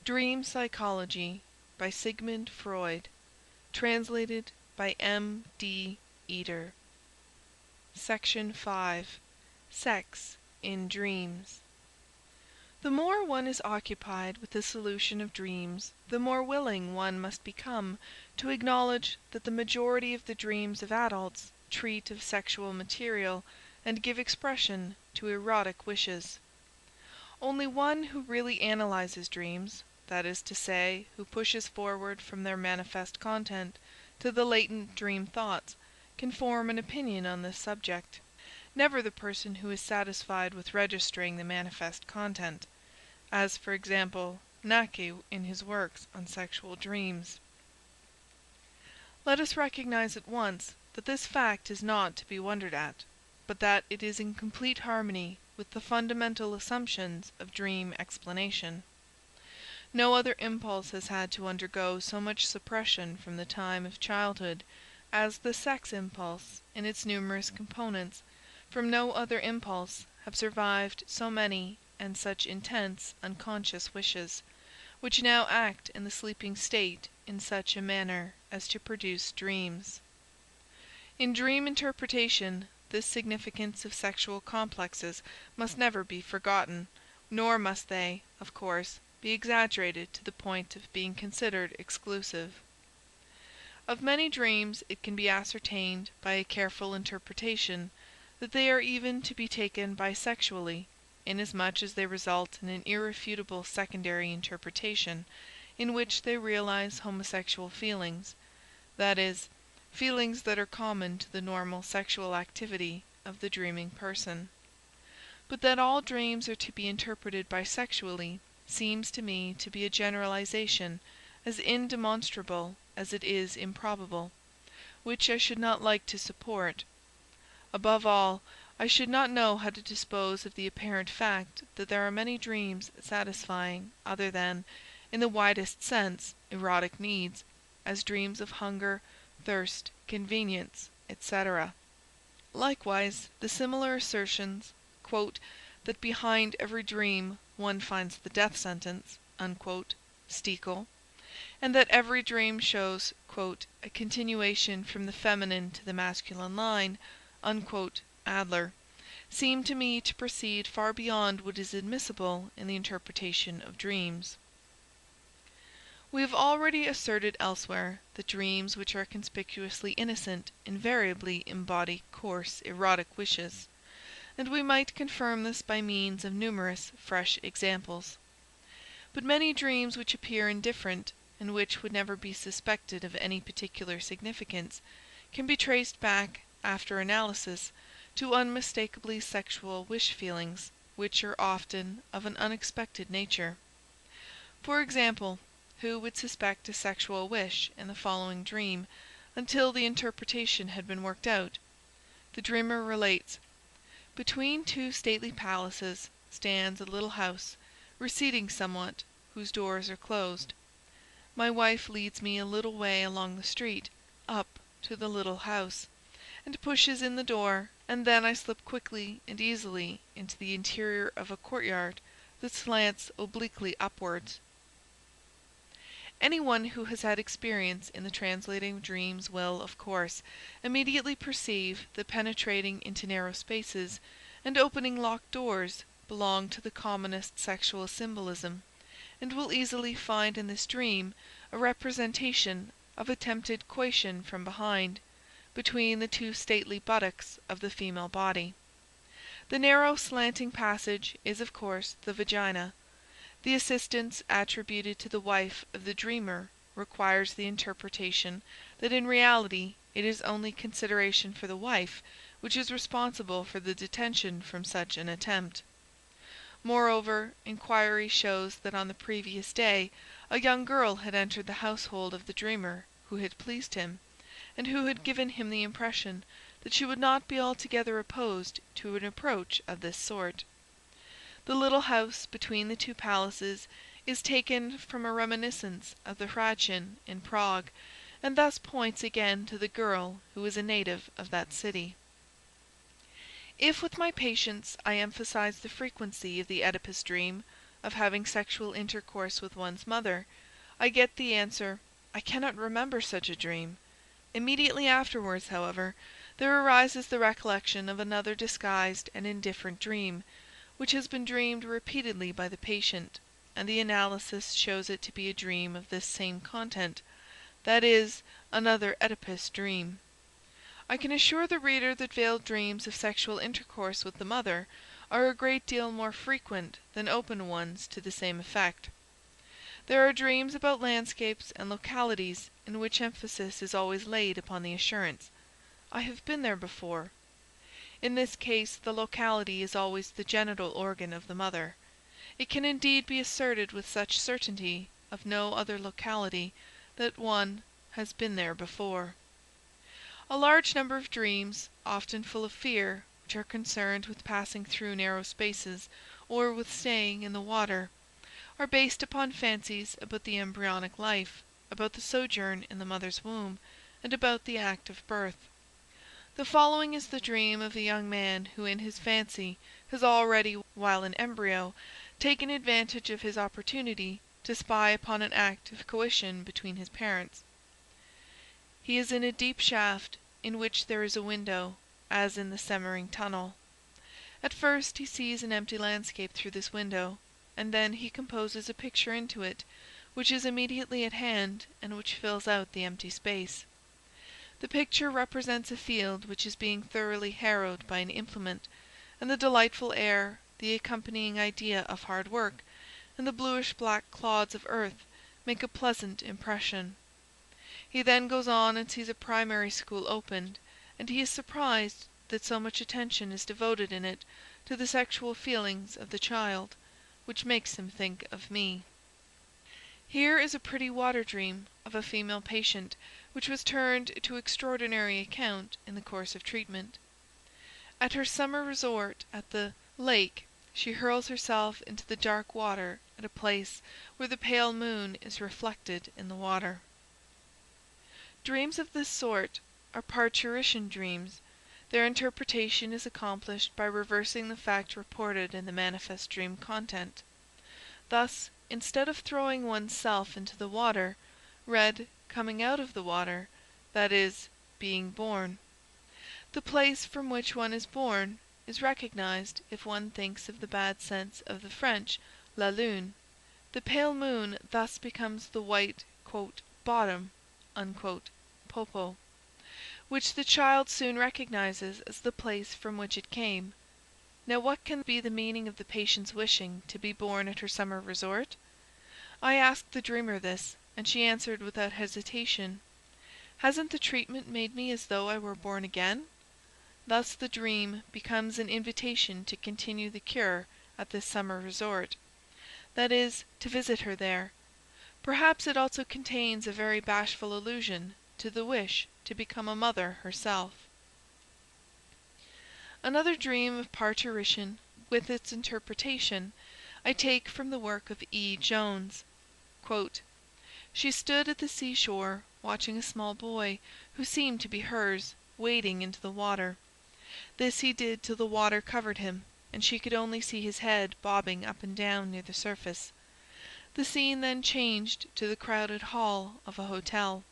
Dream Psychology by Sigmund Freud. Translated by M. D. Eder. Section 5. Sex in Dreams. The more one is occupied with the solution of dreams, the more willing one must become to acknowledge that the majority of the dreams of adults treat of sexual material and give expression to erotic wishes. Only one who really analyzes dreams, that is to say, who pushes forward from their manifest content to the latent dream thoughts, can form an opinion on this subject. Never the person who is satisfied with registering the manifest content, as, for example, Nake in his works on sexual dreams. Let us recognize at once that this fact is not to be wondered at, but that it is in complete harmony with the fundamental assumptions of dream explanation. No other impulse has had to undergo so much suppression from the time of childhood as the sex impulse in its numerous components. From no other impulse have survived so many and such intense unconscious wishes, which now act in the sleeping state in such a manner as to produce dreams. In dream interpretation, this significance of sexual complexes must never be forgotten, nor must they, of course, be exaggerated to the point of being considered exclusive. Of many dreams it can be ascertained by a careful interpretation that they are even to be taken bisexually, inasmuch as they result in an irrefutable secondary interpretation, in which they realize homosexual feelings, that is, feelings that are common to the normal sexual activity of the dreaming person. But that all dreams are to be interpreted bisexually seems to me to be a generalization as indemonstrable as it is improbable, which I should not like to support. Above all, I should not know how to dispose of the apparent fact that there are many dreams satisfying other than, in the widest sense, erotic needs, as dreams of hunger, thirst, convenience, etc. Likewise, the similar assertions, that behind every dream one finds the death sentence, Stekel, and that every dream shows a continuation from the feminine to the masculine line, Adler, seem to me to proceed far beyond what is admissible in the interpretation of dreams. We have already asserted elsewhere that dreams which are conspicuously innocent invariably embody coarse erotic wishes, and we might confirm this by means of numerous fresh examples. But many dreams which appear indifferent, and which would never be suspected of any particular significance, can be traced back, after analysis, to unmistakably sexual wish-feelings, which are often of an unexpected nature. For example, who would suspect a sexual wish in the following dream, until the interpretation had been worked out? The dreamer relates, "Between two stately palaces stands a little house, receding somewhat, whose doors are closed. My wife leads me a little way along the street, up to the little house, and pushes in the door, and then I slip quickly and easily into the interior of a courtyard that slants obliquely upwards." Anyone who has had experience in the translating of dreams will, of course, immediately perceive that penetrating into narrow spaces and opening locked doors belong to the commonest sexual symbolism, and will easily find in this dream a representation of attempted coition from behind, between the two stately buttocks of the female body. The narrow slanting passage is, of course, the vagina. The assistance attributed to the wife of the dreamer requires the interpretation that in reality it is only consideration for the wife which is responsible for the detention from such an attempt. Moreover, inquiry shows that on the previous day a young girl had entered the household of the dreamer who had pleased him, and who had given him the impression that she would not be altogether opposed to an approach of this sort. The little house between the two palaces is taken from a reminiscence of the Hradschin in Prague, and thus points again to the girl who is a native of that city. If with my patients I emphasize the frequency of the Oedipus dream, of having sexual intercourse with one's mother, I get the answer, "I cannot remember such a dream." Immediately afterwards, however, there arises the recollection of another disguised and indifferent dream, which has been dreamed repeatedly by the patient, and the analysis shows it to be a dream of this same content, that is, another Oedipus dream. I can assure the reader that veiled dreams of sexual intercourse with the mother are a great deal more frequent than open ones to the same effect. There are dreams about landscapes and localities in which emphasis is always laid upon the assurance, "I have been there before." In this case the locality is always the genital organ of the mother. It can indeed be asserted with such certainty of no other locality that one has been there before. A large number of dreams, often full of fear, which are concerned with passing through narrow spaces or with staying in the water, are based upon fancies about the embryonic life, about the sojourn in the mother's womb, and about the act of birth. The following is the dream of a young man who in his fancy has already, while an embryo, taken advantage of his opportunity to spy upon an act of coition between his parents. He is in a deep shaft, in which there is a window, as in the Semmering tunnel. At first he sees an empty landscape through this window, and then he composes a picture into it, which is immediately at hand, and which fills out the empty space. The picture represents a field which is being thoroughly harrowed by an implement, and the delightful air, the accompanying idea of hard work, and the bluish-black clods of earth make a pleasant impression. He then goes on and sees a primary school opened, and he is surprised that so much attention is devoted in it to the sexual feelings of the child, which makes him think of me. Here is a pretty water dream of a female patient, which was turned to extraordinary account in the course of treatment. At her summer resort at the lake, she hurls herself into the dark water at a place where the pale moon is reflected in the water. Dreams of this sort are parturition dreams. Their interpretation is accomplished by reversing the fact reported in the manifest dream content. Thus, instead of throwing one's self into the water, read coming out of the water, that is, being born. The place from which one is born is recognized if one thinks of the bad sense of the French la lune. The pale moon thus becomes the white "bottom" popo, which the child soon recognizes as the place from which it came. Now what can be the meaning of the patient's wishing to be born at her summer resort? I asked the dreamer this, and she answered without hesitation, "Hasn't the treatment made me as though I were born again?" Thus the dream becomes an invitation to continue the cure at this summer resort, that is, to visit her there. Perhaps it also contains a very bashful allusion to the wish to become a mother herself. Another dream of parturition, with its interpretation, I take from the work of E. Jones. She stood at the seashore watching a small boy, who seemed to be hers, wading into the water. This he did till the water covered him, and she could only see his head bobbing up and down near the surface. The scene then changed to the crowded hall of a hotel.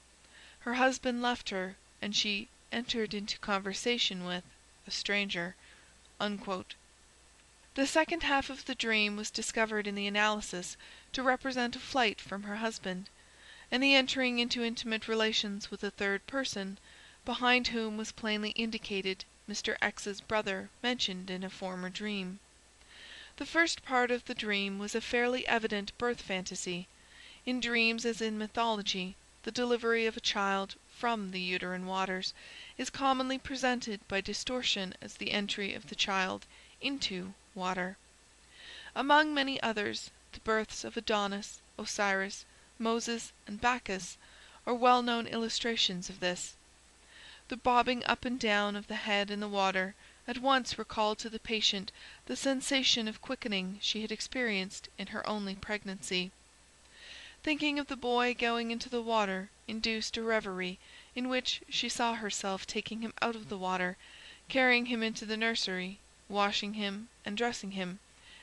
Her husband left her, and she entered into conversation with a stranger." The second half of the dream was discovered in the analysis to represent a flight from her husband, and the entering into intimate relations with a third person, behind whom was plainly indicated Mr. X's brother mentioned in a former dream. The first part of the dream was a fairly evident birth fantasy. In dreams, as in mythology, the delivery of a child from the uterine waters is commonly presented by distortion as the entry of the child into water. Among many others, the births of Adonis, Osiris, Moses, and Bacchus are well-known illustrations of this. The bobbing up and down of the head in the water at once recalled to the patient the sensation of quickening she had experienced in her only pregnancy. Thinking of the boy going into the water induced a reverie in which she saw herself taking him out of the water, carrying him into the nursery, washing him and dressing him,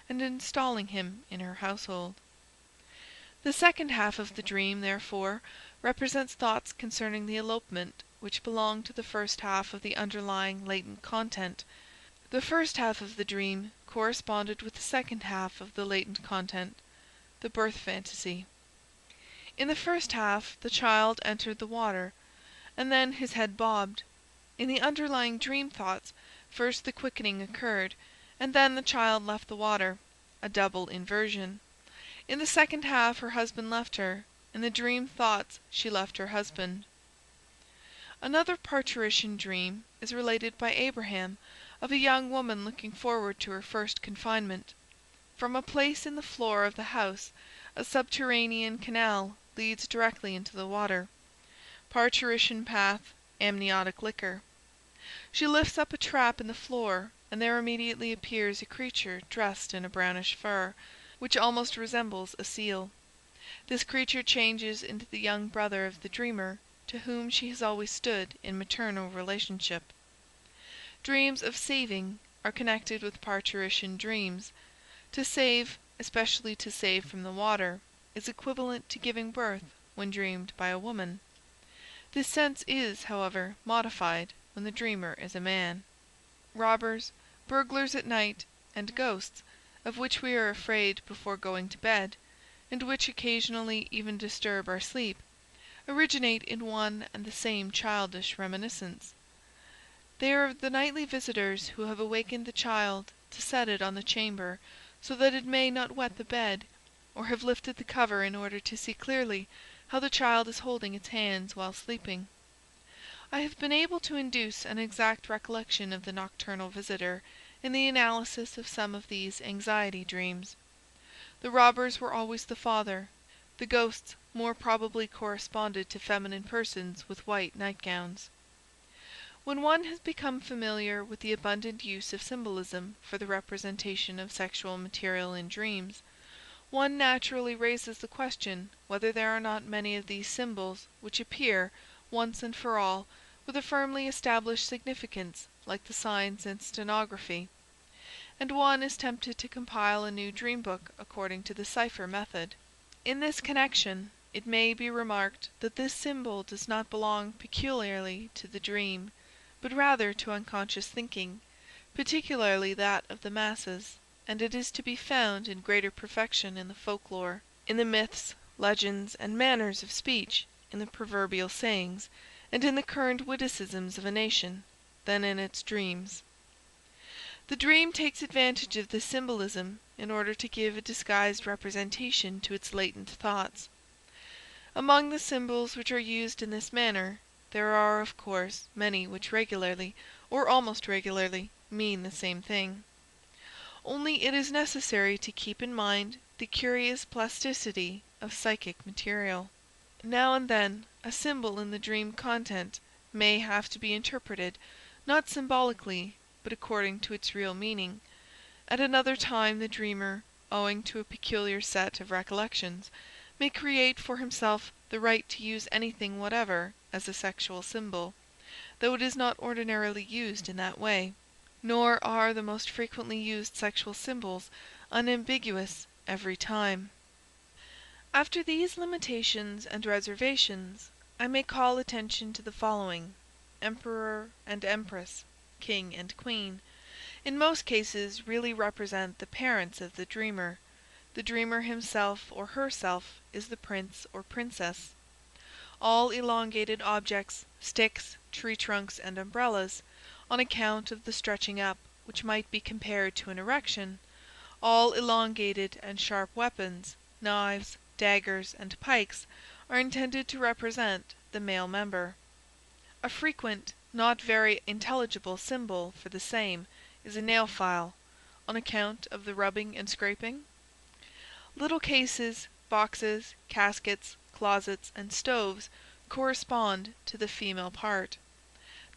and installing him in her household. The second half of the dream, therefore, represents thoughts concerning the elopement which belong to the first half of the underlying latent content. The first half of the dream corresponded with the second half of the latent content, the birth fantasy. In the first half the child entered the water, and then his head bobbed. In the underlying dream thoughts, first the quickening occurred, and then the child left the water, a double inversion. In the second half her husband left her. In the dream thoughts she left her husband. Another parturition dream is related by Abraham of a young woman looking forward to her first confinement. From a place in the floor of the house, a subterranean canal leads directly into the water. Parturition path, amniotic liquor. She lifts up a trap in the floor, and there immediately appears a creature dressed in a brownish fur, which almost resembles a seal. This creature changes into the young brother of the dreamer, to whom she has always stood in maternal relationship. Dreams of saving are connected with parturition dreams. To save, especially to save from the water, is equivalent to giving birth when dreamed by a woman. This sense is, however, modified when the dreamer is a man. Robbers, burglars at night, and ghosts, of which we are afraid before going to bed, and which occasionally even disturb our sleep, originate in one and the same childish reminiscence. They are the nightly visitors who have awakened the child to set it on the chamber so that it may not wet the bed, or have lifted the cover in order to see clearly how the child is holding its hands while sleeping. I have been able to induce an exact recollection of the nocturnal visitor in the analysis of some of these anxiety dreams. The robbers were always the father. The ghosts more probably corresponded to feminine persons with white nightgowns. When one has become familiar with the abundant use of symbolism for the representation of sexual material in dreams, one naturally raises the question whether there are not many of these symbols which appear, once and for all, with a firmly established significance like the signs in stenography, and one is tempted to compile a new dream book according to the cipher method. In this connection, it may be remarked that this symbol does not belong peculiarly to the dream, but rather to unconscious thinking, particularly that of the masses, and it is to be found in greater perfection in the folklore, in the myths, legends, and manners of speech, in the proverbial sayings, and in the current witticisms of a nation, than in its dreams. The dream takes advantage of this symbolism in order to give a disguised representation to its latent thoughts. Among the symbols which are used in this manner, there are, of course, many which regularly, or almost regularly, mean the same thing. Only it is necessary to keep in mind the curious plasticity of psychic material. Now and then, a symbol in the dream content may have to be interpreted, not symbolically, but according to its real meaning. At another time the dreamer, owing to a peculiar set of recollections, may create for himself the right to use anything whatever as a sexual symbol, though it is not ordinarily used in that way. Nor are the most frequently used sexual symbols unambiguous every time. After these limitations and reservations, I may call attention to the following: Emperor and Empress, King and Queen, in most cases really represent the parents of the dreamer. The dreamer himself or herself is the prince or princess. All elongated objects, sticks, tree trunks, and umbrellas, on account of the stretching up which might be compared to an erection, all elongated and sharp weapons, knives, daggers, and pikes, are intended to represent the male member. A frequent, not very intelligible symbol for the same is a nail file, on account of the rubbing and scraping. Little cases, boxes, caskets, closets, and stoves correspond to the female part.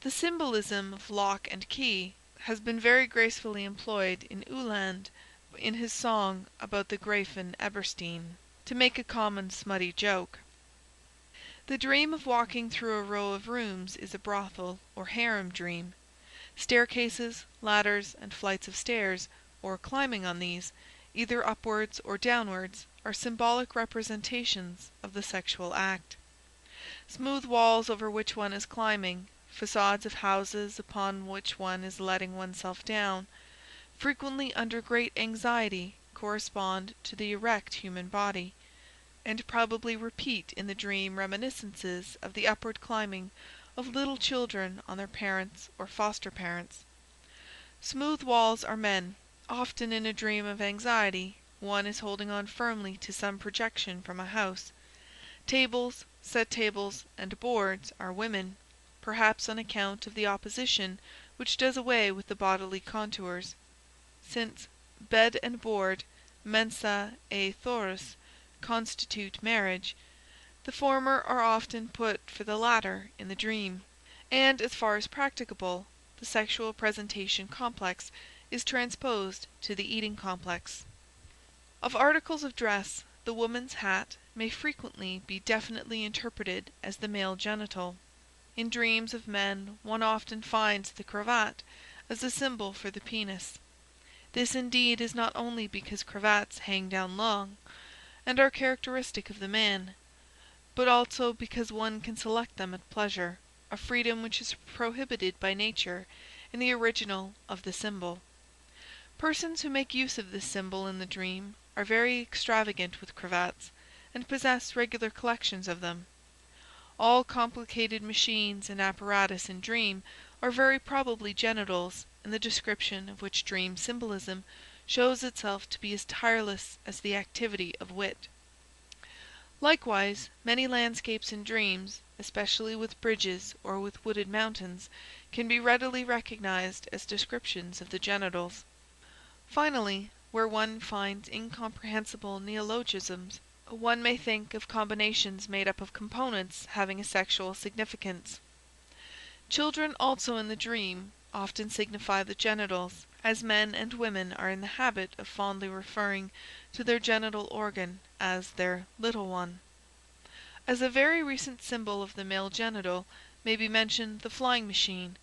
The symbolism of lock and key has been very gracefully employed in Uhland in his song about the Gräfin Eberstein, to make a common smutty joke. The dream of walking through a row of rooms is a brothel or harem dream. Staircases, ladders, and flights of stairs, or climbing on these, either upwards or downwards, are symbolic representations of the sexual act. Smooth walls over which one is climbing, facades of houses upon which one is letting oneself down, frequently under great anxiety correspond to the erect human body, and probably repeat in the dream reminiscences of the upward climbing of little children on their parents or foster parents. Smooth walls are men. Often in a dream of anxiety, one is holding on firmly to some projection from a house. Tables, set tables, and boards are women, perhaps on account of the opposition which does away with the bodily contours. Since bed and board, mensa et thorus, constitute marriage, the former are often put for the latter in the dream, and as far as practicable, the sexual presentation complex is transposed to the eating complex. Of articles of dress, the woman's hat may frequently be definitely interpreted as the male genital. In dreams of men one often finds the cravat as a symbol for the penis. This indeed is not only because cravats hang down long, and are characteristic of the man, but also because one can select them at pleasure, a freedom which is prohibited by nature in the original of the symbol. Persons who make use of this symbol in the dream are very extravagant with cravats, and possess regular collections of them. All complicated machines and apparatus in dream are very probably genitals, in the description of which dream symbolism shows itself to be as tireless as the activity of wit. Likewise, many landscapes in dreams, especially with bridges or with wooded mountains, can be readily recognized as descriptions of the genitals. Finally, where one finds incomprehensible neologisms, one may think of combinations made up of components having a sexual significance. Children also in the dream often signify the genitals, as men and women are in the habit of fondly referring to their genital organ as their little one. As a very recent symbol of the male genital may be mentioned the flying machine,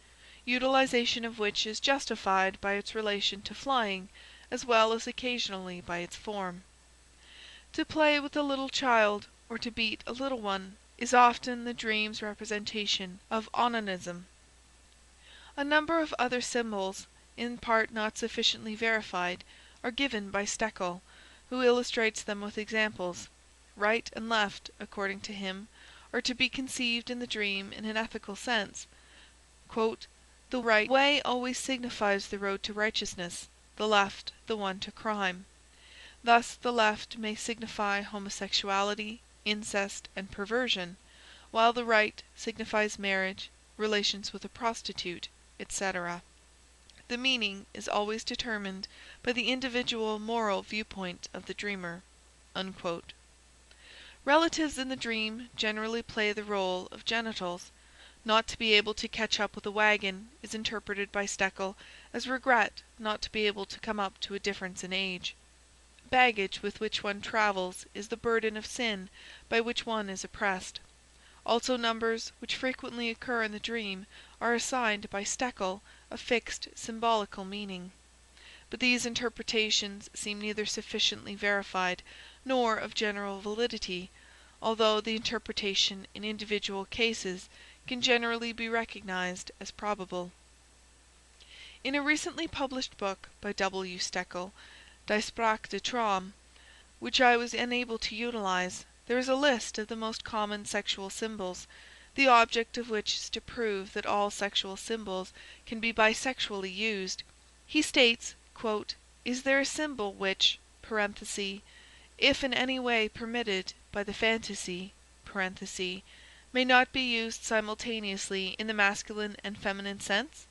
utilization of which is justified by its relation to flying, as well as occasionally by its form. To play with a little child, or to beat a little one, is often the dream's representation of onanism. A number of other symbols, in part not sufficiently verified, are given by Stekel, who illustrates them with examples. Right and left, according to him, are to be conceived in the dream in an ethical sense. The right way always signifies the road to righteousness, the left the one to crime. Thus the left may signify homosexuality, incest, and perversion, while the right signifies marriage, relations with a prostitute, etc. The meaning is always determined by the individual moral viewpoint of the dreamer." Unquote. Relatives in the dream generally play the role of genitals. Not to be able to catch up with a wagon is interpreted by Stekel as regret not to be able to come up to a difference in age. Baggage with which one travels is the burden of sin by which one is oppressed. Also numbers which frequently occur in the dream are assigned by Stekel a fixed symbolical meaning. But these interpretations seem neither sufficiently verified nor of general validity, although the interpretation in individual cases can generally be recognized as probable. In a recently published book by W. Stekel, Die Sprache des Traums, which I was unable to utilize, there is a list of the most common sexual symbols, the object of which is to prove that all sexual symbols can be bisexually used. He states, "Is there a symbol which, if in any way permitted by the phantasy, may not be used simultaneously in the masculine and feminine sense?"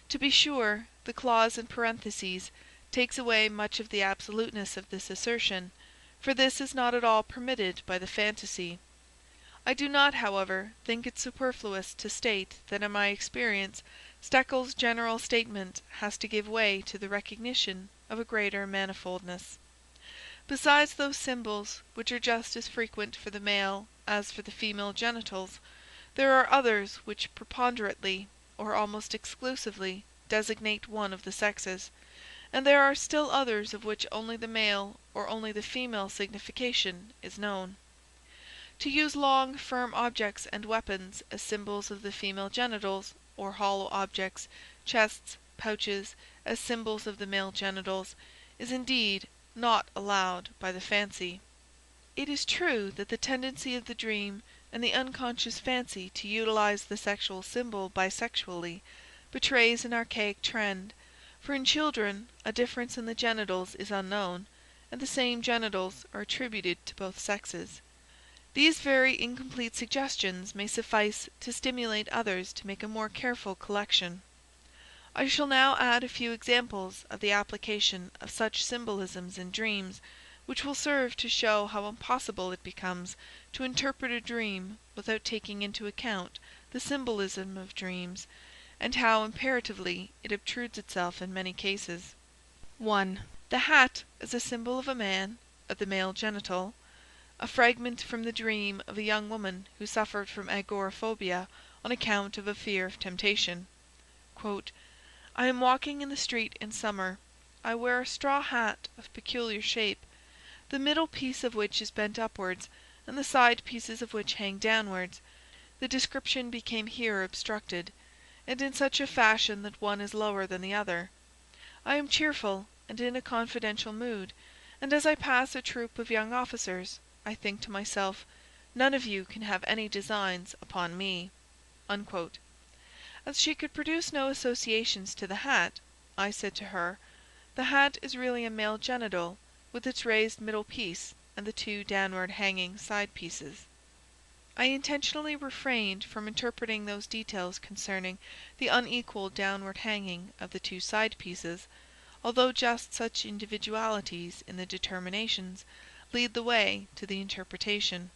To be sure, the clause in parentheses takes away much of the absoluteness of this assertion, for this is not at all permitted by the phantasy. I do not, however, think it superfluous to state that in my experience Stekel's general statement has to give way to the recognition of a greater manifoldness. Besides those symbols, which are just as frequent for the male as for the female genitals, there are others which preponderately, or almost exclusively, designate one of the sexes, and there are still others of which only the male or only the female signification is known. To use long, firm objects and weapons as symbols of the female genitals, or hollow objects, chests, pouches, as symbols of the male genitals, is indeed not allowed by the fancy. It is true that the tendency of the dream and the unconscious fancy to utilize the sexual symbol bisexually betrays an archaic trend, for in children a difference in the genitals is unknown, and the same genitals are attributed to both sexes. These very incomplete suggestions may suffice to stimulate others to make a more careful collection. I shall now add a few examples of the application of such symbolisms in dreams, which will serve to show how impossible it becomes to interpret a dream without taking into account the symbolism of dreams, and how imperatively it obtrudes itself in many cases. 1. The hat as a symbol of a man, of the male genital. A fragment from the dream of a young woman who suffered from agoraphobia on account of a fear of temptation. I am walking in the street in summer. I wear a straw hat of peculiar shape, the middle piece of which is bent upwards, and the side pieces of which hang downwards. The description became here obstructed, and in such a fashion that one is lower than the other. I am cheerful and in a confidential mood, and as I pass a troop of young officers, I think to myself, none of you can have any designs upon me." Unquote. As she could produce no associations to the hat, I said to her, "The hat is really a male genital, with its raised middle piece and the two downward hanging side pieces." I intentionally refrained from interpreting those details concerning the unequal downward hanging of the two side pieces, although just such individualities in the determinations lead the way to the interpretation.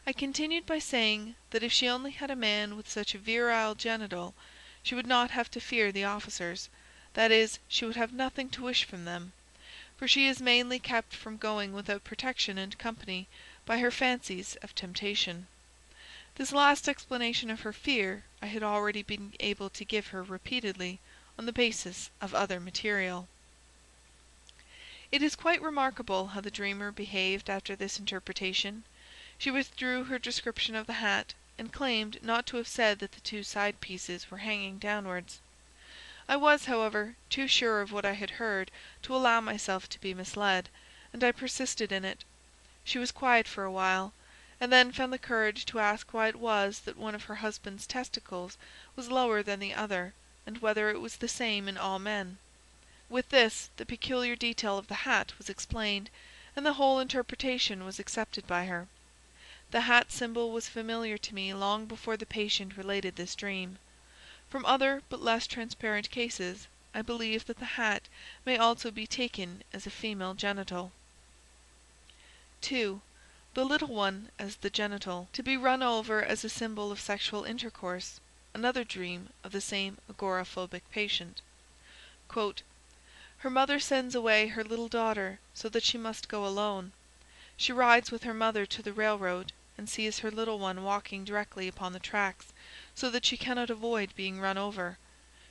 I continued by saying that if she only had a man with such a virile genital, she would not have to fear the officers, that is, she would have nothing to wish from them, for she is mainly kept from going without protection and company by her fancies of temptation. This last explanation of her fear I had already been able to give her repeatedly, on the basis of other material. It is quite remarkable how the dreamer behaved after this interpretation. She withdrew her description of the hat, and claimed not to have said that the two side pieces were hanging downwards. I was, however, too sure of what I had heard to allow myself to be misled, and I persisted in it. She was quiet for a while, and then found the courage to ask why it was that one of her husband's testicles was lower than the other, and whether it was the same in all men. With this, the peculiar detail of the hat was explained, and the whole interpretation was accepted by her. The hat symbol was familiar to me long before the patient related this dream. From other but less transparent cases, I believe that the hat may also be taken as a female genital. 2. The little one as the genital, to be run over as a symbol of sexual intercourse. Another dream of the same agoraphobic patient. Her mother sends away her little daughter so that she must go alone. She rides with her mother to the railroad, and sees her little one walking directly upon the tracks, so that she cannot avoid being run over.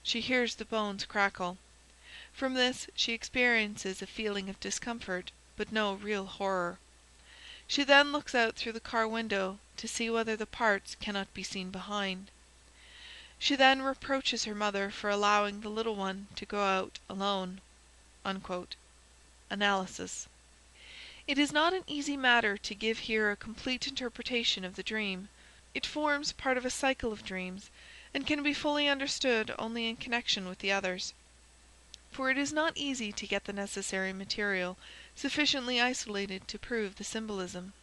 She hears the bones crackle. From this she experiences a feeling of discomfort, but no real horror. She then looks out through the car window to see whether the parts cannot be seen behind. She then reproaches her mother for allowing the little one to go out alone." Unquote. Analysis. It is not an easy matter to give here a complete interpretation of the dream. It forms part of a cycle of dreams, and can be fully understood only in connection with the others. For it is not easy to get the necessary material sufficiently isolated to prove the symbolism.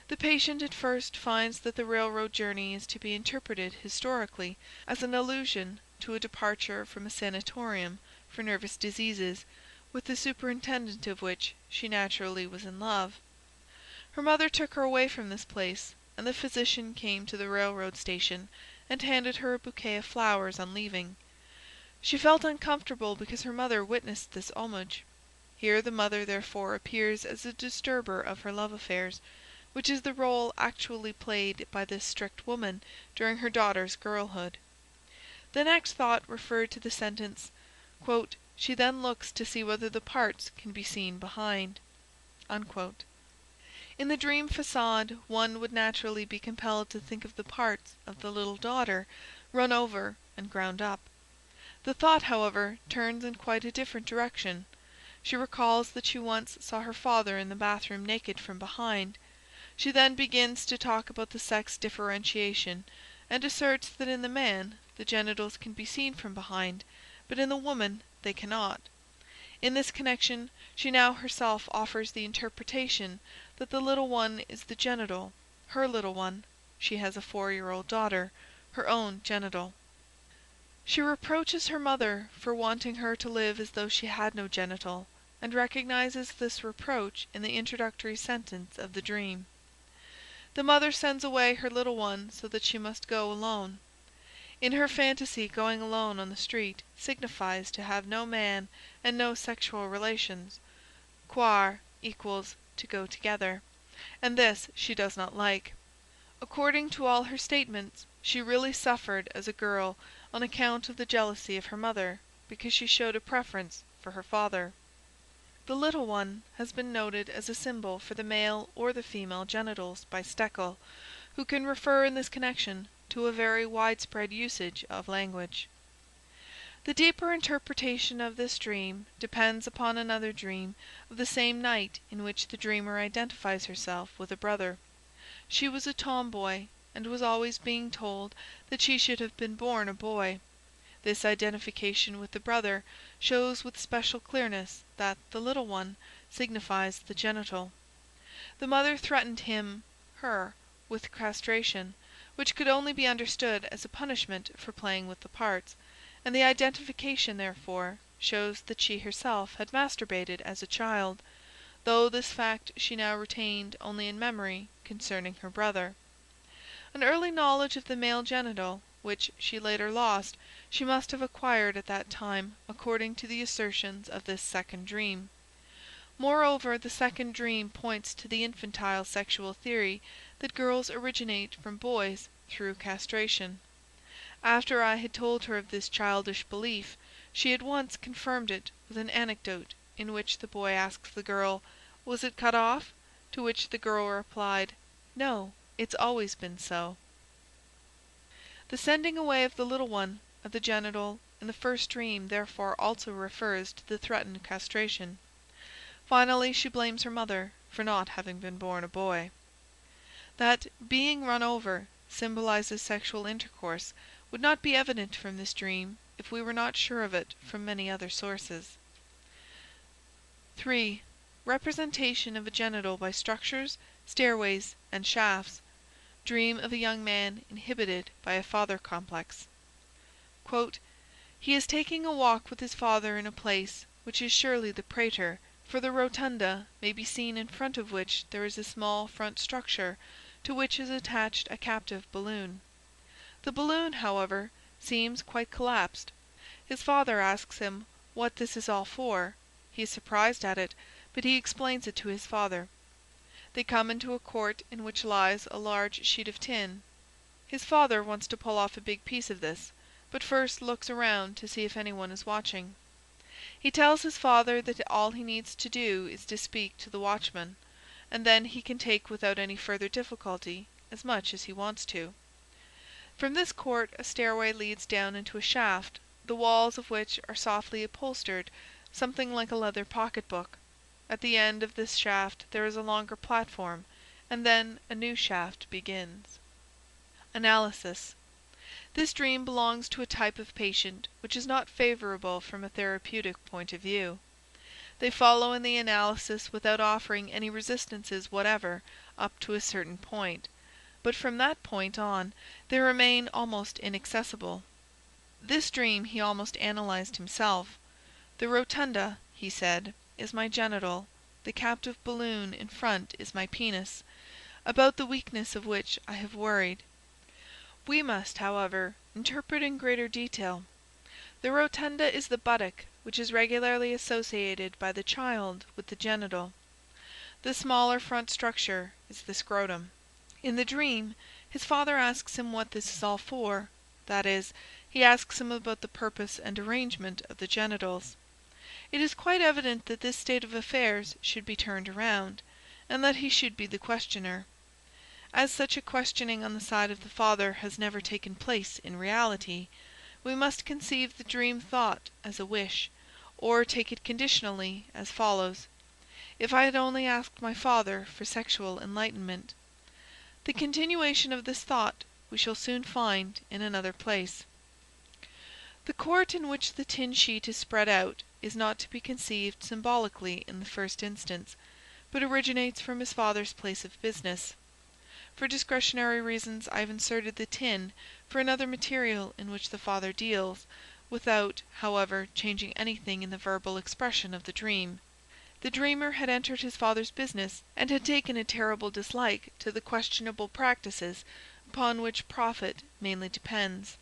The patient at first finds that the railroad journey is to be interpreted historically as an allusion to a departure from a sanatorium for nervous diseases, with the superintendent of which she naturally was in love. Her mother took her away from this place, and the physician came to the railroad station and handed her a bouquet of flowers on leaving. She felt uncomfortable because her mother witnessed this homage. Here the mother therefore appears as a disturber of her love affairs, which is the role actually played by this strict woman during her daughter's girlhood. The next thought referred to the sentence, She then looks to see whether the parts can be seen behind." Unquote. In the dream façade one would naturally be compelled to think of the parts of the little daughter run over and ground up. The thought, however, turns in quite a different direction. She recalls that she once saw her father in the bathroom naked from behind. She then begins to talk about the sex differentiation, and asserts that in the man the genitals can be seen from behind, but in the woman they cannot. In this connection she now herself offers the interpretation that the little one is the genital, her little one (she has a 4-year-old daughter), her own genital. She reproaches her mother for wanting her to live as though she had no genital, and recognizes this reproach in the introductory sentence of the dream. The mother sends away her little one so that she must go alone. In her fantasy, going alone on the street signifies to have no man and no sexual relations. Quare equals to go together, and this she does not like. According to all her statements, she really suffered as a girl on account of the jealousy of her mother, because she showed a preference for her father. The little one has been noted as a symbol for the male or the female genitals by Stekel, who can refer in this connection to a very widespread usage of language. The deeper interpretation of this dream depends upon another dream of the same night in which the dreamer identifies herself with a brother. She was a tomboy, and was always being told that she should have been born a boy. This identification with the brother shows with special clearness that the little one signifies the genital. The mother threatened her with castration, which could only be understood as a punishment for playing with the parts, and the identification, therefore, shows that she herself had masturbated as a child, though this fact she now retained only in memory concerning her brother. An early knowledge of the male genital, which she later lost, she must have acquired at that time, according to the assertions of this second dream. Moreover, the second dream points to the infantile sexual theory that girls originate from boys through castration. After I had told her of this childish belief, she at once confirmed it with an anecdote in which the boy asks the girl, "Was it cut off?" To which the girl replied, "No, it's always been so." The sending away of the little one of the genital in the first dream therefore also refers to the threatened castration. Finally, she blames her mother for not having been born a boy. That "being run over" symbolizes sexual intercourse would not be evident from this dream if we were not sure of it from many other sources. 3. Representation of a genital by structures, stairways, and shafts. Dream of a young man inhibited by a father complex. "He is taking a walk with his father in a place which is surely the Prater, for the rotunda may be seen in front of which there is a small front structure to which is attached a captive balloon. The balloon, however, seems quite collapsed. His father asks him what this is all for. He is surprised at it, but he explains it to his father. They come into a court in which lies a large sheet of tin. His father wants to pull off a big piece of this, but first looks around to see if anyone is watching. He tells his father that all he needs to do is to speak to the watchman, and then he can take without any further difficulty as much as he wants to. From this court a stairway leads down into a shaft, the walls of which are softly upholstered, something like a leather pocketbook. At the end of this shaft there is a longer platform, and then a new shaft begins. Analysis. This dream belongs to a type of patient which is not favorable from a therapeutic point of view. They follow in the analysis without offering any resistances whatever up to a certain point, but from that point on they remain almost inaccessible. This dream he almost analyzed himself. "The rotunda," he said, "is my genital, the captive balloon in front is my penis, about the weakness of which I have worried." We must, however, interpret in greater detail. The rotunda is the buttock, which is regularly associated by the child with the genital. The smaller front structure is the scrotum. In the dream, his father asks him what this is all for, that is, he asks him about the purpose and arrangement of the genitals. It is quite evident that this state of affairs should be turned around, and that he should be the questioner. As such a questioning on the side of the father has never taken place in reality, we must conceive the dream thought as a wish, or take it conditionally, as follows: "If I had only asked my father for sexual enlightenment." The continuation of this thought we shall soon find in another place. The court in which the tin sheet is spread out is not to be conceived symbolically in the first instance, but originates from his father's place of business. For discretionary reasons I have inserted the tin for another material in which the father deals, without, however, changing anything in the verbal expression of the dream. The dreamer had entered his father's business, and had taken a terrible dislike to the questionable practices upon which profit mainly depends.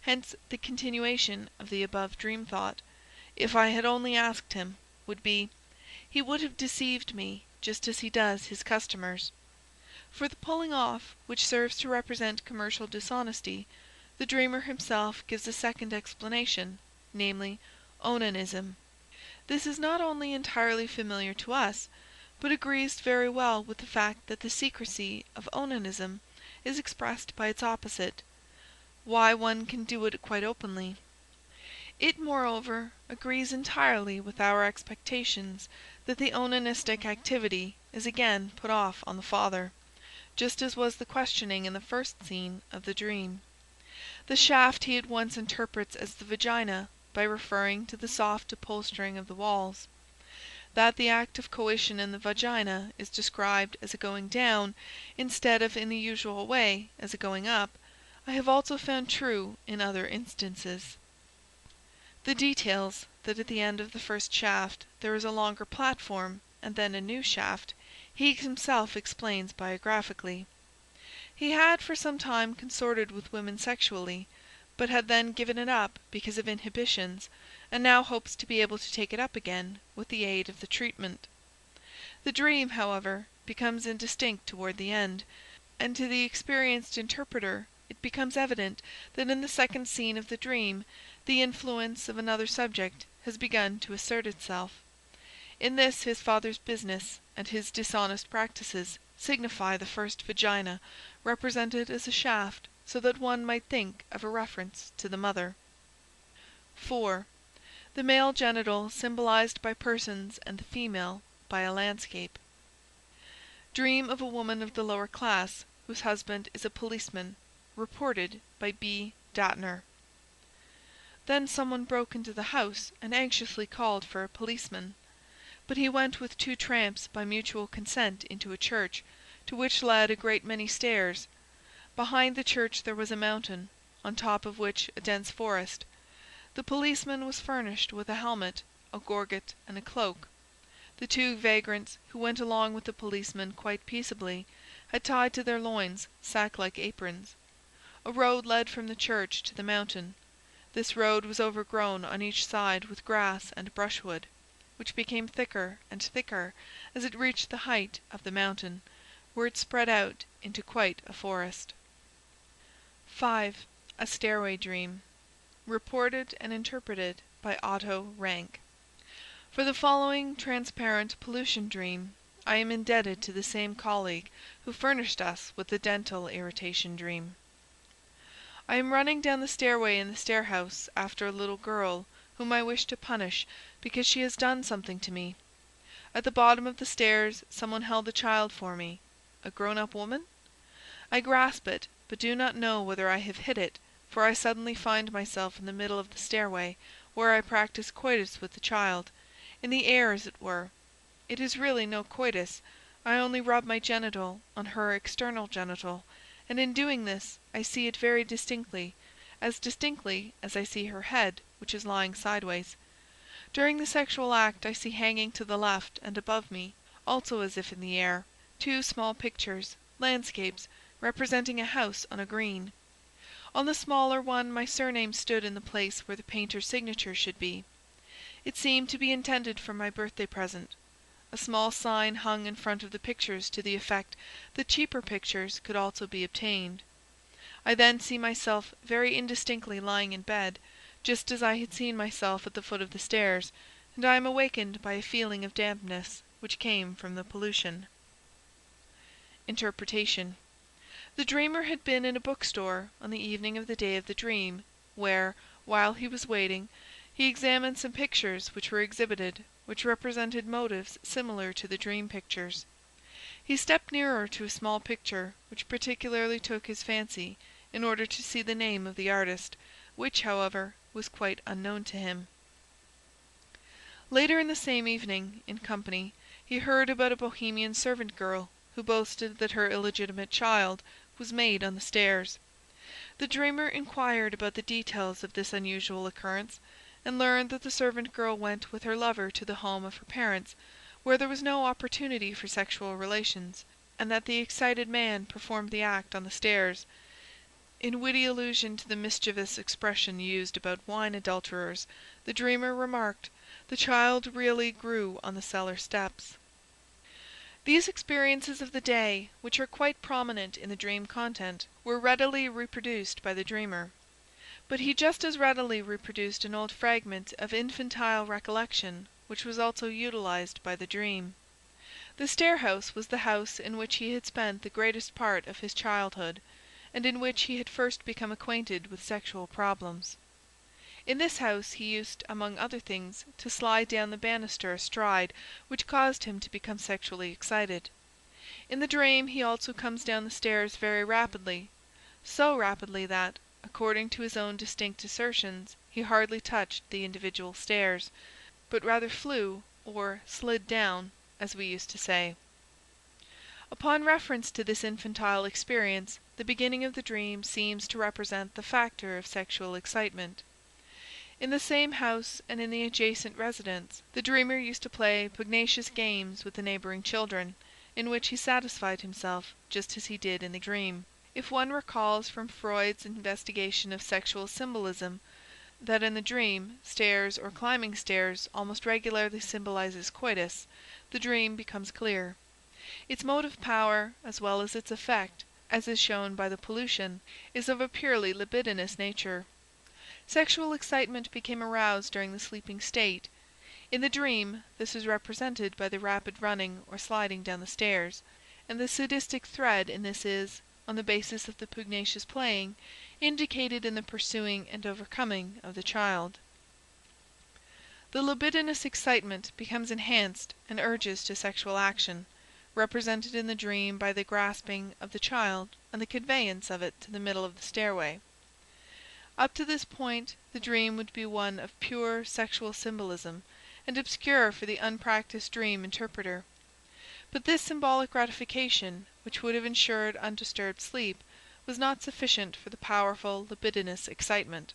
Hence the continuation of the above dream thought, "If I had only asked him," would be, "He would have deceived me just as he does his customers." For the pulling off, which serves to represent commercial dishonesty, the dreamer himself gives a second explanation, namely, onanism. This is not only entirely familiar to us, but agrees very well with the fact that the secrecy of onanism is expressed by its opposite, why one can do it quite openly. It, moreover, agrees entirely with our expectations that the onanistic activity is again put off on the father, just as was the questioning in the first scene of the dream. The shaft he at once interprets as the vagina by referring to the soft upholstering of the walls. That the act of coition in the vagina is described as a going down, instead of in the usual way as a going up, I have also found true in other instances. The details, that at the end of the first shaft there is a longer platform and then a new shaft, he himself explains biographically. He had for some time consorted with women sexually, but had then given it up because of inhibitions, and now hopes to be able to take it up again with the aid of the treatment. The dream, however, becomes indistinct toward the end, and to the experienced interpreter it becomes evident that in the second scene of the dream the influence of another subject has begun to assert itself. In this his father's business and his dishonest practices signify the first vagina represented as a shaft, so that one might think of a reference to the mother. 4. The male genital symbolized by persons and the female by a landscape. Dream of a woman of the lower class whose husband is a policeman, reported by B. Datner. Then someone broke into the house and anxiously called for a policeman. But he went with 2 tramps by mutual consent into a church, to which led a great many stairs. Behind the church there was a mountain, on top of which a dense forest. The policeman was furnished with a helmet, a gorget, and a cloak. The 2 vagrants, who went along with the policeman quite peaceably, had tied to their loins sack-like aprons. A road led from the church to the mountain. This road was overgrown on each side with grass and brushwood, which became thicker and thicker as it reached the height of the mountain, where it spread out into quite a forest. 5. A stairway dream. Reported and interpreted by Otto Rank. For the following transparent pollution dream, I am indebted to the same colleague who furnished us with the dental irritation dream. I am running down the stairway in the stairhouse after a little girl whom I wish to punish because she has done something to me. At the bottom of the stairs someone held a child for me. A grown-up woman? I grasp it, but do not know whether I have hit it, for I suddenly find myself in the middle of the stairway, where I practice coitus with the child, in the air as it were. It is really no coitus. I only rub my genital on her external genital, and in doing this I see it very distinctly as I see her head, which is lying sideways. During the sexual act I see hanging to the left and above me, also as if in the air, 2 small pictures, landscapes, representing a house on a green. On the smaller one my surname stood in the place where the painter's signature should be. It seemed to be intended for my birthday present. A small sign hung in front of the pictures to the effect that cheaper pictures could also be obtained. I then see myself very indistinctly lying in bed, just as I had seen myself at the foot of the stairs, and I am awakened by a feeling of dampness, which came from the pollution. Interpretation. The dreamer had been in a bookstore on the evening of the day of the dream, where, while he was waiting, he examined some pictures which were exhibited, which represented motives similar to the dream pictures. He stepped nearer to a small picture which particularly took his fancy, in order to see the name of the artist, which, however, was quite unknown to him. Later in the same evening, in company, he heard about a Bohemian servant girl who boasted that her illegitimate child was made on the stairs. The dreamer inquired about the details of this unusual occurrence, and learned that the servant girl went with her lover to the home of her parents, where there was no opportunity for sexual relations, and that the excited man performed the act on the stairs. In witty allusion to the mischievous expression used about wine adulterers, the dreamer remarked, "The child really grew on the cellar steps." These experiences of the day, which are quite prominent in the dream content, were readily reproduced by the dreamer. But he just as readily reproduced an old fragment of infantile recollection, which was also utilized by the dream. The stair-house was the house in which he had spent the greatest part of his childhood, and in which he had first become acquainted with sexual problems. In this house he used, among other things, to slide down the banister astride, which caused him to become sexually excited. In the dream he also comes down the stairs very rapidly, so rapidly that, according to his own distinct assertions, he hardly touched the individual stairs, but rather flew, or slid down, as we used to say. Upon reference to this infantile experience, the beginning of the dream seems to represent the factor of sexual excitement. In the same house and in the adjacent residence, the dreamer used to play pugnacious games with the neighboring children, in which he satisfied himself, just as he did in the dream. If one recalls from Freud's investigation of sexual symbolism that in the dream stairs or climbing stairs almost regularly symbolizes coitus, the dream becomes clear. Its motive power, as well as its effect, as is shown by the pollution, is of a purely libidinous nature. Sexual excitement became aroused during the sleeping state. In the dream, this is represented by the rapid running or sliding down the stairs, and the sadistic thread in this is, on the basis of the pugnacious playing, indicated in the pursuing and overcoming of the child. The libidinous excitement becomes enhanced and urges to sexual action, represented in the dream by the grasping of the child and the conveyance of it to the middle of the stairway. Up to this point, the dream would be one of pure sexual symbolism, and obscure for the unpracticed dream interpreter. But this symbolic gratification, which would have ensured undisturbed sleep, was not sufficient for the powerful libidinous excitement.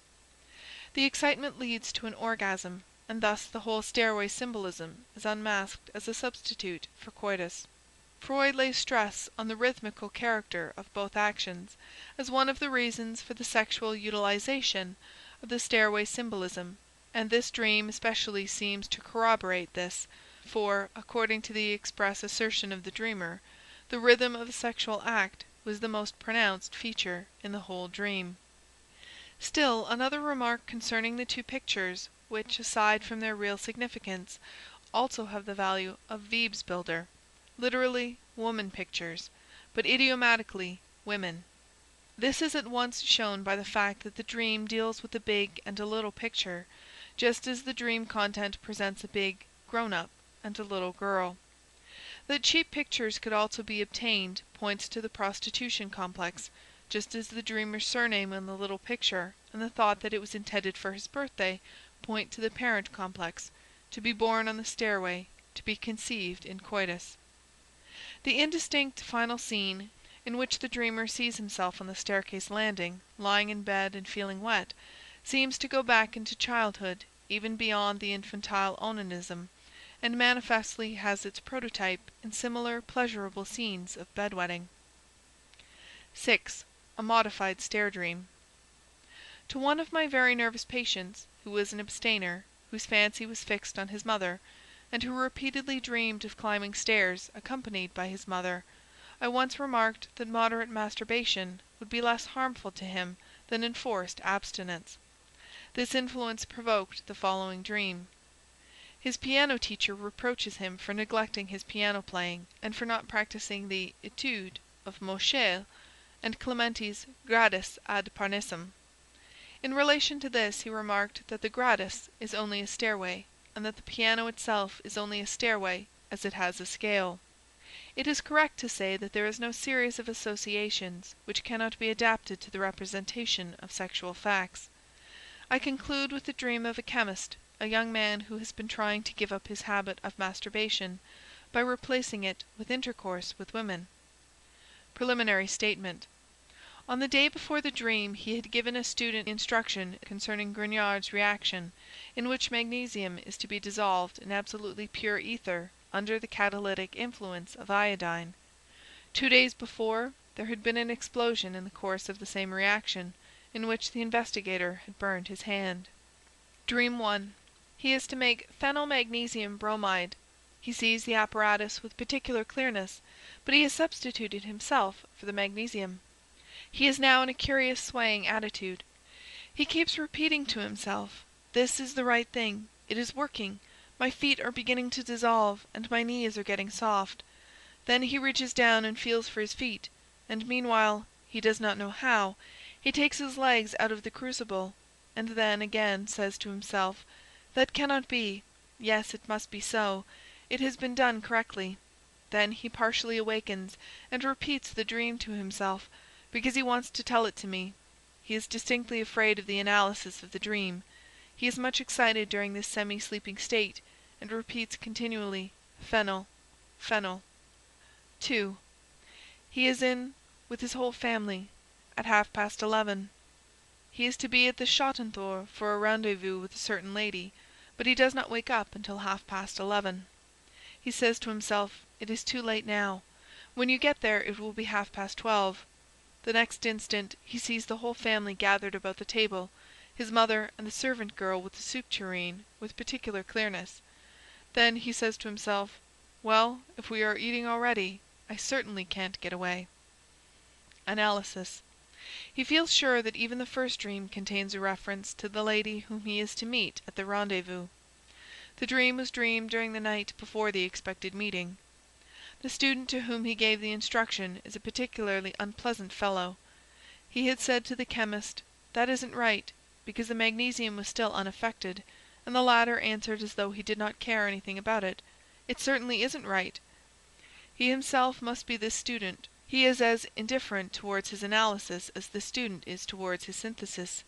The excitement leads to an orgasm, and thus the whole stairway symbolism is unmasked as a substitute for coitus. Freud lays stress on the rhythmical character of both actions, as one of the reasons for the sexual utilization of the stairway symbolism, and this dream especially seems to corroborate this, for, according to the express assertion of the dreamer, the rhythm of the sexual act was the most pronounced feature in the whole dream. Still another remark concerning the two pictures, which, aside from their real significance, also have the value of Weibsbilder, literally woman pictures, but idiomatically women. This is at once shown by the fact that the dream deals with a big and a little picture, just as the dream content presents a big, grown-up, and a little girl. That cheap pictures could also be obtained points to the prostitution complex, just as the dreamer's surname in the little picture and the thought that it was intended for his birthday point to the parent complex, to be born on the stairway, to be conceived in coitus. The indistinct final scene, in which the dreamer sees himself on the staircase landing, lying in bed and feeling wet, seems to go back into childhood, even beyond the infantile onanism, and manifestly has its prototype in similar pleasurable scenes of bedwetting. 6. A modified stair dream. To one of my very nervous patients, who was an abstainer, whose fancy was fixed on his mother, and who repeatedly dreamed of climbing stairs accompanied by his mother, I once remarked that moderate masturbation would be less harmful to him than enforced abstinence. This influence provoked the following dream. His piano teacher reproaches him for neglecting his piano playing, and for not practising the Étude of Moscheles and Clementi's Gradus ad Parnassum. In relation to this he remarked that the Gradus is only a stairway, and that the piano itself is only a stairway as it has a scale. It is correct to say that there is no series of associations which cannot be adapted to the representation of sexual facts. I conclude with the dream of a chemist, a young man who has been trying to give up his habit of masturbation by replacing it with intercourse with women. Preliminary statement. On the day before the dream he had given a student instruction concerning Grignard's reaction, in which magnesium is to be dissolved in absolutely pure ether under the catalytic influence of iodine. 2 days before, there had been an explosion in the course of the same reaction, in which the investigator had burned his hand. Dream 1. He is to make phenylmagnesium bromide. He sees the apparatus with particular clearness, but he has substituted himself for the magnesium. He is now in a curious swaying attitude. He keeps repeating to himself, "This is the right thing. It is working. My feet are beginning to dissolve, and my knees are getting soft." Then he reaches down and feels for his feet, and meanwhile, he does not know how, he takes his legs out of the crucible, and then again says to himself, "That cannot be. Yes, it must be so. It has been done correctly." Then he partially awakens, and repeats the dream to himself, because he wants to tell it to me. He is distinctly afraid of the analysis of the dream. He is much excited during this semi-sleeping state, and repeats continually, "Phenyl, phenyl." 2. He is in, with his whole family, at 11:30. He is to be at the Schottenthor for a rendezvous with a certain lady, but he does not wake up until 11:30. He says to himself, "It is too late now. When you get there it will be 12:30. The next instant he sees the whole family gathered about the table, his mother and the servant girl with the soup tureen, with particular clearness. Then he says to himself, "Well, if we are eating already, I certainly can't get away." Analysis. He feels sure that even the first dream contains a reference to the lady whom he is to meet at the rendezvous. The dream was dreamed during the night before the expected meeting. The student to whom he gave the instruction is a particularly unpleasant fellow. He had said to the chemist, "That isn't right," because the magnesium was still unaffected, and the latter answered as though he did not care anything about it, "It certainly isn't right." He himself must be this student. He is as indifferent towards his analysis as the student is towards his synthesis.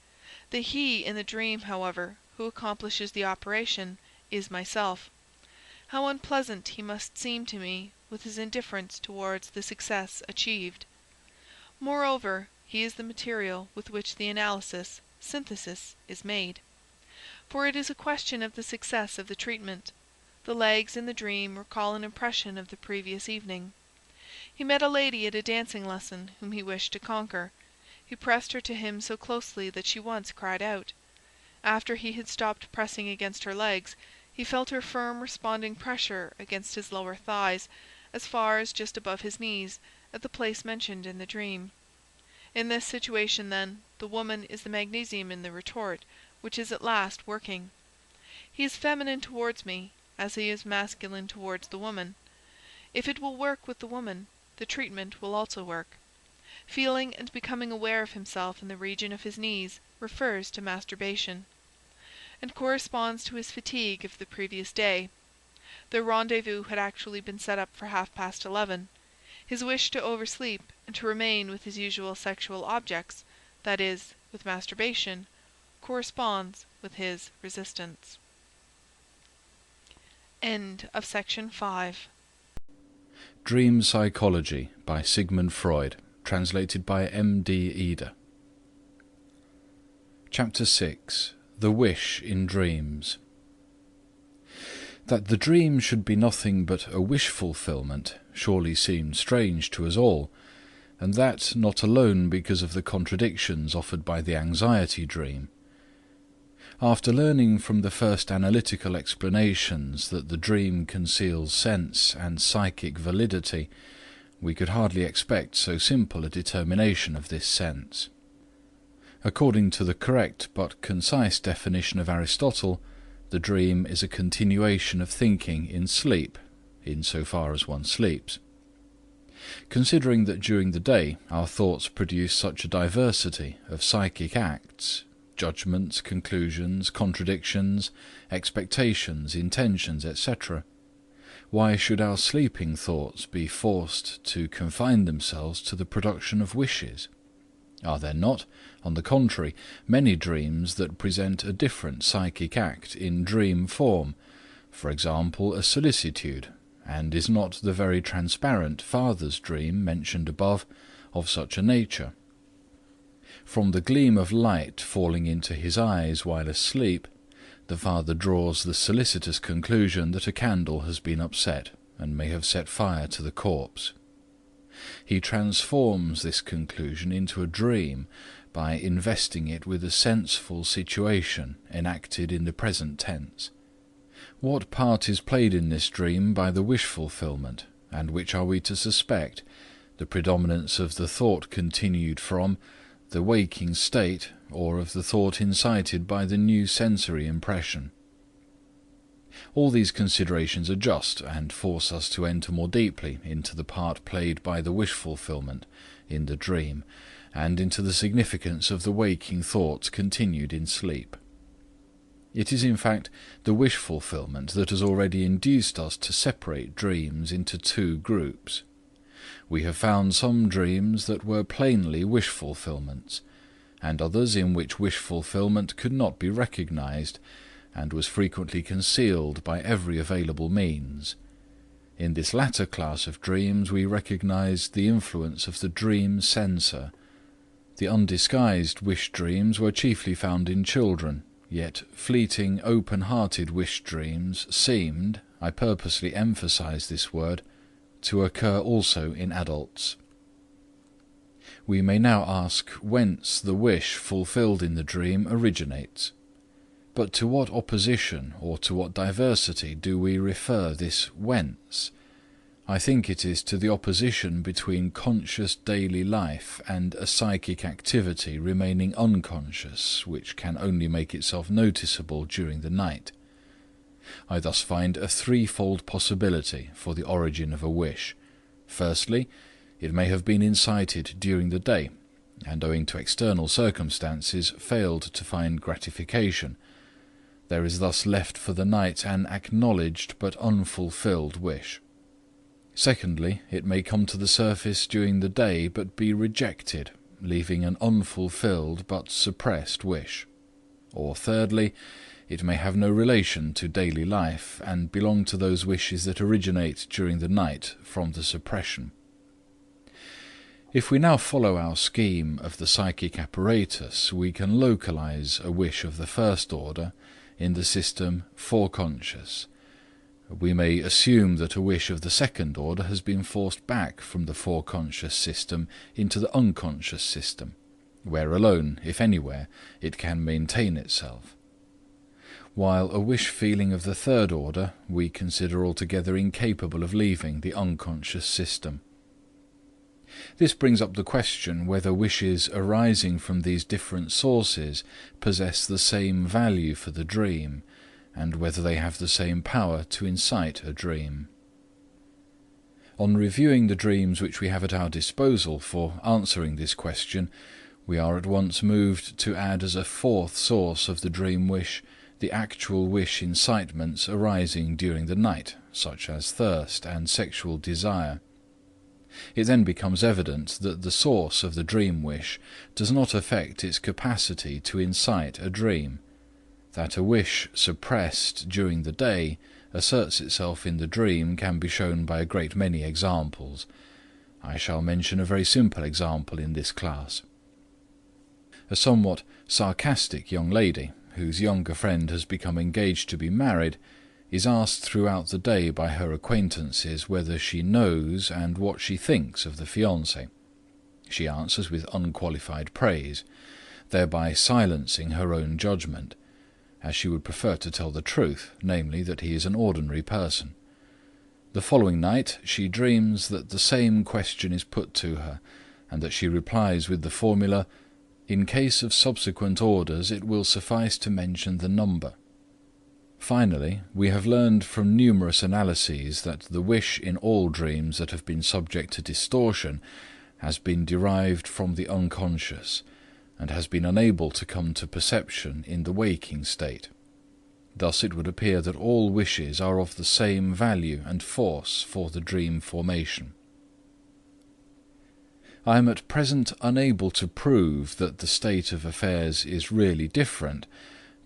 The he in the dream, however, who accomplishes the operation, is myself. How unpleasant he must seem to me with his indifference towards the success achieved. Moreover, he is the material with which the analysis, synthesis, is made. For it is a question of the success of the treatment. The legs in the dream recall an impression of the previous evening. He met a lady at a dancing lesson whom he wished to conquer. He pressed her to him so closely that she once cried out. After he had stopped pressing against her legs, he felt her firm responding pressure against his lower thighs, as far as just above his knees, at the place mentioned in the dream. In this situation, then, the woman is the magnesium in the retort, which is at last working. He is feminine towards me, as he is masculine towards the woman. If it will work with the woman, the treatment will also work. Feeling and becoming aware of himself in the region of his knees refers to masturbation, and corresponds to his fatigue of the previous day. The rendezvous had actually been set up for 11:30. His wish to oversleep and to remain with his usual sexual objects, that is, with masturbation, corresponds with his resistance. End of section 5. Dream Psychology by Sigmund Freud, translated by M.D. Eder. Chapter 6. The Wish in Dreams. That the dream should be nothing but a wish fulfillment surely seemed strange to us all, and that not alone because of the contradictions offered by the anxiety dream. After learning from the first analytical explanations that the dream conceals sense and psychic validity, we could hardly expect so simple a determination of this sense. According to the correct but concise definition of Aristotle, the dream is a continuation of thinking in sleep, in so far as one sleeps. Considering that during the day our thoughts produce such a diversity of psychic acts, judgments, conclusions, contradictions, expectations, intentions, etc., why should our sleeping thoughts be forced to confine themselves to the production of wishes? Are there not, on the contrary, many dreams that present a different psychic act in dream form, for example a solicitude, and is not the very transparent father's dream mentioned above of such a nature? From the gleam of light falling into his eyes while asleep, the father draws the solicitous conclusion that a candle has been upset and may have set fire to the corpse. He transforms this conclusion into a dream by investing it with a senseful situation enacted in the present tense. What part is played in this dream by the wish fulfillment, and which are we to suspect? The predominance of the thought continued from the waking state, or of the thought incited by the new sensory impression? All these considerations are just, and force us to enter more deeply into the part played by the wish fulfillment in the dream, and into the significance of the waking thoughts continued in sleep. It is in fact the wish fulfillment that has already induced us to separate dreams into two groups. We have found some dreams that were plainly wish fulfillments, and others in which wish fulfillment could not be recognized, and was frequently concealed by every available means. In this latter class of dreams we recognize the influence of the dream censor. The undisguised wish dreams were chiefly found in children, yet fleeting, open-hearted wish dreams seemed, I purposely emphasize this word, to occur also in adults. We may now ask whence the wish fulfilled in the dream originates. But to what opposition or to what diversity do we refer this whence? I think it is to the opposition between conscious daily life and a psychic activity remaining unconscious, which can only make itself noticeable during the night. I thus find a threefold possibility for the origin of a wish. Firstly, it may have been incited during the day, and owing to external circumstances failed to find gratification. There is thus left for the night an acknowledged but unfulfilled wish. Secondly, it may come to the surface during the day but be rejected, leaving an unfulfilled but suppressed wish. Or thirdly, it may have no relation to daily life and belong to those wishes that originate during the night from the suppression. If we now follow our scheme of the psychic apparatus, we can localize a wish of the first order in the system foreconscious. We may assume that a wish of the second order has been forced back from the foreconscious system into the unconscious system, where alone, if anywhere, it can maintain itself. While a wish feeling of the third order we consider altogether incapable of leaving the unconscious system. This brings up the question whether wishes arising from these different sources possess the same value for the dream, and whether they have the same power to incite a dream. On reviewing the dreams which we have at our disposal for answering this question, we are at once moved to add as a fourth source of the dream wish the actual wish incitements arising during the night, such as thirst and sexual desire. It then becomes evident that the source of the dream wish does not affect its capacity to incite a dream, that a wish suppressed during the day asserts itself in the dream can be shown by a great many examples. I shall mention a very simple example in this class. A somewhat sarcastic young lady, whose younger friend has become engaged to be married, is asked throughout the day by her acquaintances whether she knows and what she thinks of the fiancé. She answers with unqualified praise, thereby silencing her own judgment, as she would prefer to tell the truth, namely that he is an ordinary person. The following night she dreams that the same question is put to her, and that she replies with the formula, "In case of subsequent orders it will suffice to mention the number." Finally, we have learned from numerous analyses that the wish in all dreams that have been subject to distortion has been derived from the unconscious, and has been unable to come to perception in the waking state. Thus it would appear that all wishes are of the same value and force for the dream formation. I am at present unable to prove that the state of affairs is really different,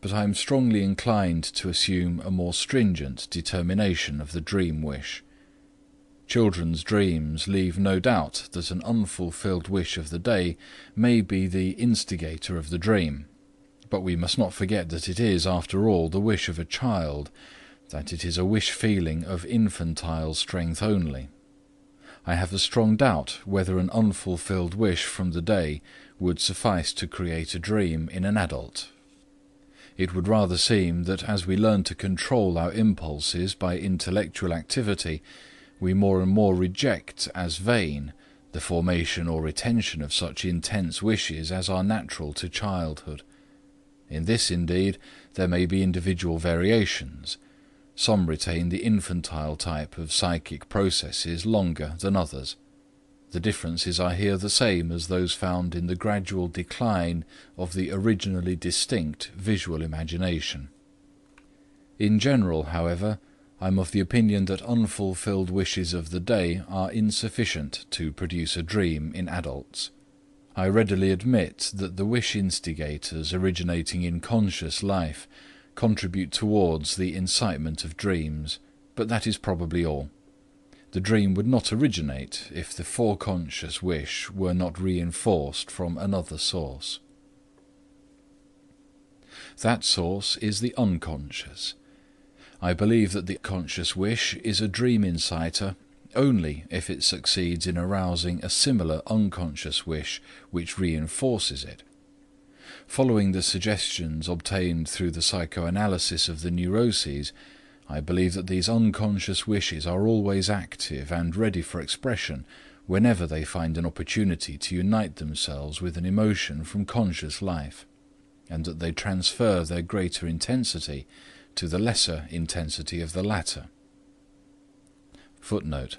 but I am strongly inclined to assume a more stringent determination of the dream wish. Children's dreams leave no doubt that an unfulfilled wish of the day may be the instigator of the dream, but we must not forget that it is, after all, the wish of a child, that it is a wish feeling of infantile strength only. I have a strong doubt whether an unfulfilled wish from the day would suffice to create a dream in an adult. It would rather seem that as we learn to control our impulses by intellectual activity, we more and more reject as vain the formation or retention of such intense wishes as are natural to childhood. In this, indeed, there may be individual variations. Some retain the infantile type of psychic processes longer than others. The differences are here the same as those found in the gradual decline of the originally distinct visual imagination. In general, however, I am of the opinion that unfulfilled wishes of the day are insufficient to produce a dream in adults. I readily admit that the wish instigators originating in conscious life contribute towards the incitement of dreams, but that is probably all. The dream would not originate if the foreconscious wish were not reinforced from another source. That source is the unconscious. I believe that the conscious wish is a dream inciter only if it succeeds in arousing a similar unconscious wish which reinforces it. Following the suggestions obtained through the psychoanalysis of the neuroses, I believe that these unconscious wishes are always active and ready for expression whenever they find an opportunity to unite themselves with an emotion from conscious life, and that they transfer their greater intensity to the lesser intensity of the latter. Footnote: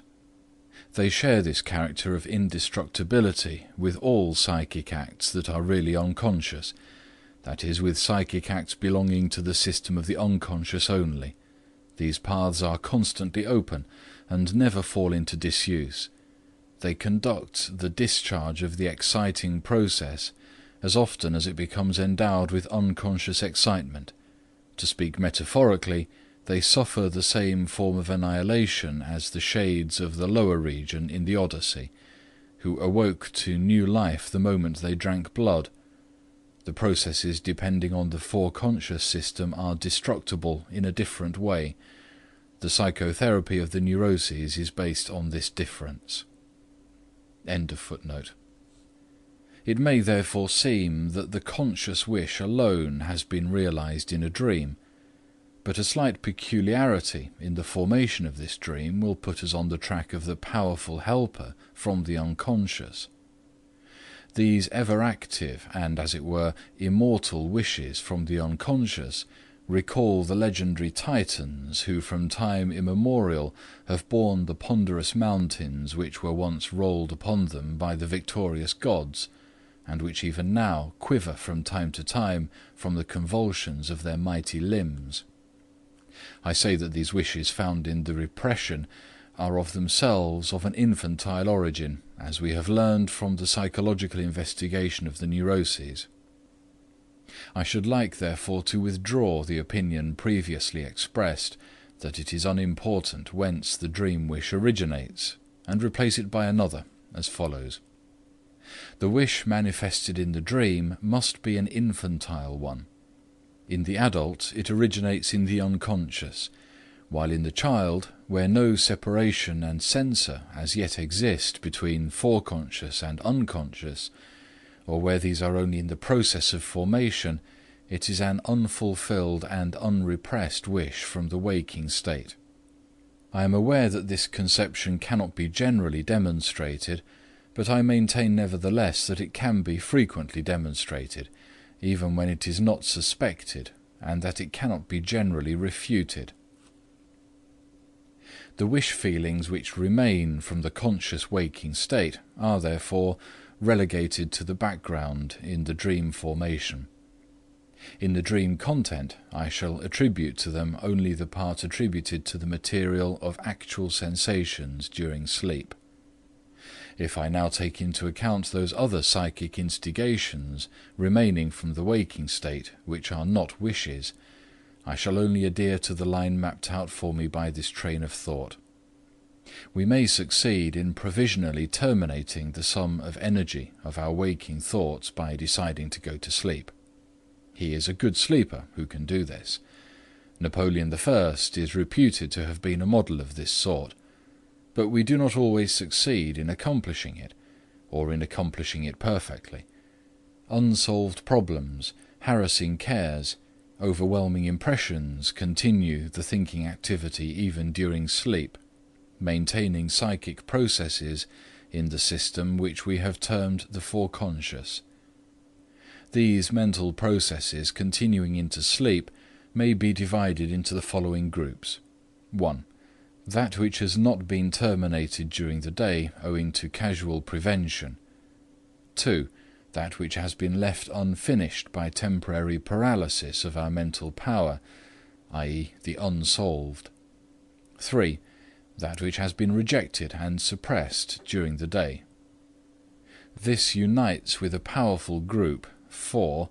They share this character of indestructibility with all psychic acts that are really unconscious, that is, with psychic acts belonging to the system of the unconscious only. These paths are constantly open and never fall into disuse. They conduct the discharge of the exciting process as often as it becomes endowed with unconscious excitement. To speak metaphorically, they suffer the same form of annihilation as the shades of the lower region in the Odyssey, who awoke to new life the moment they drank blood. The processes depending on the foreconscious system are destructible in a different way. The psychotherapy of the neuroses is based on this difference. End of footnote. It may therefore seem that the conscious wish alone has been realized in a dream, but a slight peculiarity in the formation of this dream will put us on the track of the powerful helper from the unconscious. These ever-active and, as it were, immortal wishes from the unconscious recall the legendary Titans who from time immemorial have borne the ponderous mountains which were once rolled upon them by the victorious gods, and which even now quiver from time to time from the convulsions of their mighty limbs. I say that these wishes found in the repression are of themselves of an infantile origin, as we have learned from the psychological investigation of the neuroses. I should like, therefore, to withdraw the opinion previously expressed that it is unimportant whence the dream wish originates, and replace it by another, as follows. The wish manifested in the dream must be an infantile one. In the adult, it originates in the unconscious, while in the child, where no separation and censor as yet exist between foreconscious and unconscious, or where these are only in the process of formation, it is an unfulfilled and unrepressed wish from the waking state. I am aware that this conception cannot be generally demonstrated, but I maintain nevertheless that it can be frequently demonstrated, even when it is not suspected, and that it cannot be generally refuted. The wish feelings which remain from the conscious waking state are therefore relegated to the background in the dream formation. In the dream content, I shall attribute to them only the part attributed to the material of actual sensations during sleep. If I now take into account those other psychic instigations remaining from the waking state which are not wishes, I shall only adhere to the line mapped out for me by this train of thought. We may succeed in provisionally terminating the sum of energy of our waking thoughts by deciding to go to sleep. He is a good sleeper who can do this. Napoleon I is reputed to have been a model of this sort, but we do not always succeed in accomplishing it, or in accomplishing it perfectly. Unsolved problems, harassing cares, overwhelming impressions continue the thinking activity even during sleep, maintaining psychic processes in the system which we have termed the foreconscious. These mental processes continuing into sleep may be divided into the following groups. 1. That which has not been terminated during the day owing to casual prevention. 2. That which has been left unfinished by temporary paralysis of our mental power, i.e. the unsolved. 3. That which has been rejected and suppressed during the day. This unites with a powerful group, 4,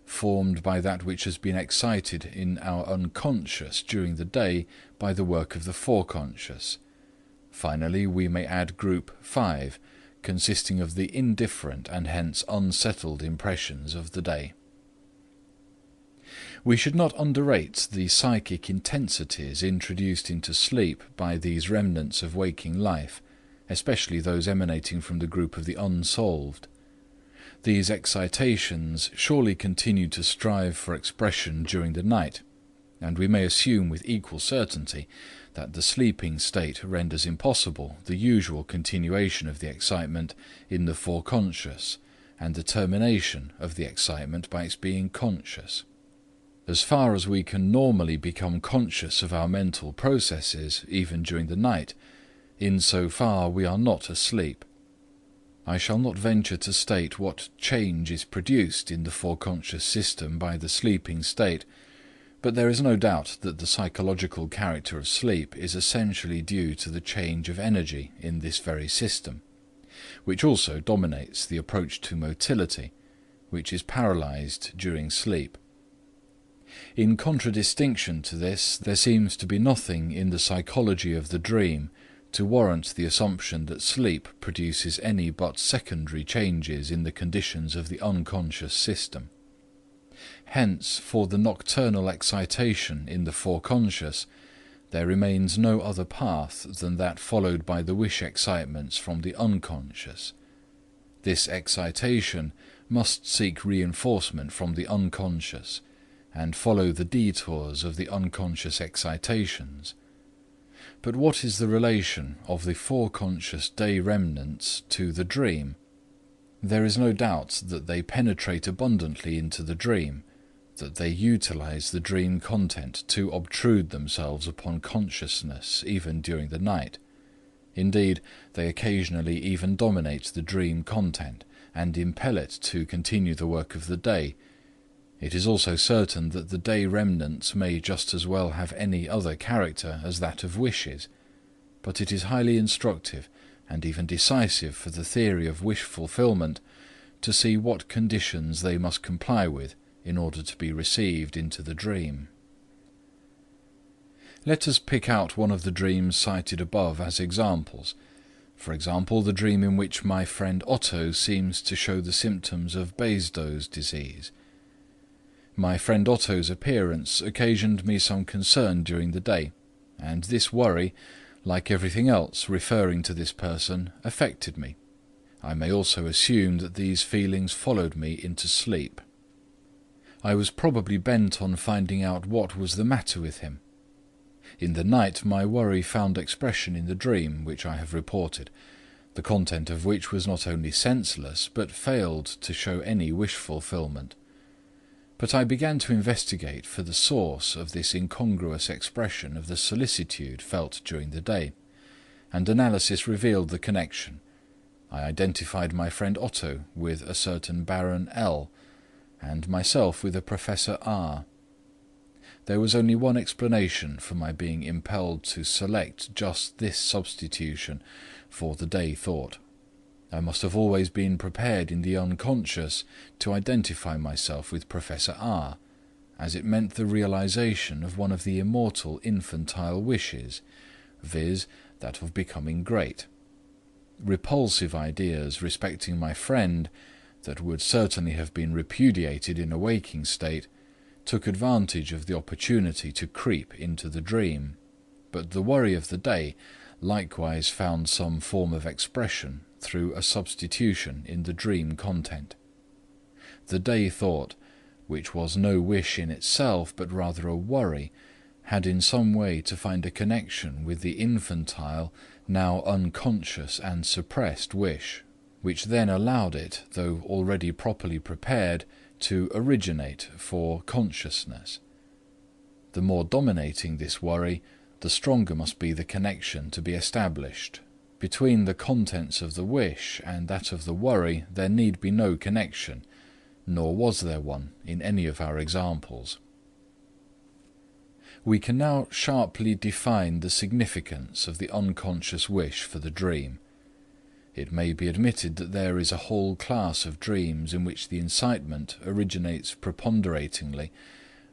formed by that which has been excited in our unconscious during the day by the work of the foreconscious. Finally, we may add group 5, consisting of the indifferent and hence unsettled impressions of the day. We should not underrate the psychic intensities introduced into sleep by these remnants of waking life, especially those emanating from the group of the unsolved. These excitations surely continue to strive for expression during the night, and we may assume with equal certainty that the sleeping state renders impossible the usual continuation of the excitement in the foreconscious, and the termination of the excitement by its being conscious. As far as we can normally become conscious of our mental processes, even during the night, in so far we are not asleep. I shall not venture to state what change is produced in the foreconscious system by the sleeping state, but there is no doubt that the psychological character of sleep is essentially due to the change of energy in this very system, which also dominates the approach to motility, which is paralyzed during sleep. In contradistinction to this, there seems to be nothing in the psychology of the dream to warrant the assumption that sleep produces any but secondary changes in the conditions of the unconscious system. Hence, for the nocturnal excitation in the foreconscious, there remains no other path than that followed by the wish excitements from the unconscious. This excitation must seek reinforcement from the unconscious, and follow the detours of the unconscious excitations. But what is the relation of the foreconscious day remnants to the dream? There is no doubt that they penetrate abundantly into the dream, that they utilize the dream content to obtrude themselves upon consciousness even during the night. Indeed, they occasionally even dominate the dream content and impel it to continue the work of the day. It is also certain that the day remnants may just as well have any other character as that of wishes, but it is highly instructive and even decisive for the theory of wish fulfillment to see what conditions they must comply with in order to be received into the dream. Let us pick out one of the dreams cited above as examples. For example, the dream in which my friend Otto seems to show the symptoms of Basedow's disease. My friend Otto's appearance occasioned me some concern during the day, and this worry, like everything else referring to this person, affected me. I may also assume that these feelings followed me into sleep. I was probably bent on finding out what was the matter with him. In the night my worry found expression in the dream which I have reported, the content of which was not only senseless, but failed to show any wish fulfillment. But I began to investigate for the source of this incongruous expression of the solicitude felt during the day, and analysis revealed the connection. I identified my friend Otto with a certain Baron L, and myself with a Professor R. There was only one explanation for my being impelled to select just this substitution for the day thought. I must have always been prepared in the unconscious to identify myself with Professor R, as it meant the realization of one of the immortal infantile wishes, viz., that of becoming great. Repulsive ideas respecting my friend, that would certainly have been repudiated in a waking state, took advantage of the opportunity to creep into the dream, but the worry of the day likewise found some form of expression through a substitution in the dream content. The day thought, which was no wish in itself but rather a worry, had in some way to find a connection with the infantile, now unconscious and suppressed wish, which then allowed it, though already properly prepared, to originate for consciousness. The more dominating this worry, the stronger must be the connection to be established. Between the contents of the wish and that of the worry there need be no connection, nor was there one in any of our examples. We can now sharply define the significance of the unconscious wish for the dream. It may be admitted that there is a whole class of dreams in which the incitement originates preponderatingly,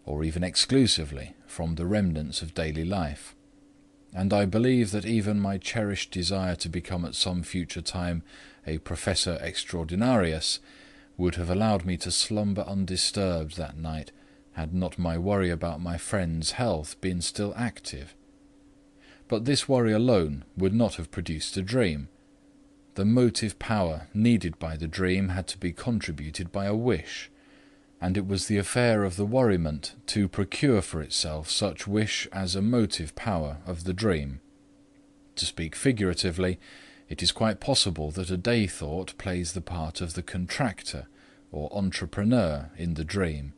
or even exclusively, from the remnants of daily life. And I believe that even my cherished desire to become at some future time a Professor Extraordinarius would have allowed me to slumber undisturbed that night, had not my worry about my friend's health been still active. But this worry alone would not have produced a dream. The motive power needed by the dream had to be contributed by a wish, and it was the affair of the worriment to procure for itself such wish as a motive power of the dream. To speak figuratively, it is quite possible that a day thought plays the part of the contractor or entrepreneur in the dream.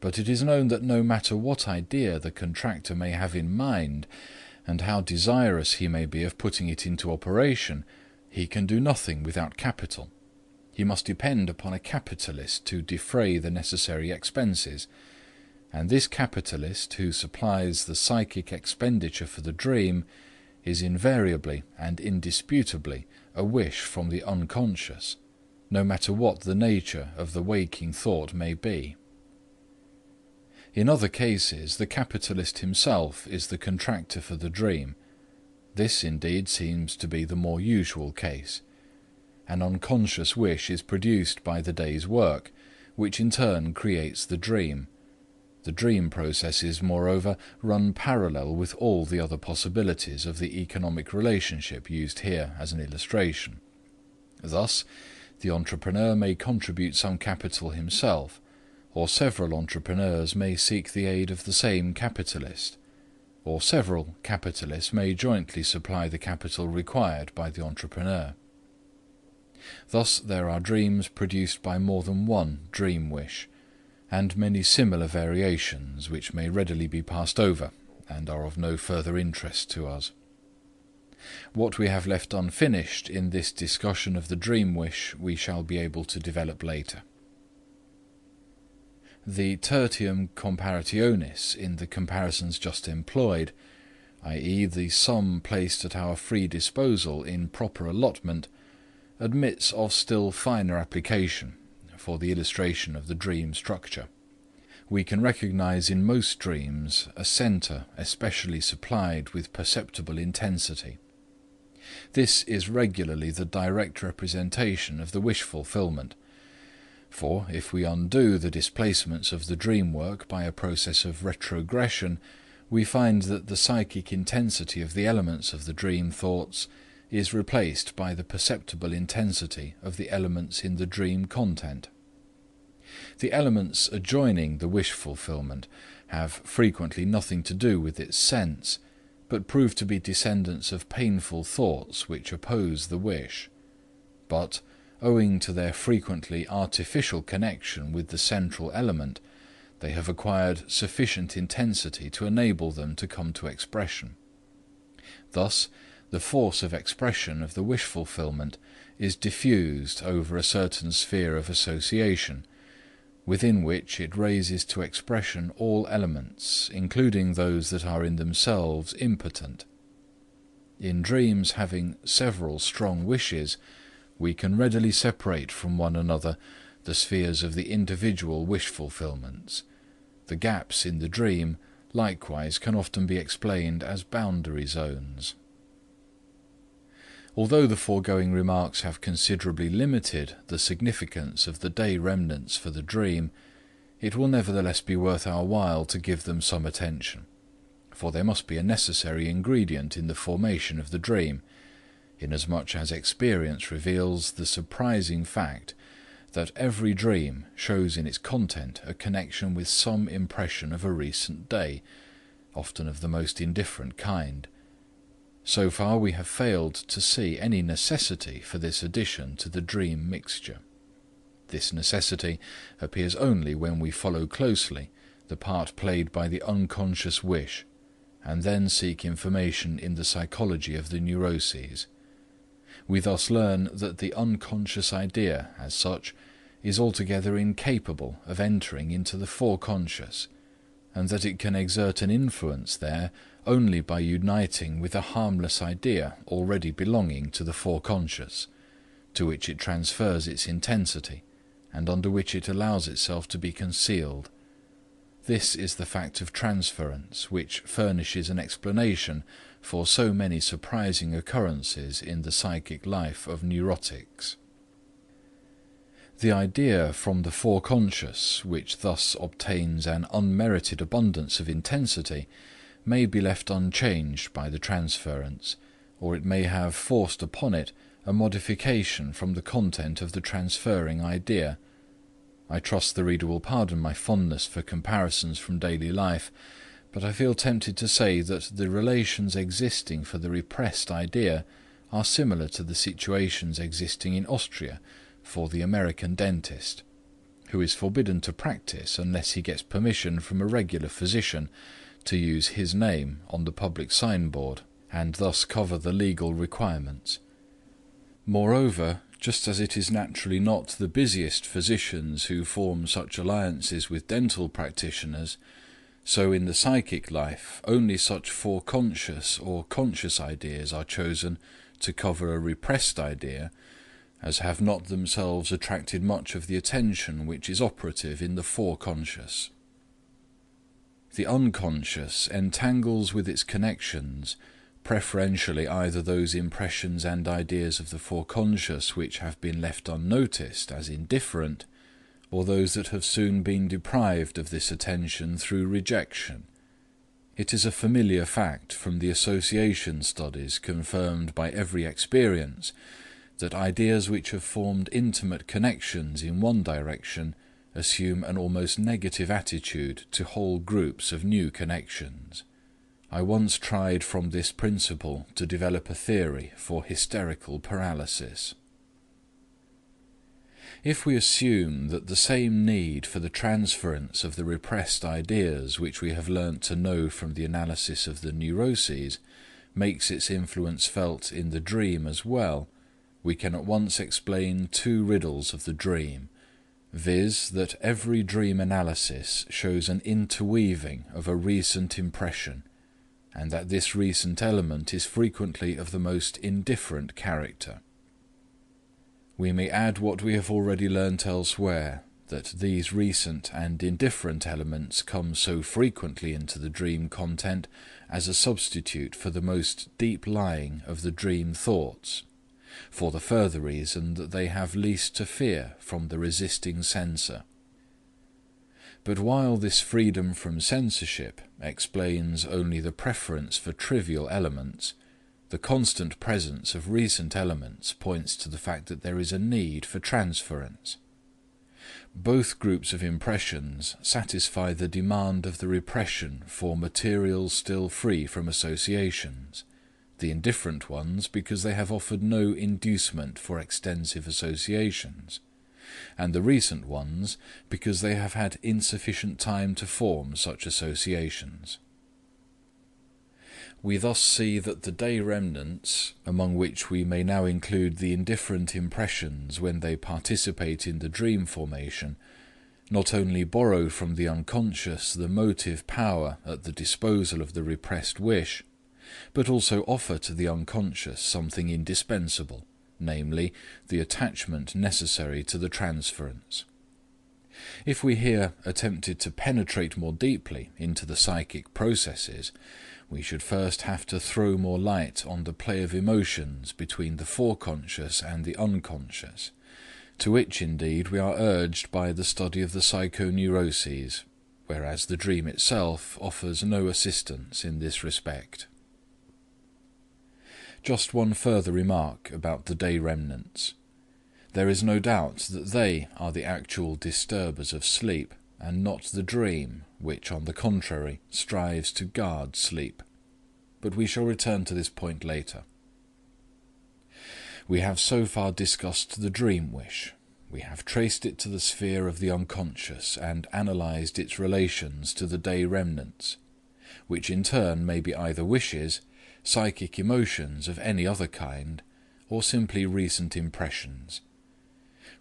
But it is known that no matter what idea the contractor may have in mind, and how desirous he may be of putting it into operation, he can do nothing without capital. He must depend upon a capitalist to defray the necessary expenses, and this capitalist who supplies the psychic expenditure for the dream is invariably and indisputably a wish from the unconscious, no matter what the nature of the waking thought may be. In other cases, the capitalist himself is the contractor for the dream. This indeed seems to be the more usual case. An unconscious wish is produced by the day's work, which in turn creates the dream. The dream processes, moreover, run parallel with all the other possibilities of the economic relationship used here as an illustration. Thus, the entrepreneur may contribute some capital himself, or several entrepreneurs may seek the aid of the same capitalist, or several capitalists may jointly supply the capital required by the entrepreneur. Thus there are dreams produced by more than one dream wish, and many similar variations which may readily be passed over and are of no further interest to us. What we have left unfinished in this discussion of the dream wish we shall be able to develop later. The tertium comparationis in the comparisons just employed, i.e. the sum placed at our free disposal in proper allotment, admits of still finer application for the illustration of the dream structure. We can recognize in most dreams a center especially supplied with perceptible intensity. This is regularly the direct representation of the wish fulfillment. For if we undo the displacements of the dream work by a process of retrogression, we find that the psychic intensity of the elements of the dream thoughts is replaced by the perceptible intensity of the elements in the dream content. The elements adjoining the wish fulfillment have frequently nothing to do with its sense, but prove to be descendants of painful thoughts which oppose the wish. But, owing to their frequently artificial connection with the central element, they have acquired sufficient intensity to enable them to come to expression. Thus, the force of expression of the wish fulfillment is diffused over a certain sphere of association, within which it raises to expression all elements, including those that are in themselves impotent. In dreams having several strong wishes, we can readily separate from one another the spheres of the individual wish fulfillments. The gaps in the dream likewise can often be explained as boundary zones. Although the foregoing remarks have considerably limited the significance of the day remnants for the dream, it will nevertheless be worth our while to give them some attention, for they must be a necessary ingredient in the formation of the dream, inasmuch as experience reveals the surprising fact that every dream shows in its content a connection with some impression of a recent day, often of the most indifferent kind. So far we have failed to see any necessity for this addition to the dream mixture. This necessity appears only when we follow closely the part played by the unconscious wish, and then seek information in the psychology of the neuroses. We thus learn that the unconscious idea, as such, is altogether incapable of entering into the foreconscious, and that it can exert an influence there only by uniting with a harmless idea already belonging to the foreconscious, to which it transfers its intensity, and under which it allows itself to be concealed. This is the fact of transference, which furnishes an explanation for so many surprising occurrences in the psychic life of neurotics. The idea from the foreconscious, which thus obtains an unmerited abundance of intensity, may be left unchanged by the transference, or it may have forced upon it a modification from the content of the transferring idea. I trust the reader will pardon my fondness for comparisons from daily life, but I feel tempted to say that the relations existing for the repressed idea are similar to the situations existing in Austria for the American dentist, who is forbidden to practice unless he gets permission from a regular physician to use his name on the public signboard, and thus cover the legal requirements. Moreover, just as it is naturally not the busiest physicians who form such alliances with dental practitioners, so in the psychic life only such foreconscious or conscious ideas are chosen to cover a repressed idea as have not themselves attracted much of the attention which is operative in the foreconscious. The unconscious entangles with its connections preferentially either those impressions and ideas of the foreconscious which have been left unnoticed as indifferent, or those that have soon been deprived of this attention through rejection. It is a familiar fact from the association studies confirmed by every experience that ideas which have formed intimate connections in one direction assume an almost negative attitude to whole groups of new connections. I once tried from this principle to develop a theory for hysterical paralysis. If we assume that the same need for the transference of the repressed ideas which we have learnt to know from the analysis of the neuroses makes its influence felt in the dream as well, we can at once explain two riddles of the dream, viz. That every dream analysis shows an interweaving of a recent impression, and that this recent element is frequently of the most indifferent character. We may add what we have already learnt elsewhere, that these recent and indifferent elements come so frequently into the dream content as a substitute for the most deep-lying of the dream thoughts, for the further reason that they have least to fear from the resisting censor. But while this freedom from censorship explains only the preference for trivial elements, the constant presence of recent elements points to the fact that there is a need for transference. Both groups of impressions satisfy the demand of the repression for materials still free from associations, the indifferent ones because they have offered no inducement for extensive associations, and the recent ones because they have had insufficient time to form such associations. We thus see that the day remnants, among which we may now include the indifferent impressions when they participate in the dream formation, not only borrow from the unconscious the motive power at the disposal of the repressed wish, but also offer to the unconscious something indispensable, namely, the attachment necessary to the transference. If we here attempted to penetrate more deeply into the psychic processes, we should first have to throw more light on the play of emotions between the foreconscious and the unconscious, to which indeed we are urged by the study of the psychoneuroses, whereas the dream itself offers no assistance in this respect. Just one further remark about the day remnants. There is no doubt that they are the actual disturbers of sleep, and not the dream, which, on the contrary, strives to guard sleep. But we shall return to this point later. We have so far discussed the dream wish. We have traced it to the sphere of the unconscious and analysed its relations to the day remnants, which in turn may be either wishes, psychic emotions of any other kind, or simply recent impressions.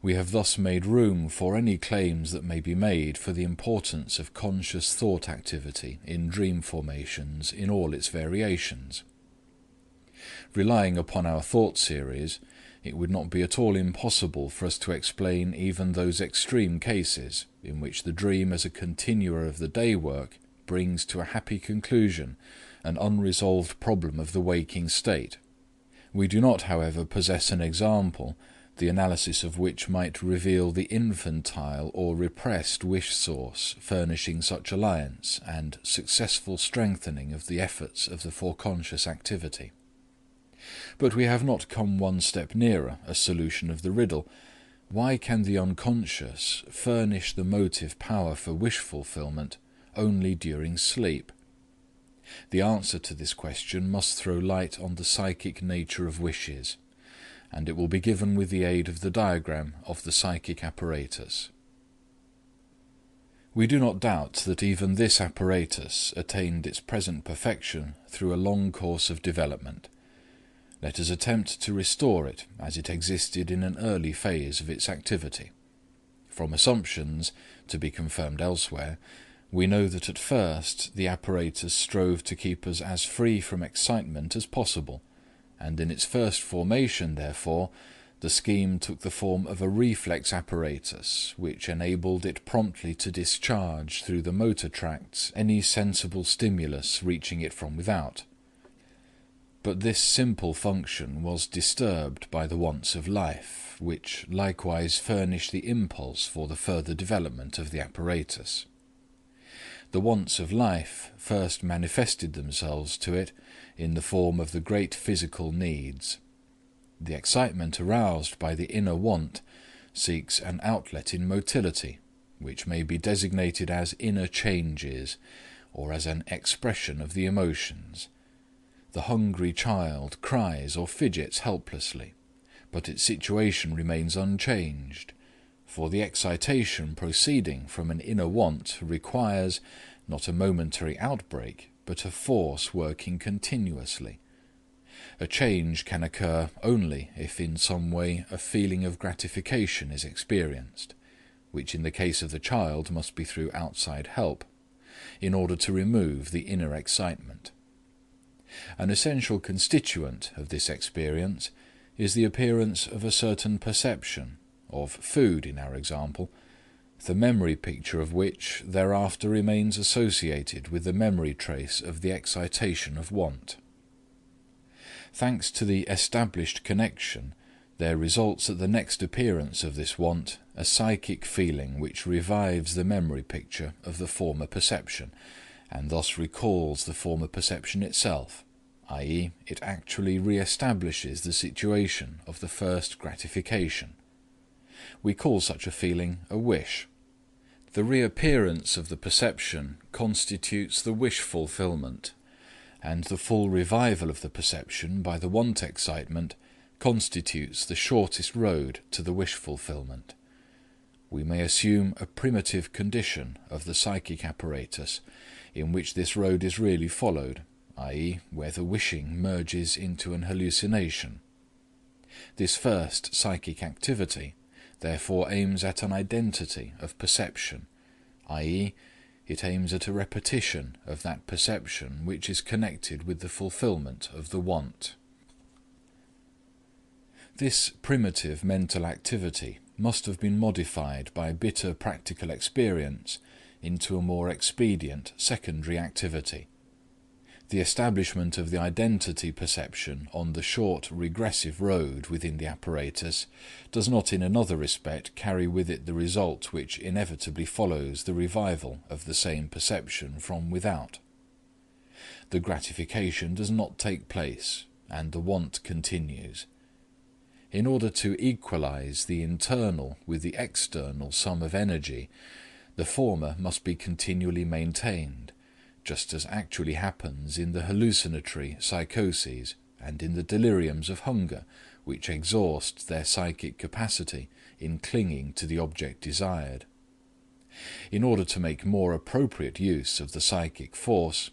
We have thus made room for any claims that may be made for the importance of conscious thought activity in dream formations in all its variations. Relying upon our thought series, it would not be at all impossible for us to explain even those extreme cases in which the dream as a continuer of the day work brings to a happy conclusion an unresolved problem of the waking state. We do not, however, possess an example, the analysis of which might reveal the infantile or repressed wish source furnishing such alliance and successful strengthening of the efforts of the foreconscious activity. But we have not come one step nearer a solution of the riddle. Why can the unconscious furnish the motive power for wish fulfillment only during sleep? The answer to this question must throw light on the psychic nature of wishes, and it will be given with the aid of the diagram of the psychic apparatus. We do not doubt that even this apparatus attained its present perfection through a long course of development. Let us attempt to restore it as it existed in an early phase of its activity. From assumptions, to be confirmed elsewhere, we know that at first the apparatus strove to keep us as free from excitement as possible, and in its first formation, therefore, the scheme took the form of a reflex apparatus, which enabled it promptly to discharge through the motor tracts any sensible stimulus reaching it from without. But this simple function was disturbed by the wants of life, which likewise furnished the impulse for the further development of the apparatus. The wants of life first manifested themselves to it in the form of the great physical needs. The excitement aroused by the inner want seeks an outlet in motility, which may be designated as inner changes, or as an expression of the emotions. The hungry child cries or fidgets helplessly, but its situation remains unchanged, for the excitation proceeding from an inner want requires not a momentary outbreak, but a force working continuously. A change can occur only if in some way a feeling of gratification is experienced, which in the case of the child must be through outside help, in order to remove the inner excitement. An essential constituent of this experience is the appearance of a certain perception, of food in our example, the memory picture of which thereafter remains associated with the memory trace of the excitation of want. Thanks to the established connection, there results at the next appearance of this want a psychic feeling which revives the memory picture of the former perception, and thus recalls the former perception itself, i.e., it actually re-establishes the situation of the first gratification. We call such a feeling a wish. The reappearance of the perception constitutes the wish fulfillment, and the full revival of the perception by the want excitement constitutes the shortest road to the wish fulfillment. We may assume a primitive condition of the psychic apparatus in which this road is really followed, i.e., where the wishing merges into an hallucination. This first psychic activity therefore aims at an identity of perception, i.e., it aims at a repetition of that perception which is connected with the fulfillment of the want. This primitive mental activity must have been modified by bitter practical experience into a more expedient secondary activity. The establishment of the identity perception on the short regressive road within the apparatus does not in another respect carry with it the result which inevitably follows the revival of the same perception from without. The gratification does not take place, and the want continues. In order to equalize the internal with the external sum of energy, the former must be continually maintained, just as actually happens in the hallucinatory psychoses and in the deliriums of hunger, which exhaust their psychic capacity in clinging to the object desired. In order to make more appropriate use of the psychic force,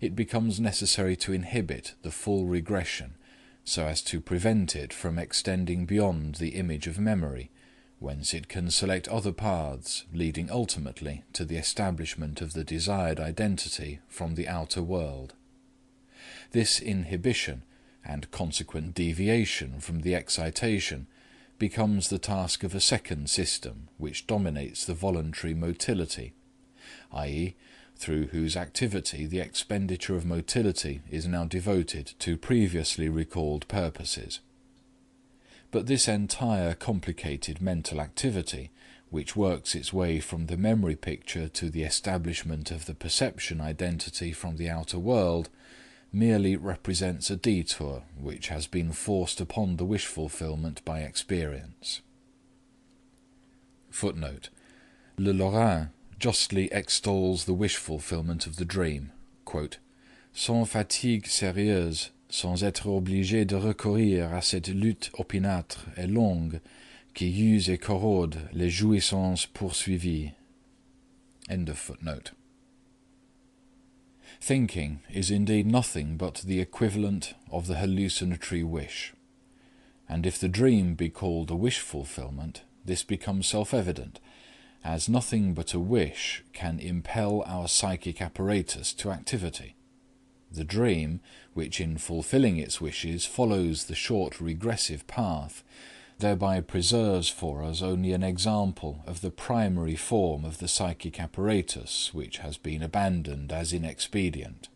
it becomes necessary to inhibit the full regression, so as to prevent it from extending beyond the image of memory, whence it can select other paths leading ultimately to the establishment of the desired identity from the outer world. This inhibition and consequent deviation from the excitation becomes the task of a second system which dominates the voluntary motility, i.e., through whose activity the expenditure of motility is now devoted to previously recalled purposes. But this entire complicated mental activity, which works its way from the memory picture to the establishment of the perception identity from the outer world, merely represents a detour which has been forced upon the wish fulfillment by experience. Footnote: Le Lorrain justly extols the wish fulfillment of the dream, quote, sans fatigue sérieuse, sans être obligé de recourir à cette lutte opiniâtre et longue qui use et corrode les jouissances poursuivies. End of footnote. Thinking is indeed nothing but the equivalent of the hallucinatory wish, and if the dream be called a wish fulfillment, this becomes self-evident, as nothing but a wish can impel our psychic apparatus to activity. The dream, which in fulfilling its wishes follows the short regressive path, thereby preserves for us only an example of the primary form of the psychic apparatus which has been abandoned as inexpedient.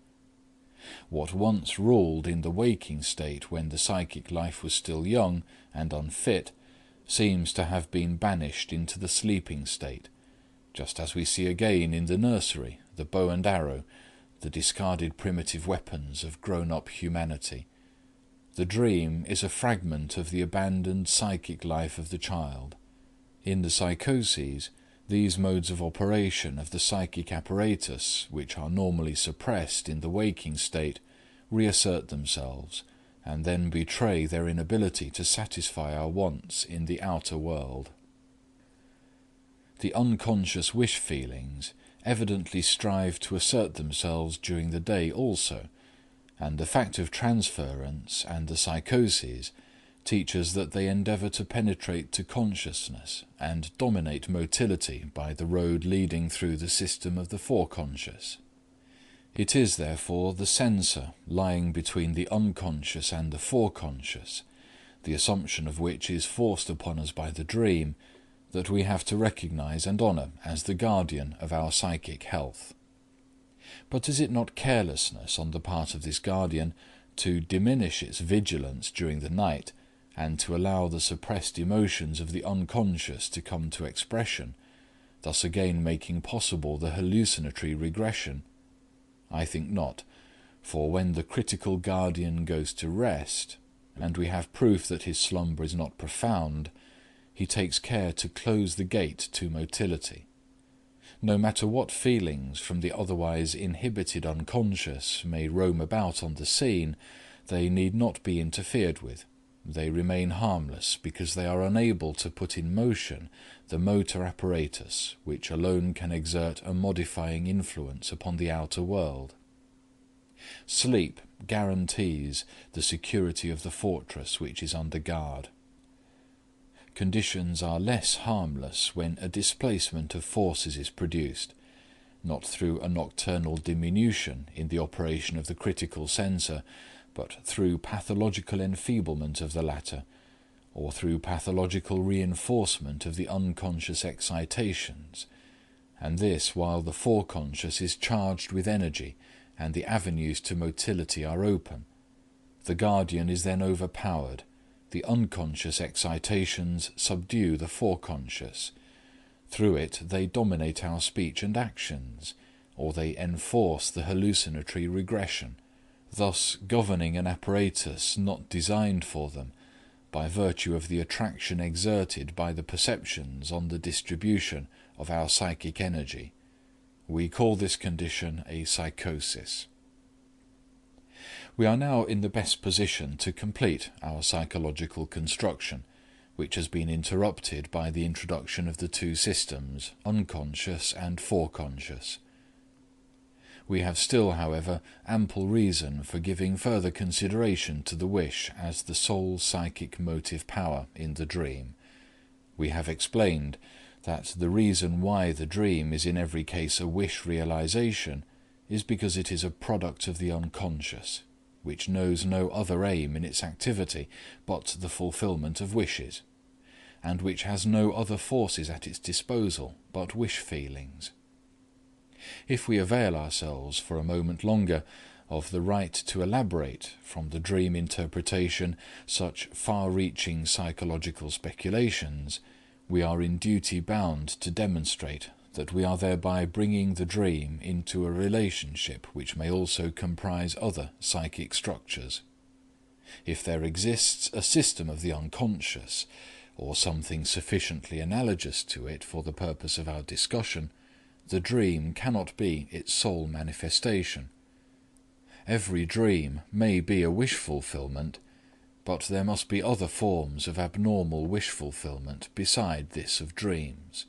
What once ruled in the waking state when the psychic life was still young and unfit seems to have been banished into the sleeping state, just as we see again in the nursery the bow and arrow, the discarded primitive weapons of grown-up humanity. The dream is a fragment of the abandoned psychic life of the child. In the psychoses, these modes of operation of the psychic apparatus, which are normally suppressed in the waking state, reassert themselves, and then betray their inability to satisfy our wants in the outer world. The unconscious wish feelings evidently strive to assert themselves during the day also, and the fact of transference and the psychoses teach us that they endeavour to penetrate to consciousness and dominate motility by the road leading through the system of the foreconscious. It is therefore the censor lying between the unconscious and the foreconscious, the assumption of which is forced upon us by the dream, that we have to recognize and honor as the guardian of our psychic health. But is it not carelessness on the part of this guardian to diminish its vigilance during the night and to allow the suppressed emotions of the unconscious to come to expression, thus again making possible the hallucinatory regression? I think not, for when the critical guardian goes to rest, and we have proof that his slumber is not profound, he takes care to close the gate to motility. No matter what feelings from the otherwise inhibited unconscious may roam about on the scene, they need not be interfered with. They remain harmless because they are unable to put in motion the motor apparatus which alone can exert a modifying influence upon the outer world. Sleep guarantees the security of the fortress which is under guard. Conditions are less harmless when a displacement of forces is produced, not through a nocturnal diminution in the operation of the critical censor, but through pathological enfeeblement of the latter, or through pathological reinforcement of the unconscious excitations, and this while the foreconscious is charged with energy and the avenues to motility are open. The guardian is then overpowered. The unconscious excitations subdue the foreconscious. Through it they dominate our speech and actions, or they enforce the hallucinatory regression, thus governing an apparatus not designed for them, by virtue of the attraction exerted by the perceptions on the distribution of our psychic energy. We call this condition a psychosis. We are now in the best position to complete our psychological construction, which has been interrupted by the introduction of the two systems, unconscious and foreconscious. We have still, however, ample reason for giving further consideration to the wish as the sole psychic motive power in the dream. We have explained that the reason why the dream is in every case a wish realization is because it is a product of the unconscious, which knows no other aim in its activity but the fulfillment of wishes, and which has no other forces at its disposal but wish feelings. If we avail ourselves for a moment longer of the right to elaborate from the dream interpretation such far-reaching psychological speculations, we are in duty bound to demonstrate that we are thereby bringing the dream into a relationship which may also comprise other psychic structures. If there exists a system of the unconscious, or something sufficiently analogous to it for the purpose of our discussion, the dream cannot be its sole manifestation. Every dream may be a wish fulfillment, but there must be other forms of abnormal wish fulfillment beside this of dreams.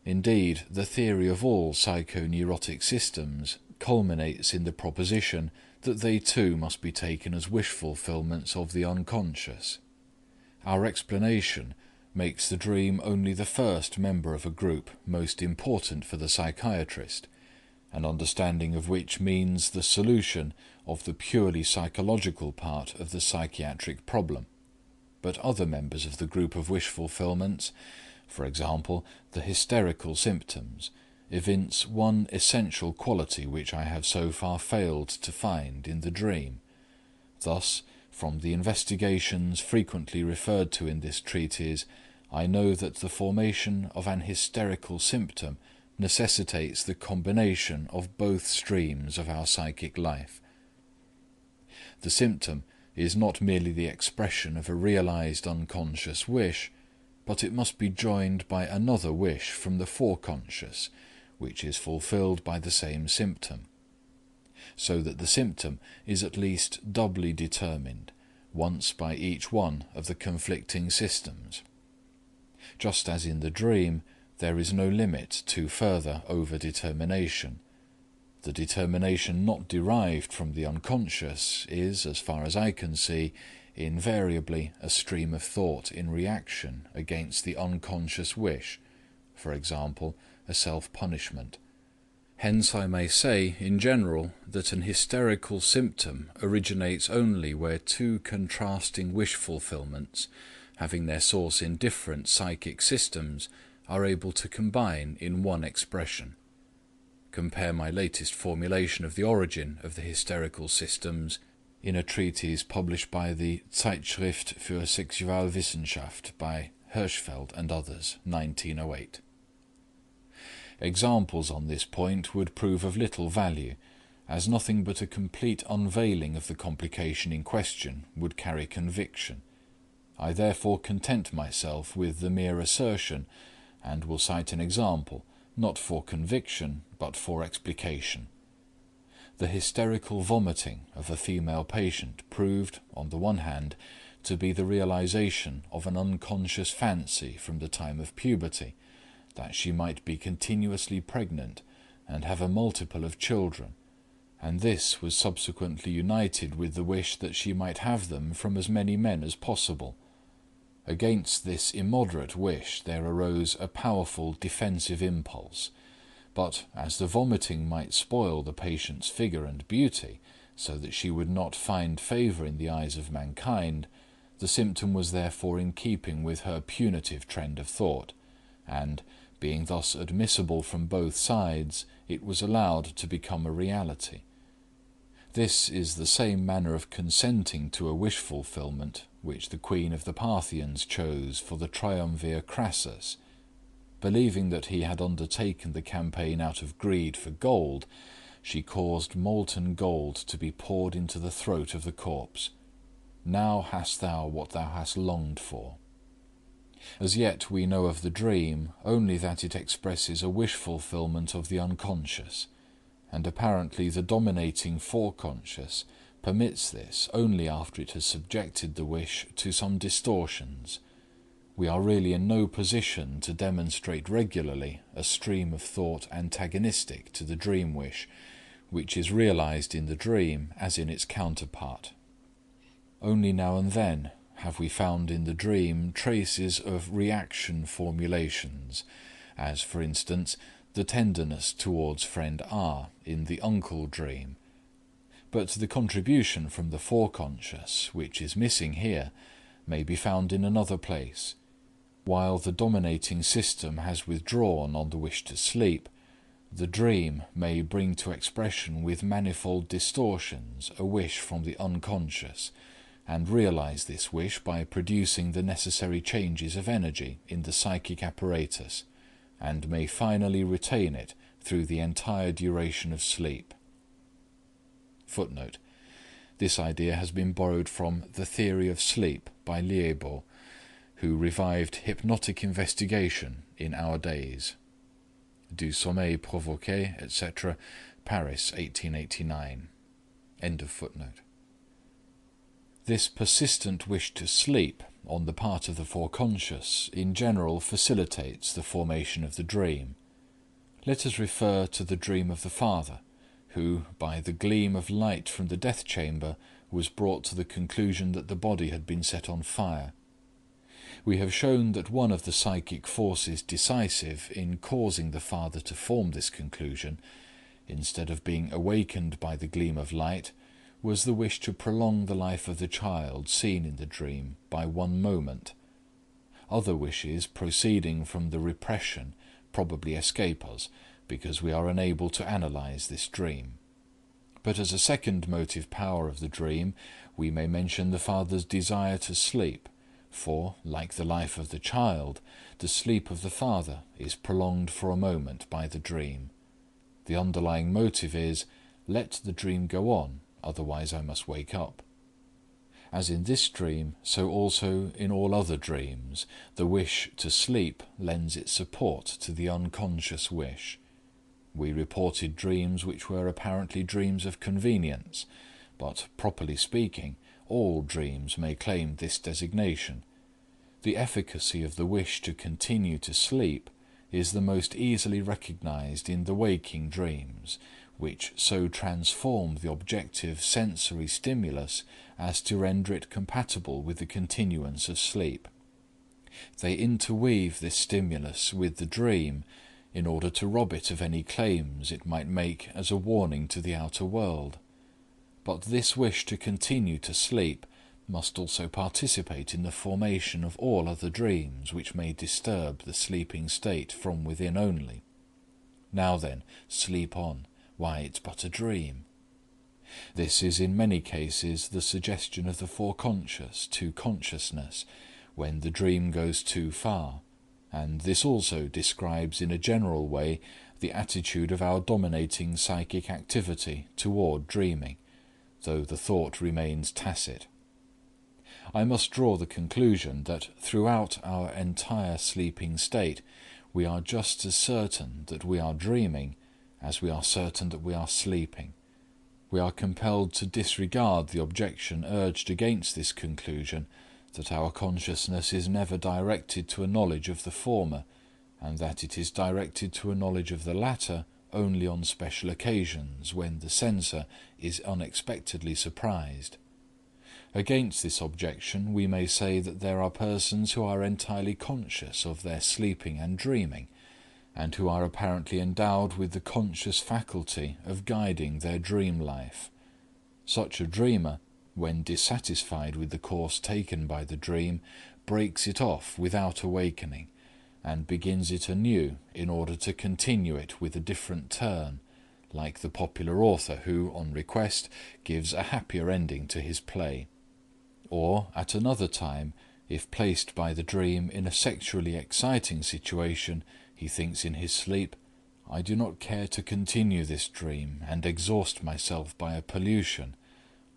Indeed, the theory of all psychoneurotic systems culminates in the proposition that they too must be taken as wish fulfillments of the unconscious. Our explanation makes the dream only the first member of a group most important for the psychiatrist, an understanding of which means the solution of the purely psychological part of the psychiatric problem. But other members of the group of wish fulfillments, for example, the hysterical symptoms, evince one essential quality which I have so far failed to find in the dream. Thus, from the investigations frequently referred to in this treatise, I know that the formation of an hysterical symptom necessitates the combination of both streams of our psychic life. The symptom is not merely the expression of a realized unconscious wish, but it must be joined by another wish from the foreconscious, which is fulfilled by the same symptom, so that the symptom is at least doubly determined, once by each one of the conflicting systems. Just as in the dream, there is no limit to further over-determination. The determination not derived from the unconscious is, as far as I can see, invariably a stream of thought in reaction against the unconscious wish, for example, a self-punishment. Hence I may say, in general, that an hysterical symptom originates only where two contrasting wish fulfillments, having their source in different psychic systems, are able to combine in one expression. Compare my latest formulation of the origin of the hysterical systems in a treatise published by the Zeitschrift für Sexualwissenschaft by Hirschfeld and others, 1908. Examples on this point would prove of little value, as nothing but a complete unveiling of the complication in question would carry conviction. I therefore content myself with the mere assertion, and will cite an example, not for conviction, but for explication. The hysterical vomiting of a female patient proved, on the one hand, to be the realization of an unconscious fancy from the time of puberty, that she might be continuously pregnant and have a multiple of children, and this was subsequently united with the wish that she might have them from as many men as possible. Against this immoderate wish there arose a powerful defensive impulse, but as the vomiting might spoil the patient's figure and beauty, so that she would not find favour in the eyes of mankind, the symptom was therefore in keeping with her punitive trend of thought, and, being thus admissible from both sides, it was allowed to become a reality. This is the same manner of consenting to a wish-fulfillment which the queen of the Parthians chose for the triumvir Crassus. Believing that he had undertaken the campaign out of greed for gold, she caused molten gold to be poured into the throat of the corpse. Now hast thou what thou hast longed for. As yet we know of the dream only that it expresses a wish-fulfillment of the unconscious, and apparently the dominating foreconscious permits this only after it has subjected the wish to some distortions. We are really in no position to demonstrate regularly a stream of thought antagonistic to the dream wish, which is realized in the dream as in its counterpart. Only now and then have we found in the dream traces of reaction formulations, as, for instance, the tenderness towards friend R in the uncle dream. But the contribution from the foreconscious, which is missing here, may be found in another place. While the dominating system has withdrawn on the wish to sleep, the dream may bring to expression with manifold distortions a wish from the unconscious, and realize this wish by producing the necessary changes of energy in the psychic apparatus, and may finally retain it through the entire duration of sleep. Footnote: this idea has been borrowed from The Theory of Sleep by Liébaud, who revived hypnotic investigation in our days. Du sommeil provoqué, etc., Paris, 1889. End of footnote. This persistent wish to sleep on the part of the foreconscious in general facilitates the formation of the dream. Let us refer to the dream of the father, who, by the gleam of light from the death chamber, was brought to the conclusion that the body had been set on fire. We have shown that one of the psychic forces decisive in causing the father to form this conclusion, instead of being awakened by the gleam of light, was the wish to prolong the life of the child seen in the dream by 1 moment. Other wishes proceeding from the repression probably escape us, because we are unable to analyze this dream. But as a second motive power of the dream, we may mention the father's desire to sleep, for, like the life of the child, the sleep of the father is prolonged for a moment by the dream. The underlying motive is, let the dream go on, otherwise I must wake up. As in this dream, so also in all other dreams, the wish to sleep lends its support to the unconscious wish. We reported dreams which were apparently dreams of convenience, but, properly speaking, all dreams may claim this designation. The efficacy of the wish to continue to sleep is the most easily recognized in the waking dreams, which so transform the objective sensory stimulus as to render it compatible with the continuance of sleep. They interweave this stimulus with the dream in order to rob it of any claims it might make as a warning to the outer world. But this wish to continue to sleep must also participate in the formation of all other dreams which may disturb the sleeping state from within only. Now then, sleep on. Why, it's but a dream. This is in many cases the suggestion of the foreconscious to consciousness when the dream goes too far, and this also describes in a general way the attitude of our dominating psychic activity toward dreaming, though the thought remains tacit. I must draw the conclusion that throughout our entire sleeping state we are just as certain that we are dreaming as we are certain that we are sleeping. We are compelled to disregard the objection urged against this conclusion that our consciousness is never directed to a knowledge of the former, and that it is directed to a knowledge of the latter only on special occasions when the censor is unexpectedly surprised. Against this objection we may say that there are persons who are entirely conscious of their sleeping and dreaming, and who are apparently endowed with the conscious faculty of guiding their dream life. Such a dreamer, when dissatisfied with the course taken by the dream, breaks it off without awakening, and begins it anew in order to continue it with a different turn, like the popular author who, on request, gives a happier ending to his play. Or, at another time, if placed by the dream in a sexually exciting situation, he thinks in his sleep, "I do not care to continue this dream and exhaust myself by a pollution.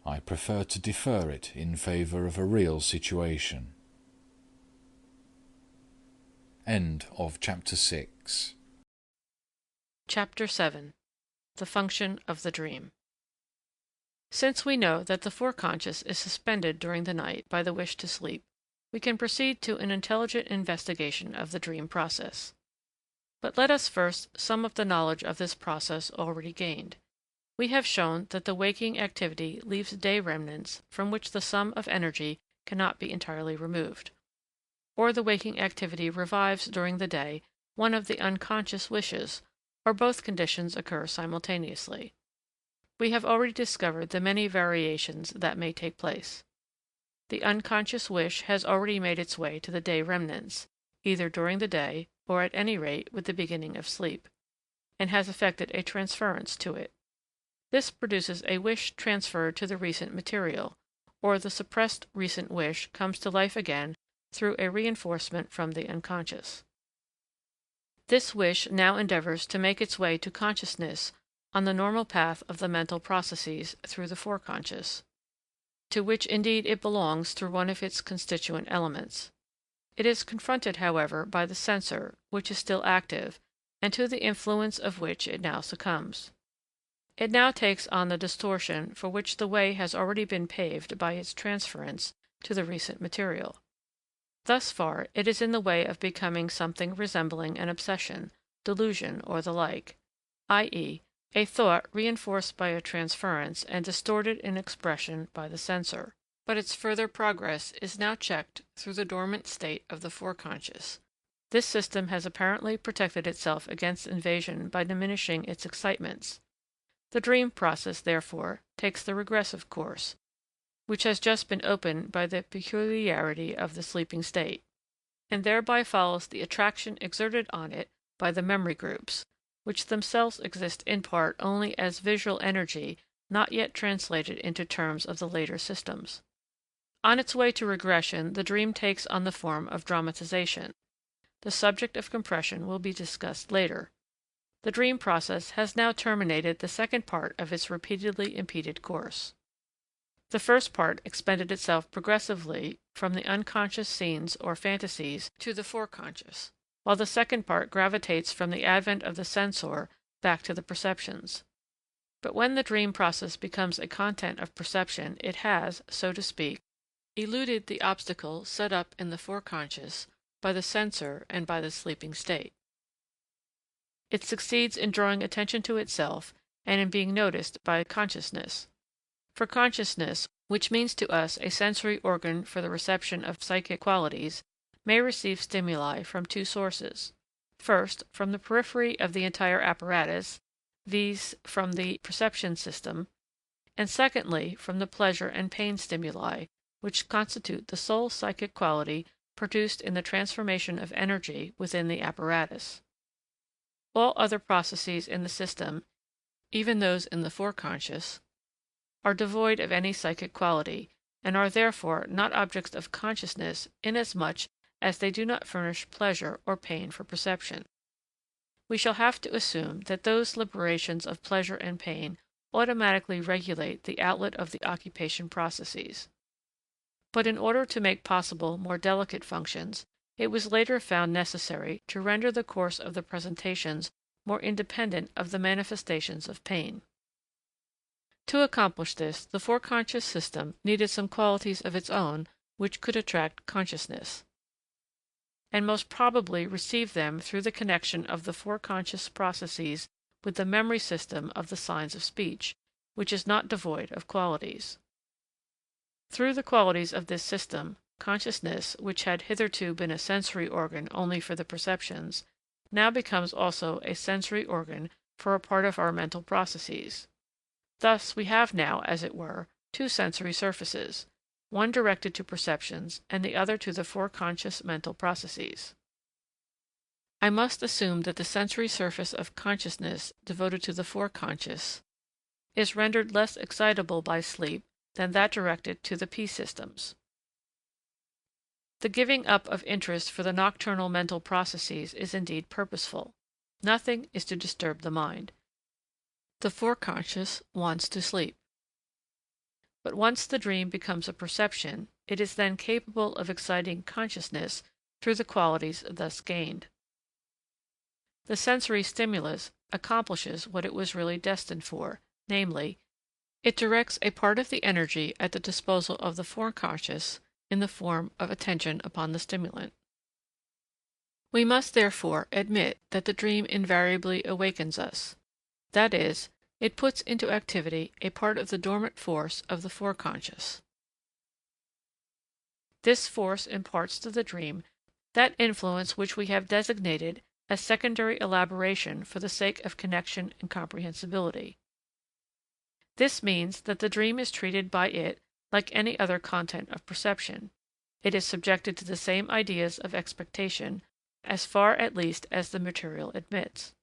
I prefer to defer it in favour of a real situation." End of chapter 6. Chapter 7. The Function of the Dream. Since we know that the foreconscious is suspended during the night by the wish to sleep, we can proceed to an intelligent investigation of the dream process. But let us first sum up the knowledge of this process already gained. We have shown that the waking activity leaves day remnants from which the sum of energy cannot be entirely removed. Or the waking activity revives during the day one of the unconscious wishes, or both conditions occur simultaneously. We have already discovered the many variations that may take place. The unconscious wish has already made its way to the day remnants, either during the day, or at any rate with the beginning of sleep, and has effected a transference to it. This produces a wish transferred to the recent material, or the suppressed recent wish comes to life again through a reinforcement from the unconscious. This wish now endeavors to make its way to consciousness on the normal path of the mental processes through the foreconscious, to which indeed it belongs through one of its constituent elements. It is confronted, however, by the censor, which is still active, and to the influence of which it now succumbs. It now takes on the distortion for which the way has already been paved by its transference to the recent material. Thus far, it is in the way of becoming something resembling an obsession, delusion, or the like, i.e., a thought reinforced by a transference and distorted in expression by the censor. But its further progress is now checked through the dormant state of the foreconscious. This system has apparently protected itself against invasion by diminishing its excitements. The dream process, therefore, takes the regressive course, which has just been opened by the peculiarity of the sleeping state, and thereby follows the attraction exerted on it by the memory groups, which themselves exist in part only as visual energy not yet translated into terms of the later systems. On its way to regression, the dream takes on the form of dramatization. The subject of compression will be discussed later. The dream process has now terminated the second part of its repeatedly impeded course. The first part expended itself progressively from the unconscious scenes or fantasies to the foreconscious, while the second part gravitates from the advent of the censor back to the perceptions. But when the dream process becomes a content of perception, it has, so to speak, eluded the obstacle set up in the foreconscious by the censor and by the sleeping state. It succeeds in drawing attention to itself and in being noticed by consciousness. For consciousness, which means to us a sensory organ for the reception of psychic qualities, may receive stimuli from two sources. First, from the periphery of the entire apparatus, viz., from the perception system, and secondly, from the pleasure and pain stimuli, which constitute the sole psychic quality produced in the transformation of energy within the apparatus. All other processes in the system, even those in the foreconscious, are devoid of any psychic quality, and are therefore not objects of consciousness inasmuch as they do not furnish pleasure or pain for perception. We shall have to assume that those liberations of pleasure and pain automatically regulate the outlet of the occupation processes. But in order to make possible more delicate functions, it was later found necessary to render the course of the presentations more independent of the manifestations of pain. To accomplish this, the foreconscious system needed some qualities of its own which could attract consciousness, and most probably received them through the connection of the foreconscious processes with the memory system of the signs of speech, which is not devoid of qualities. Through the qualities of this system, consciousness, which had hitherto been a sensory organ only for the perceptions, now becomes also a sensory organ for a part of our mental processes. Thus we have now, as it were, two sensory surfaces, one directed to perceptions and the other to the foreconscious mental processes. I must assume that the sensory surface of consciousness devoted to the foreconscious is rendered less excitable by sleep than that directed to the P systems. The giving up of interest for the nocturnal mental processes is indeed purposeful. Nothing is to disturb the mind. The foreconscious wants to sleep. But once the dream becomes a perception, it is then capable of exciting consciousness through the qualities thus gained. The sensory stimulus accomplishes what it was really destined for, namely, it directs a part of the energy at the disposal of the foreconscious in the form of attention upon the stimulant. We must therefore admit that the dream invariably awakens us. That is, it puts into activity a part of the dormant force of the foreconscious. This force imparts to the dream that influence which we have designated as secondary elaboration for the sake of connection and comprehensibility. This means that the dream is treated by it like any other content of perception. It is subjected to the same ideas of expectation, as far at least as the material admits.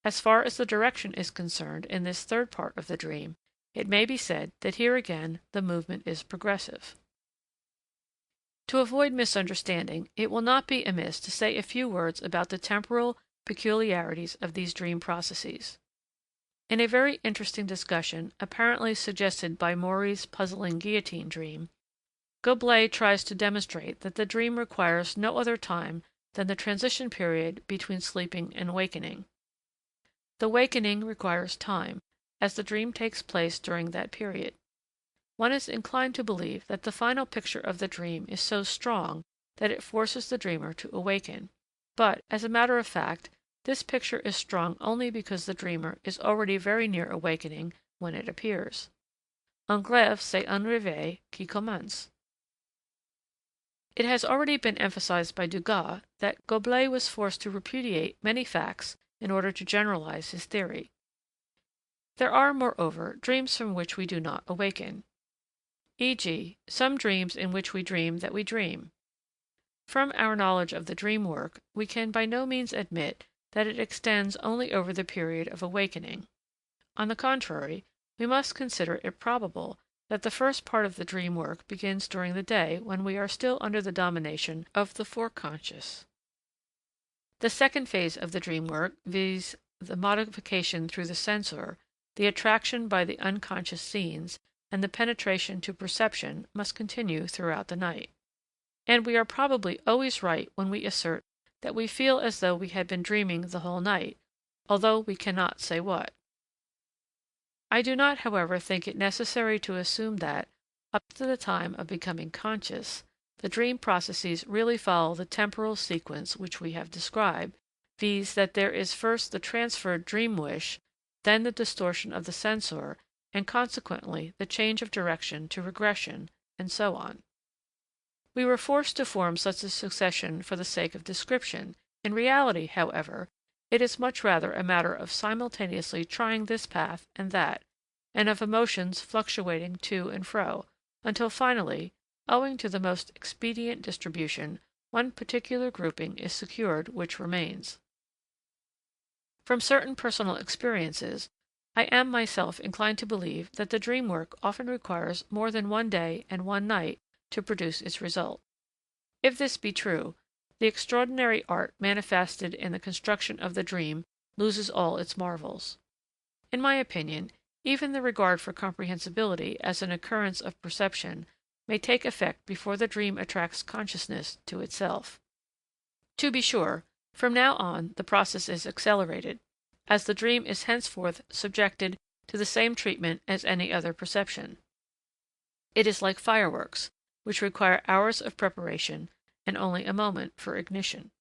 As far as the direction is concerned in this third part of the dream, it may be said that here again the movement is progressive. To avoid misunderstanding, it will not be amiss to say a few words about the temporal peculiarities of these dream processes. In a very interesting discussion, apparently suggested by Maury's puzzling guillotine dream, Goblet tries to demonstrate that the dream requires no other time than the transition period between sleeping and wakening. The wakening requires time, as the dream takes place during that period. One is inclined to believe that the final picture of the dream is so strong that it forces the dreamer to awaken, but, as a matter of fact, this picture is strong only because the dreamer is already very near awakening when it appears. Un rêve, c'est un réveil qui commence. It has already been emphasized by Dugas that Goblet was forced to repudiate many facts in order to generalize his theory. There are, moreover, dreams from which we do not awaken, e.g., some dreams in which we dream that we dream. From our knowledge of the dream work, we can by no means admit that it extends only over the period of awakening. On the contrary, we must consider it probable that the first part of the dream work begins during the day when we are still under the domination of the foreconscious. The second phase of the dream work, viz., the modification through the censor, the attraction by the unconscious scenes, and the penetration to perception, must continue throughout the night. And we are probably always right when we assert that we feel as though we had been dreaming the whole night, although we cannot say what. I do not, however, think it necessary to assume that, up to the time of becoming conscious, the dream processes really follow the temporal sequence which we have described, viz., that there is first the transferred dream wish, then the distortion of the censor, and consequently the change of direction to regression, and so on. We were forced to form such a succession for the sake of description. In reality, however, it is much rather a matter of simultaneously trying this path and that, and of emotions fluctuating to and fro, until finally, owing to the most expedient distribution, one particular grouping is secured which remains. From certain personal experiences, I am myself inclined to believe that the dream work often requires more than one day and one night to produce its result. If this be true, the extraordinary art manifested in the construction of the dream loses all its marvels. In my opinion, even the regard for comprehensibility as an occurrence of perception may take effect before the dream attracts consciousness to itself. To be sure, from now on the process is accelerated, as the dream is henceforth subjected to the same treatment as any other perception. It is like fireworks, which require hours of preparation and only a moment for ignition.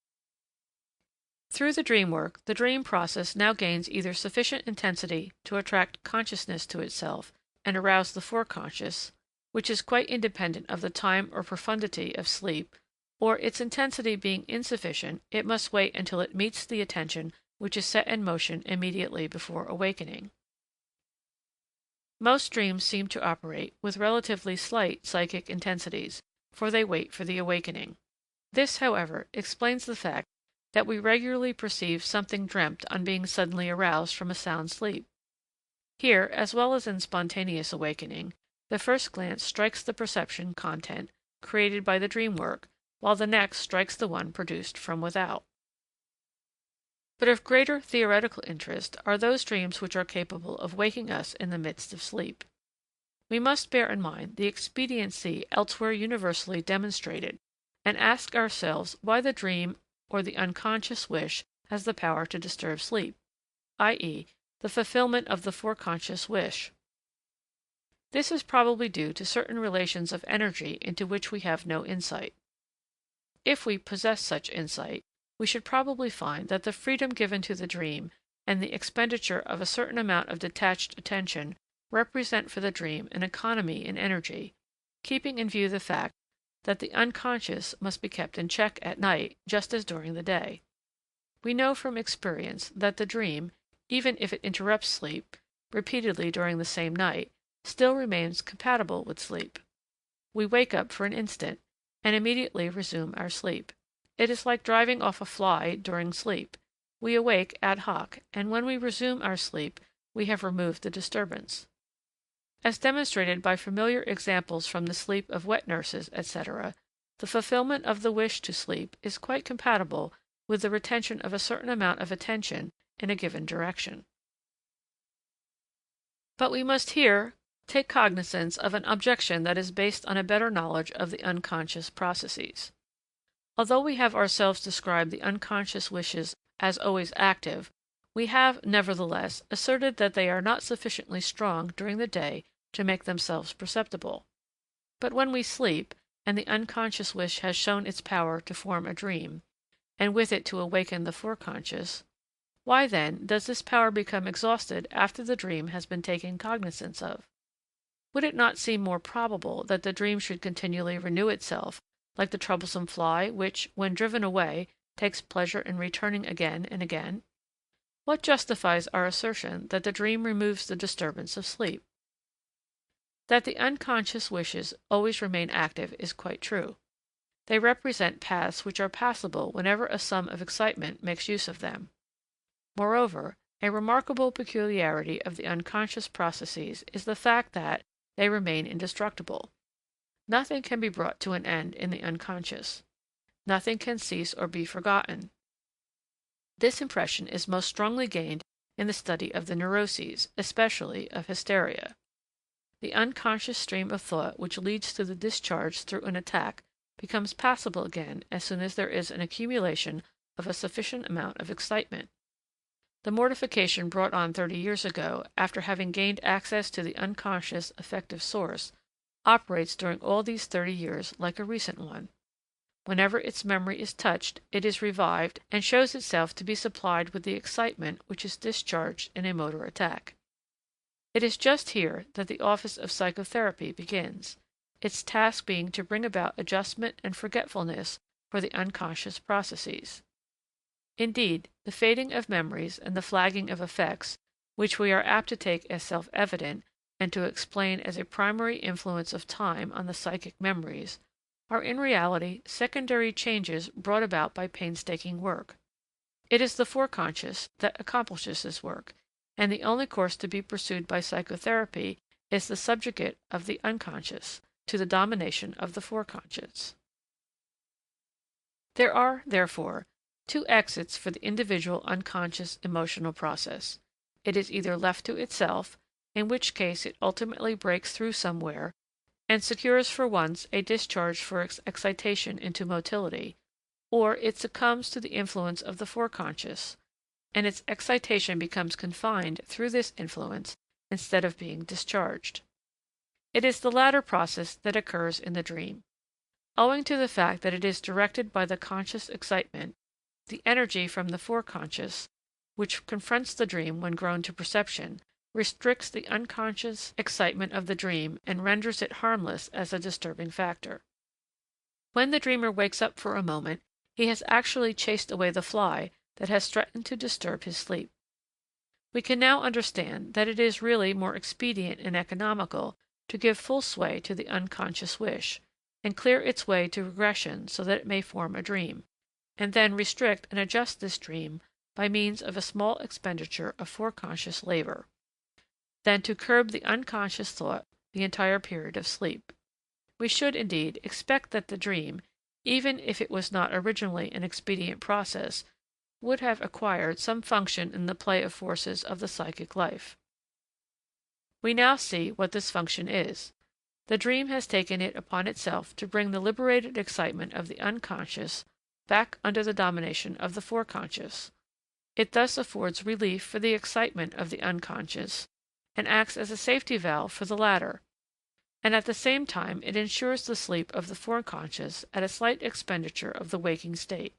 Through the dream work, the dream process now gains either sufficient intensity to attract consciousness to itself and arouse the foreconscious, which is quite independent of the time or profundity of sleep, or its intensity being insufficient, it must wait until it meets the attention which is set in motion immediately before awakening. Most dreams seem to operate with relatively slight psychic intensities, for they wait for the awakening. This, however, explains the fact that we regularly perceive something dreamt on being suddenly aroused from a sound sleep. Here, as well as in spontaneous awakening, the first glance strikes the perception content created by the dream work, while the next strikes the one produced from without. But of greater theoretical interest are those dreams which are capable of waking us in the midst of sleep. We must bear in mind the expediency elsewhere universally demonstrated, and ask ourselves why the dream or the unconscious wish has the power to disturb sleep, i.e., the fulfillment of the foreconscious wish. This is probably due to certain relations of energy into which we have no insight. If we possess such insight, we should probably find that the freedom given to the dream and the expenditure of a certain amount of detached attention represent for the dream an economy in energy, keeping in view the fact that the unconscious must be kept in check at night just as during the day. We know from experience that the dream, even if it interrupts sleep repeatedly during the same night, still remains compatible with sleep. We wake up for an instant, and immediately resume our sleep. It is like driving off a fly during sleep. We awake ad hoc, and when we resume our sleep, we have removed the disturbance. As demonstrated by familiar examples from the sleep of wet nurses, etc., the fulfillment of the wish to sleep is quite compatible with the retention of a certain amount of attention in a given direction. But we must here take cognizance of an objection that is based on a better knowledge of the unconscious processes. Although we have ourselves described the unconscious wishes as always active, we have, nevertheless, asserted that they are not sufficiently strong during the day to make themselves perceptible. But when we sleep, and the unconscious wish has shown its power to form a dream, and with it to awaken the foreconscious, why, then, does this power become exhausted after the dream has been taken cognizance of? Would it not seem more probable that the dream should continually renew itself, like the troublesome fly, which, when driven away, takes pleasure in returning again and again? What justifies our assertion that the dream removes the disturbance of sleep? That the unconscious wishes always remain active is quite true. They represent paths which are passable whenever a sum of excitement makes use of them. Moreover, a remarkable peculiarity of the unconscious processes is the fact that they remain indestructible. Nothing can be brought to an end in the unconscious. Nothing can cease or be forgotten. This impression is most strongly gained in the study of the neuroses, especially of hysteria. The unconscious stream of thought which leads to the discharge through an attack becomes passable again as soon as there is an accumulation of a sufficient amount of excitement. The mortification brought on 30 years ago, after having gained access to the unconscious affective source, operates during all these 30 years like a recent one. Whenever its memory is touched, it is revived and shows itself to be supplied with the excitement which is discharged in a motor attack. It is just here that the office of psychotherapy begins, its task being to bring about adjustment and forgetfulness for the unconscious processes. Indeed, the fading of memories and the flagging of effects, which we are apt to take as self-evident and to explain as a primary influence of time on the psychic memories, are in reality secondary changes brought about by painstaking work. It is the foreconscious that accomplishes this work, and the only course to be pursued by psychotherapy is the subjugate of the unconscious to the domination of the foreconscious. There are, therefore, two exits for the individual unconscious emotional process. It is either left to itself, in which case it ultimately breaks through somewhere and secures for once a discharge for its excitation into motility, or it succumbs to the influence of the foreconscious, and its excitation becomes confined through this influence instead of being discharged. It is the latter process that occurs in the dream. Owing to the fact that it is directed by the conscious excitement, the energy from the foreconscious, which confronts the dream when grown to perception, restricts the unconscious excitement of the dream and renders it harmless as a disturbing factor. When the dreamer wakes up for a moment, he has actually chased away the fly that has threatened to disturb his sleep. We can now understand that it is really more expedient and economical to give full sway to the unconscious wish, and clear its way to regression so that it may form a dream, and then restrict and adjust this dream by means of a small expenditure of foreconscious labor, than to curb the unconscious thought the entire period of sleep. We should, indeed, expect that the dream, even if it was not originally an expedient process, would have acquired some function in the play of forces of the psychic life. We now see what this function is. The dream has taken it upon itself to bring the liberated excitement of the unconscious back under the domination of the foreconscious. It thus affords relief for the excitement of the unconscious, and acts as a safety valve for the latter, and at the same time it ensures the sleep of the foreconscious at a slight expenditure of the waking state.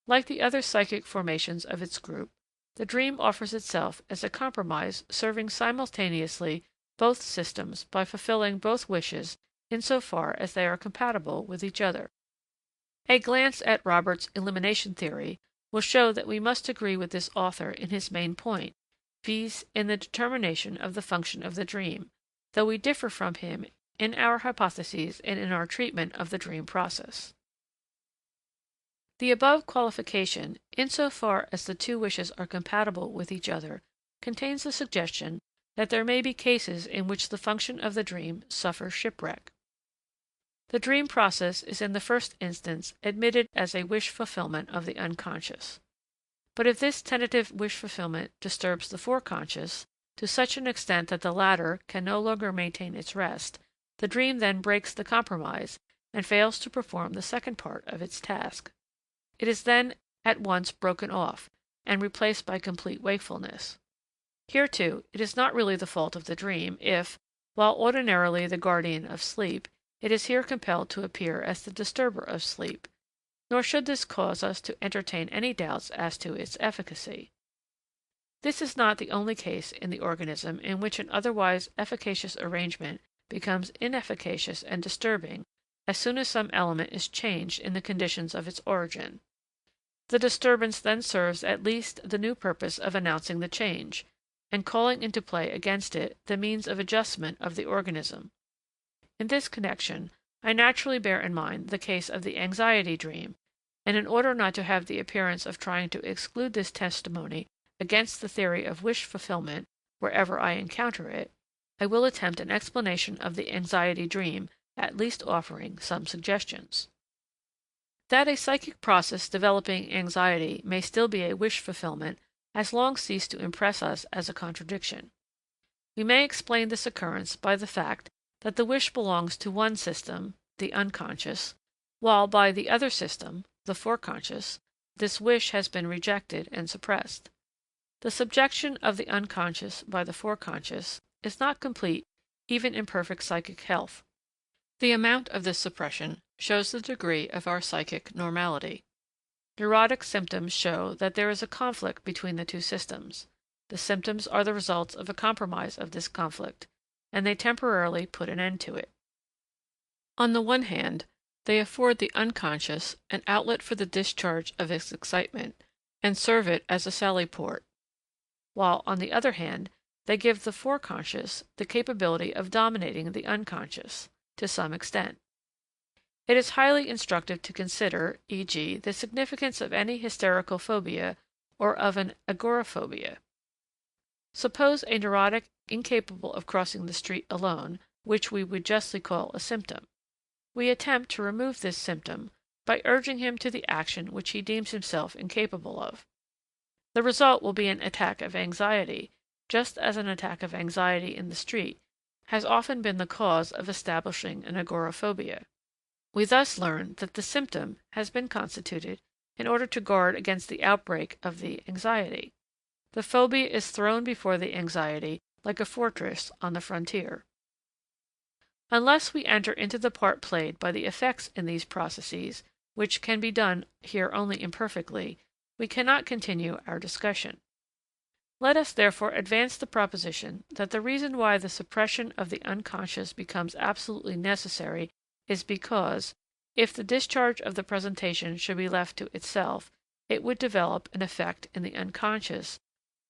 Like the other psychic formations of its group, the dream offers itself as a compromise serving simultaneously both systems by fulfilling both wishes insofar as they are compatible with each other. A glance at Robert's elimination theory will show that we must agree with this author in his main point, viz. In the determination of the function of the dream, though we differ from him in our hypotheses and in our treatment of the dream process. The above qualification, insofar as the two wishes are compatible with each other, contains the suggestion that there may be cases in which the function of the dream suffers shipwreck. The dream process is in the first instance admitted as a wish fulfillment of the unconscious. But if this tentative wish fulfillment disturbs the foreconscious to such an extent that the latter can no longer maintain its rest, the dream then breaks the compromise and fails to perform the second part of its task. It is then at once broken off and replaced by complete wakefulness. Here, too, it is not really the fault of the dream if, while ordinarily the guardian of sleep, it is here compelled to appear as the disturber of sleep, nor should this cause us to entertain any doubts as to its efficacy. This is not the only case in the organism in which an otherwise efficacious arrangement becomes inefficacious and disturbing as soon as some element is changed in the conditions of its origin. The disturbance then serves at least the new purpose of announcing the change, and calling into play against it the means of adjustment of the organism. In this connection, I naturally bear in mind the case of the anxiety dream, and in order not to have the appearance of trying to exclude this testimony against the theory of wish fulfillment wherever I encounter it, I will attempt an explanation of the anxiety dream, at least offering some suggestions. That a psychic process developing anxiety may still be a wish fulfillment has long ceased to impress us as a contradiction. We may explain this occurrence by the fact that the wish belongs to one system, the unconscious, while by the other system, the foreconscious, this wish has been rejected and suppressed. The subjection of the unconscious by the foreconscious is not complete even in perfect psychic health. The amount of this suppression shows the degree of our psychic normality. Neurotic symptoms show that there is a conflict between the two systems. The symptoms are the results of a compromise of this conflict, and they temporarily put an end to it. On the one hand, they afford the unconscious an outlet for the discharge of its excitement and serve it as a sally port, while, on the other hand, they give the foreconscious the capability of dominating the unconscious, to some extent. It is highly instructive to consider, e.g., the significance of any hysterical phobia or of an agoraphobia. Suppose a neurotic incapable of crossing the street alone, which we would justly call a symptom. We attempt to remove this symptom by urging him to the action which he deems himself incapable of. The result will be an attack of anxiety, just as an attack of anxiety in the street has often been the cause of establishing an agoraphobia. We thus learn that the symptom has been constituted in order to guard against the outbreak of the anxiety. The phobia is thrown before the anxiety like a fortress on the frontier. Unless we enter into the part played by the effects in these processes, which can be done here only imperfectly, we cannot continue our discussion. Let us therefore advance the proposition that the reason why the suppression of the unconscious becomes absolutely necessary is because, if the discharge of the presentation should be left to itself, it would develop an effect in the unconscious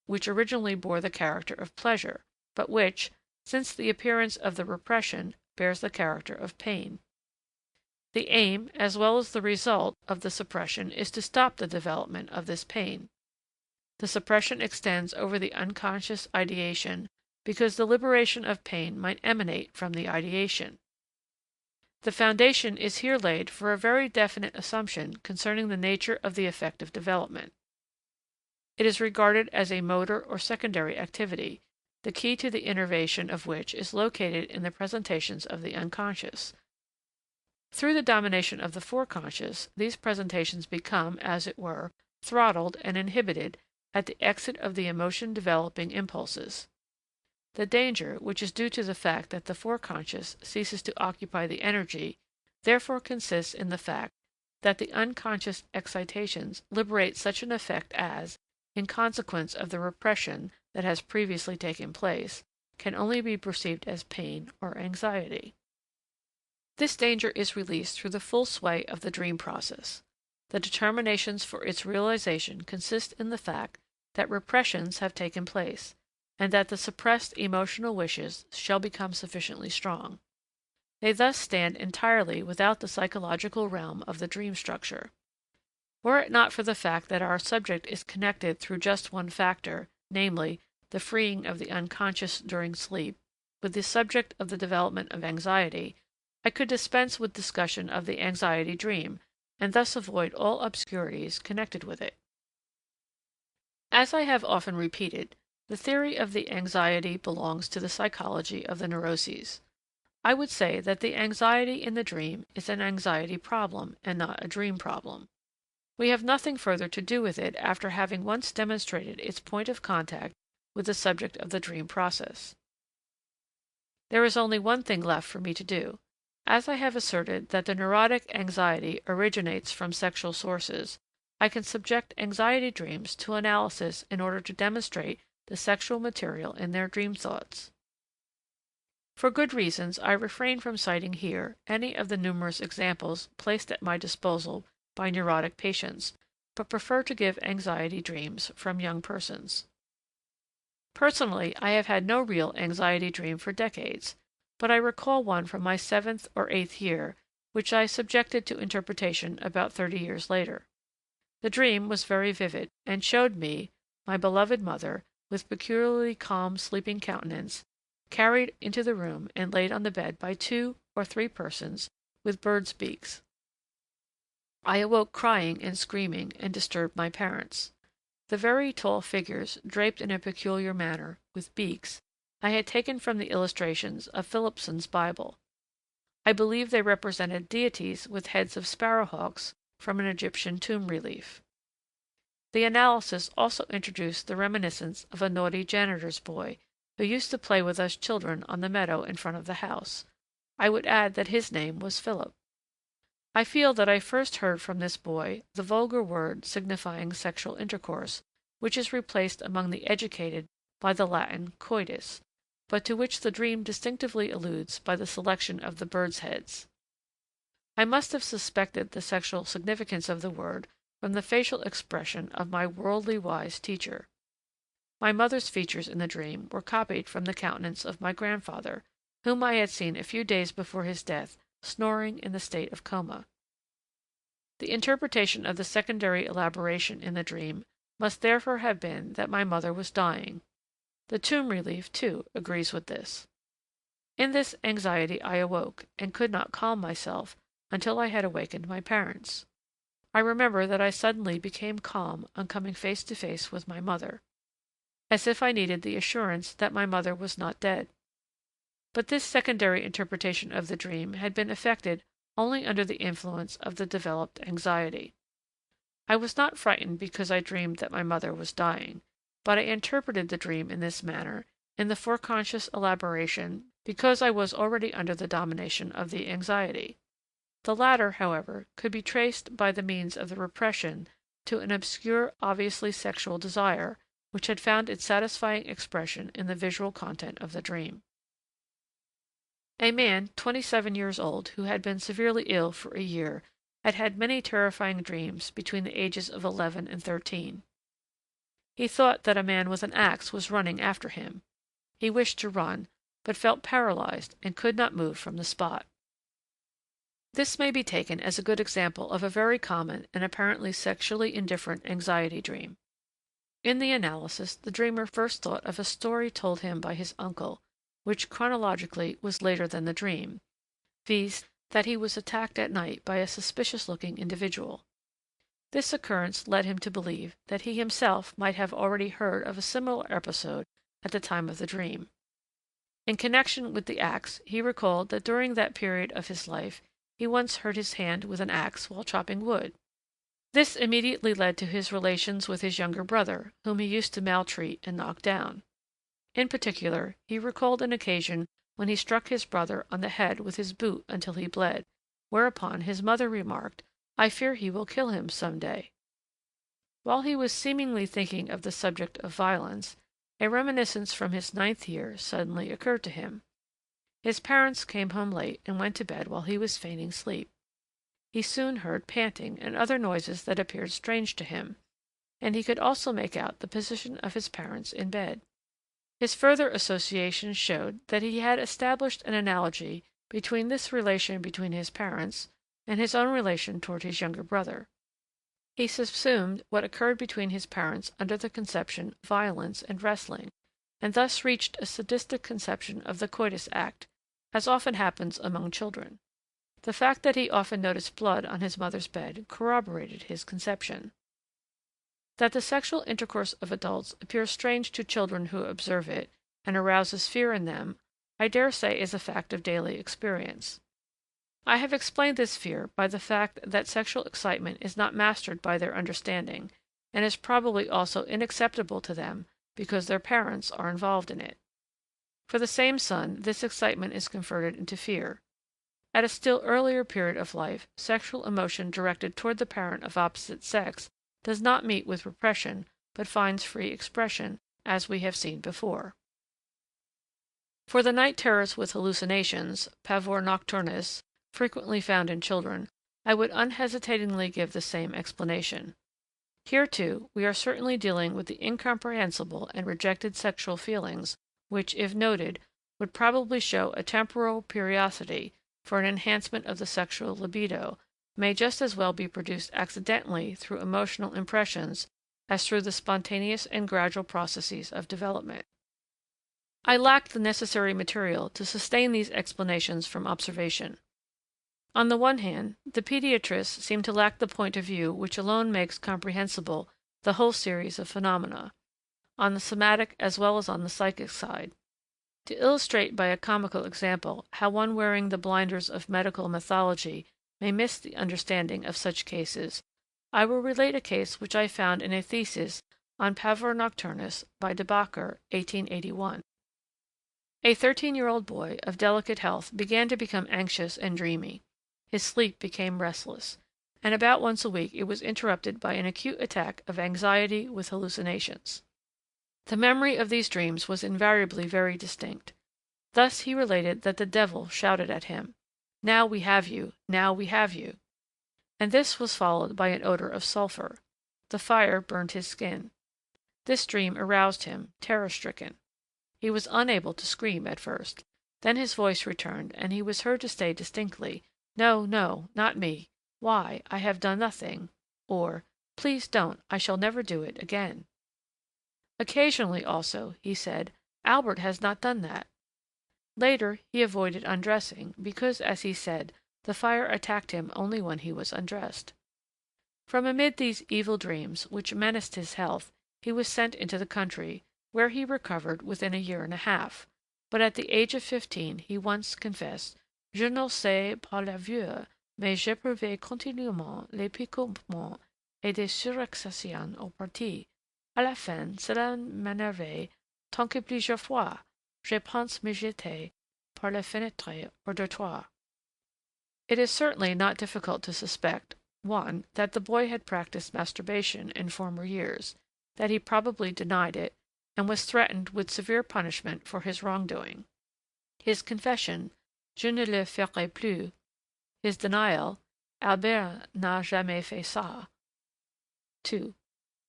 which originally bore the character of pleasure, but which, since the appearance of the repression, bears the character of pain. The aim, as well as the result, of the suppression is to stop the development of this pain. The suppression extends over the unconscious ideation because the liberation of pain might emanate from the ideation. The foundation is here laid for a very definite assumption concerning the nature of the affective development. It is regarded as a motor or secondary activity, the key to the innervation of which is located in the presentations of the unconscious. Through the domination of the foreconscious, these presentations become, as it were, throttled and inhibited at the exit of the emotion-developing impulses. The danger, which is due to the fact that the foreconscious ceases to occupy the energy, therefore consists in the fact that the unconscious excitations liberate such an effect as, in consequence of the repression that has previously taken place, can only be perceived as pain or anxiety. This danger is released through the full sway of the dream process. The determinations for its realization consist in the fact that repressions have taken place, and that the suppressed emotional wishes shall become sufficiently strong. They thus stand entirely without the psychological realm of the dream structure. Were it not for the fact that our subject is connected through just one factor, namely, the freeing of the unconscious during sleep, with the subject of the development of anxiety, I could dispense with discussion of the anxiety dream, and thus avoid all obscurities connected with it. As I have often repeated, the theory of the anxiety belongs to the psychology of the neuroses. I would say that the anxiety in the dream is an anxiety problem and not a dream problem. We have nothing further to do with it after having once demonstrated its point of contact with the subject of the dream process. There is only one thing left for me to do. As I have asserted that the neurotic anxiety originates from sexual sources, I can subject anxiety dreams to analysis in order to demonstrate the sexual material in their dream thoughts. For good reasons, I refrain from citing here any of the numerous examples placed at my disposal by neurotic patients, but prefer to give anxiety dreams from young persons. Personally, I have had no real anxiety dream for decades, but I recall one from my 7th or 8th year, which I subjected to interpretation about 30 years later. The dream was very vivid, and showed me, my beloved mother, with peculiarly calm sleeping countenance, carried into the room and laid on the bed by 2 or 3 persons with birds' beaks. I awoke crying and screaming, and disturbed my parents. The very tall figures, draped in a peculiar manner, with beaks, I had taken from the illustrations of Philippson's Bible. I believe they represented deities with heads of sparrowhawks from an Egyptian tomb relief. The analysis also introduced the reminiscence of a naughty janitor's boy, who used to play with us children on the meadow in front of the house. I would add that his name was Philip. I feel that I first heard from this boy the vulgar word signifying sexual intercourse, which is replaced among the educated by the Latin coitus, but to which the dream distinctively alludes by the selection of the birds' heads. I must have suspected the sexual significance of the word from the facial expression of my worldly wise teacher. My mother's features in the dream were copied from the countenance of my grandfather, whom I had seen a few days before his death, snoring in the state of coma. The interpretation of the secondary elaboration in the dream must therefore have been that my mother was dying. The tomb relief, too, agrees with this. In this anxiety I awoke, and could not calm myself until I had awakened my parents. I remember that I suddenly became calm on coming face to face with my mother, as if I needed the assurance that my mother was not dead. But this secondary interpretation of the dream had been effected only under the influence of the developed anxiety. I was not frightened because I dreamed that my mother was dying, but I interpreted the dream in this manner, in the foreconscious elaboration, because I was already under the domination of the anxiety. The latter, however, could be traced by the means of the repression to an obscure, obviously sexual desire, which had found its satisfying expression in the visual content of the dream. A man 27 years old, who had been severely ill for a year, had had many terrifying dreams between the ages of 11 and 13. He thought that a man with an axe was running after him. He wished to run, but felt paralyzed and could not move from the spot. This may be taken as a good example of a very common and apparently sexually indifferent anxiety dream. In the analysis, the dreamer first thought of a story told him by his uncle, which chronologically was later than the dream, viz., that he was attacked at night by a suspicious-looking individual. This occurrence led him to believe that he himself might have already heard of a similar episode at the time of the dream. In connection with the axe, he recalled that during that period of his life he once hurt his hand with an axe while chopping wood. This immediately led to his relations with his younger brother, whom he used to maltreat and knock down. In particular, he recalled an occasion when he struck his brother on the head with his boot until he bled, whereupon his mother remarked, "I fear he will kill him some day." While he was seemingly thinking of the subject of violence, a reminiscence from his 9th year suddenly occurred to him. His parents came home late and went to bed while he was feigning sleep. He soon heard panting and other noises that appeared strange to him, and he could also make out the position of his parents in bed. His further associations showed that he had established an analogy between this relation between his parents and his own relation toward his younger brother. He subsumed what occurred between his parents under the conception violence and wrestling, and thus reached a sadistic conception of the coitus act, as often happens among children. The fact that he often noticed blood on his mother's bed corroborated his conception. That the sexual intercourse of adults appears strange to children who observe it, and arouses fear in them, I dare say is a fact of daily experience. I have explained this fear by the fact that sexual excitement is not mastered by their understanding, and is probably also unacceptable to them because their parents are involved in it. For the same son, this excitement is converted into fear. At a still earlier period of life, sexual emotion directed toward the parent of opposite sex does not meet with repression, but finds free expression, as we have seen before. For the night terrors with hallucinations, pavor nocturnus, frequently found in children, I would unhesitatingly give the same explanation. Here, too, we are certainly dealing with the incomprehensible and rejected sexual feelings, which, if noted, would probably show a temporal periodicity for an enhancement of the sexual libido, may just as well be produced accidentally through emotional impressions as through the spontaneous and gradual processes of development. I lacked the necessary material to sustain these explanations from observation. On the one hand, the pediatrists seem to lack the point of view which alone makes comprehensible the whole series of phenomena, on the somatic as well as on the psychic side. To illustrate by a comical example how one wearing the blinders of medical mythology may miss the understanding of such cases, I will relate a case which I found in a thesis on pavor nocturnus by de Backer, 1881. A 13-year-old boy of delicate health began to become anxious and dreamy. His sleep became restless, and about once a week it was interrupted by an acute attack of anxiety with hallucinations. The memory of these dreams was invariably very distinct. Thus he related that the devil shouted at him, "Now we have you, now we have you." And this was followed by an odor of sulfur. The fire burned his skin. This dream aroused him, terror-stricken. He was unable to scream at first. Then his voice returned, and he was heard to say distinctly, "No, no, not me. Why, I have done nothing," or, "Please don't, I shall never do it again." Occasionally, also, he said, "Albert has not done that." Later, he avoided undressing, because, as he said, the fire attacked him only when he was undressed. From amid these evil dreams, which menaced his health, he was sent into the country, where he recovered within a year and a half, but at the age of 15 he once confessed, "Je ne sais pas la vieux, mais j'éprouvais continuellement les picotements et des surexcisions aux parties. À la fin, cela m'énervait tant que plusieurs fois je pense me jeter par la fenêtre or dortoir. It is certainly not difficult to suspect, 1. That the boy had practiced masturbation in former years, that he probably denied it, and was threatened with severe punishment for his wrongdoing. His confession, Je ne le ferai plus, his denial, Albert n'a jamais fait ça. 2.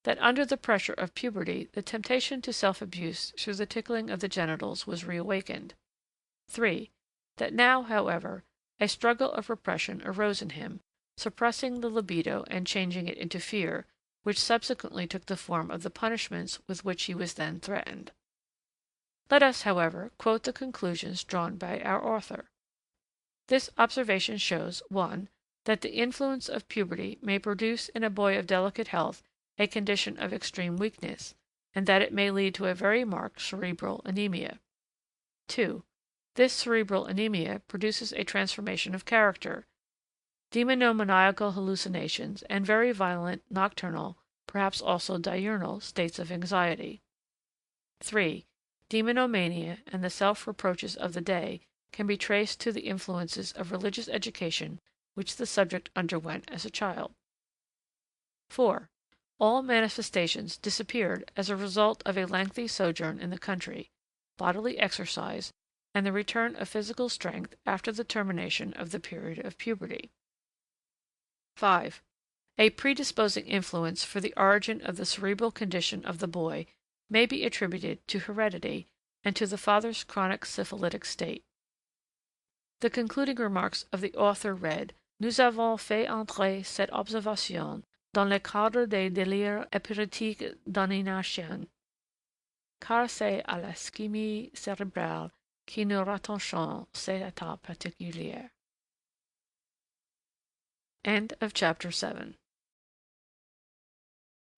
That under the pressure of puberty, the temptation to self-abuse through the tickling of the genitals was reawakened. 3. That now, however, a struggle of repression arose in him, suppressing the libido and changing it into fear, which subsequently took the form of the punishments with which he was then threatened. Let us, however, quote the conclusions drawn by our author. This observation shows, 1. That the influence of puberty may produce in a boy of delicate health a condition of extreme weakness, and that it may lead to a very marked cerebral anemia. 2. This cerebral anemia produces a transformation of character, demonomaniacal hallucinations, and very violent nocturnal, perhaps also diurnal, states of anxiety. 3. Demonomania and the self-reproaches of the day can be traced to the influences of religious education which the subject underwent as a child. 4. All manifestations disappeared as a result of a lengthy sojourn in the country, bodily exercise, and the return of physical strength after the termination of the period of puberty. 5. A predisposing influence for the origin of the cerebral condition of the boy may be attributed to heredity and to the father's chronic syphilitic state. The concluding remarks of the author read, Nous avons fait entrer cette observation dans le cadre des délires épileptiques d'aliénation, car c'est à l'ischémie cérébrale que nous rattachons ces états particuliers. End of chapter 7.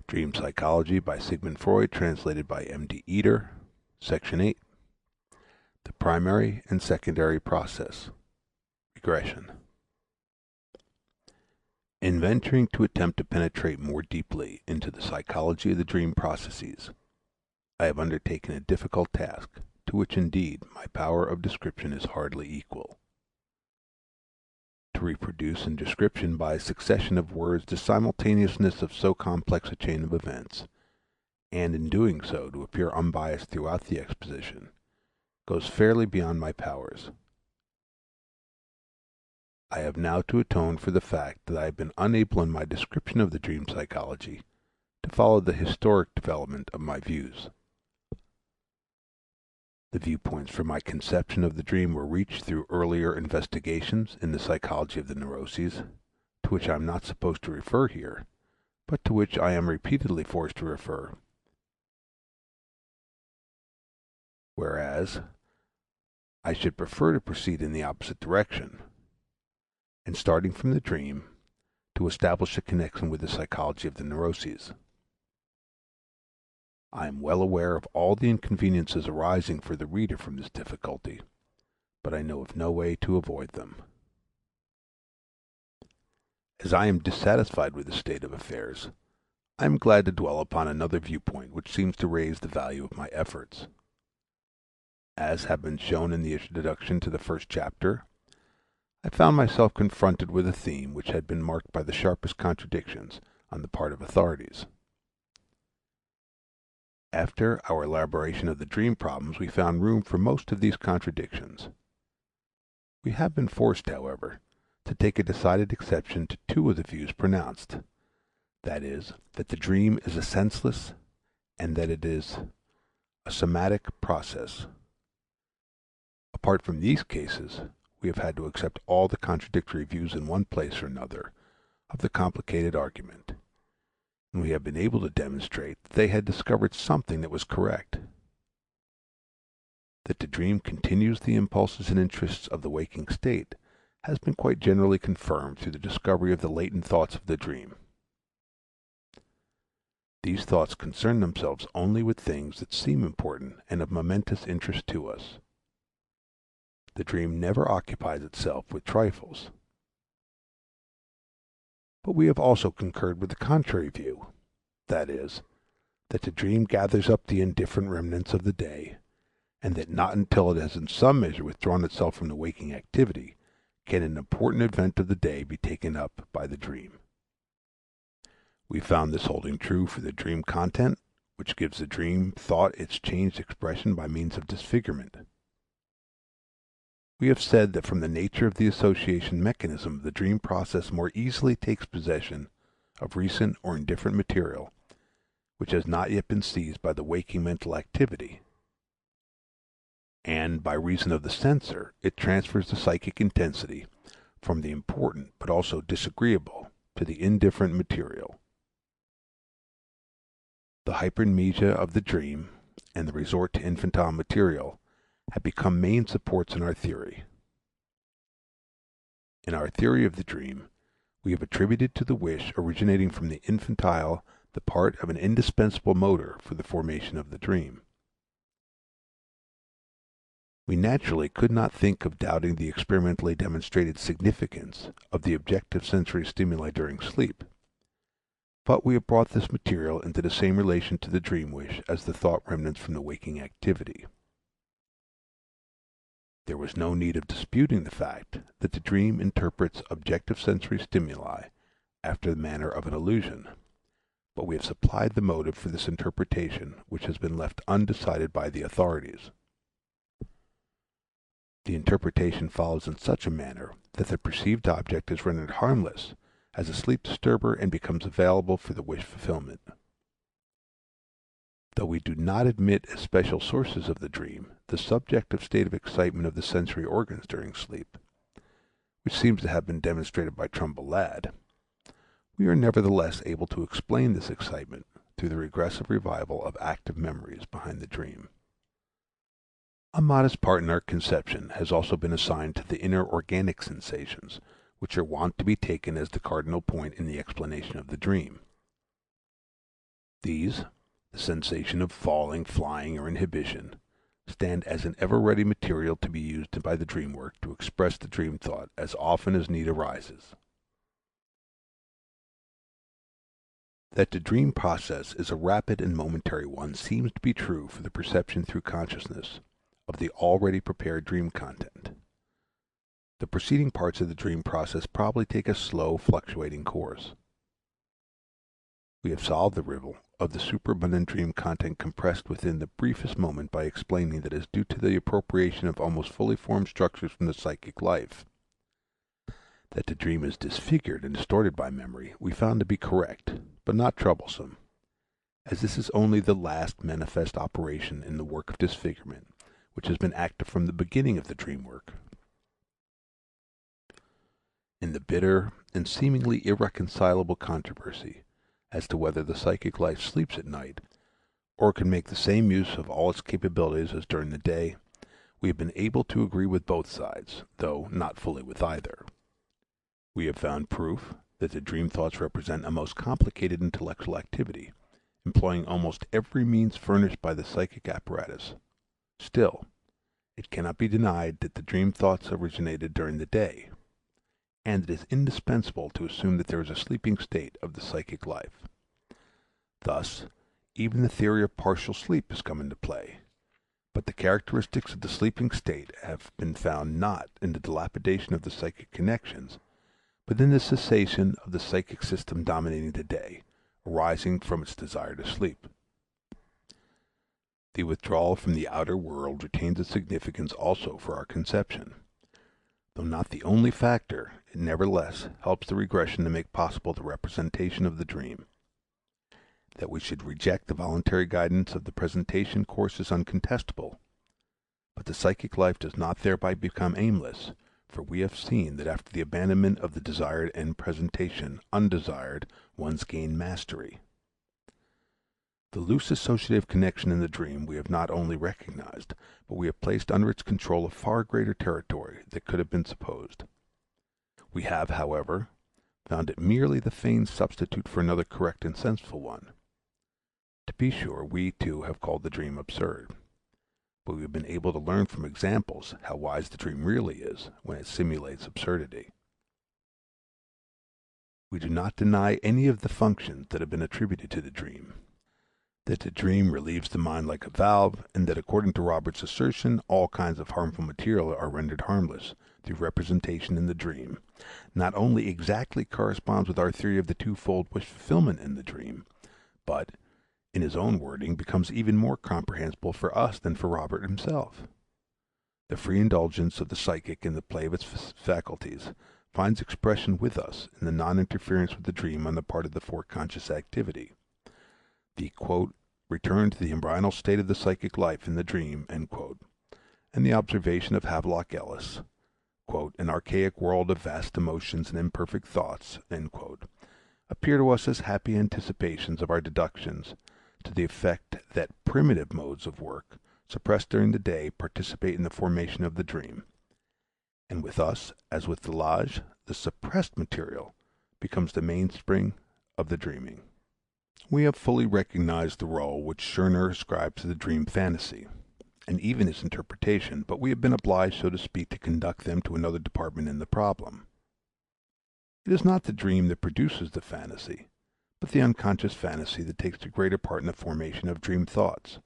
Dream Psychology by Sigmund Freud, translated by M.D. Eder. Section 8. The Primary and Secondary Process. Regression. In venturing to attempt to penetrate more deeply into the psychology of the dream processes, I have undertaken a difficult task, to which indeed my power of description is hardly equal. To reproduce in description by a succession of words the simultaneousness of so complex a chain of events, and in doing so to appear unbiased throughout the exposition, goes fairly beyond my powers. I have now to atone for the fact that I have been unable in my description of the dream psychology to follow the historic development of my views. The viewpoints for my conception of the dream were reached through earlier investigations in the psychology of the neuroses, to which I am not supposed to refer here, but to which I am repeatedly forced to refer. Whereas, I should prefer to proceed in the opposite direction, and starting from the dream, to establish a connection with the psychology of the neuroses. I am well aware of all the inconveniences arising for the reader from this difficulty, but I know of no way to avoid them. As I am dissatisfied with this state of affairs, I am glad to dwell upon another viewpoint which seems to raise the value of my efforts. As has been shown in the introduction to the first chapter, I found myself confronted with a theme which had been marked by the sharpest contradictions on the part of authorities. After our elaboration of the dream problems, we found room for most of these contradictions. We have been forced, however, to take a decided exception to two of the views pronounced, that is, that the dream is a senseless and that it is a somatic process. Apart from these cases, we have had to accept all the contradictory views in one place or another of the complicated argument, and we have been able to demonstrate that they had discovered something that was correct. That the dream continues the impulses and interests of the waking state has been quite generally confirmed through the discovery of the latent thoughts of the dream. These thoughts concern themselves only with things that seem important and of momentous interest to us. The dream never occupies itself with trifles. But we have also concurred with the contrary view, that is, that the dream gathers up the indifferent remnants of the day, and that not until it has in some measure withdrawn itself from the waking activity can an important event of the day be taken up by the dream. We found this holding true for the dream content, which gives the dream thought its changed expression by means of disfigurement. We have said that from the nature of the association mechanism, the dream process more easily takes possession of recent or indifferent material which has not yet been seized by the waking mental activity, and by reason of the censor it transfers the psychic intensity from the important but also disagreeable to the indifferent material. The hypermnesia of the dream and the resort to infantile material have become main supports in our theory. In our theory of the dream, we have attributed to the wish originating from the infantile the part of an indispensable motor for the formation of the dream. We naturally could not think of doubting the experimentally demonstrated significance of the objective sensory stimuli during sleep, but we have brought this material into the same relation to the dream wish as the thought remnants from the waking activity. There was no need of disputing the fact that the dream interprets objective sensory stimuli after the manner of an illusion, but we have supplied the motive for this interpretation which has been left undecided by the authorities. The interpretation follows in such a manner that the perceived object is rendered harmless as a sleep disturber and becomes available for the wish fulfillment. Though we do not admit as special sources of the dream the subjective state of excitement of the sensory organs during sleep, which seems to have been demonstrated by Trumbull Ladd, we are nevertheless able to explain this excitement through the regressive revival of active memories behind the dream. A modest part in our conception has also been assigned to the inner organic sensations, which are wont to be taken as the cardinal point in the explanation of the dream. These, the sensation of falling, flying, or inhibition, stand as an ever-ready material to be used by the dream work to express the dream thought as often as need arises. That the dream process is a rapid and momentary one seems to be true for the perception through consciousness of the already prepared dream content. The preceding parts of the dream process probably take a slow, fluctuating course. We have solved the riddle of the superabundant dream content compressed within the briefest moment by explaining that it is due to the appropriation of almost fully formed structures from the psychic life. That the dream is disfigured and distorted by memory we found to be correct, but not troublesome, as this is only the last manifest operation in the work of disfigurement, which has been active from the beginning of the dream work. In the bitter and seemingly irreconcilable controversy as to whether the psychic life sleeps at night, or can make the same use of all its capabilities as during the day, we have been able to agree with both sides, though not fully with either. We have found proof that the dream thoughts represent a most complicated intellectual activity, employing almost every means furnished by the psychic apparatus. Still, it cannot be denied that the dream thoughts originated during the day, and it is indispensable to assume that there is a sleeping state of the psychic life. Thus, even the theory of partial sleep has come into play, but the characteristics of the sleeping state have been found not in the dilapidation of the psychic connections, but in the cessation of the psychic system dominating the day, arising from its desire to sleep. The withdrawal from the outer world retains its significance also for our conception. Though not the only factor, it nevertheless helps the regression to make possible the representation of the dream. That we should reject the voluntary guidance of the presentation course is uncontestable, but the psychic life does not thereby become aimless, for we have seen that after the abandonment of the desired end presentation, undesired ones gain mastery. The loose associative connection in the dream we have not only recognized, but we have placed under its control a far greater territory than could have been supposed. We have, however, found it merely the feigned substitute for another correct and senseful one. To be sure, we too have called the dream absurd, but we have been able to learn from examples how wise the dream really is when it simulates absurdity. We do not deny any of the functions that have been attributed to the dream, that the dream relieves the mind like a valve, and that according to Robert's assertion all kinds of harmful material are rendered harmless through representation in the dream, not only exactly corresponds with our theory of the twofold wish fulfillment in the dream, but, in his own wording, becomes even more comprehensible for us than for Robert himself. The free indulgence of the psychic in the play of its faculties finds expression with us in the non-interference with the dream on the part of the foreconscious activity. The return to the embryonal state of the psychic life in the dream, and the observation of Havelock Ellis, an archaic world of vast emotions and imperfect thoughts, appear to us as happy anticipations of our deductions to the effect that primitive modes of work, suppressed during the day, participate in the formation of the dream. And with us, as with Delage, the suppressed material becomes the mainspring of the dreaming. We have fully recognized the role which Scherner ascribes to the dream fantasy, and even its interpretation, but we have been obliged, so to speak, to conduct them to another department in the problem. It is not the dream that produces the fantasy, but the unconscious fantasy that takes the greater part in the formation of dream thoughts.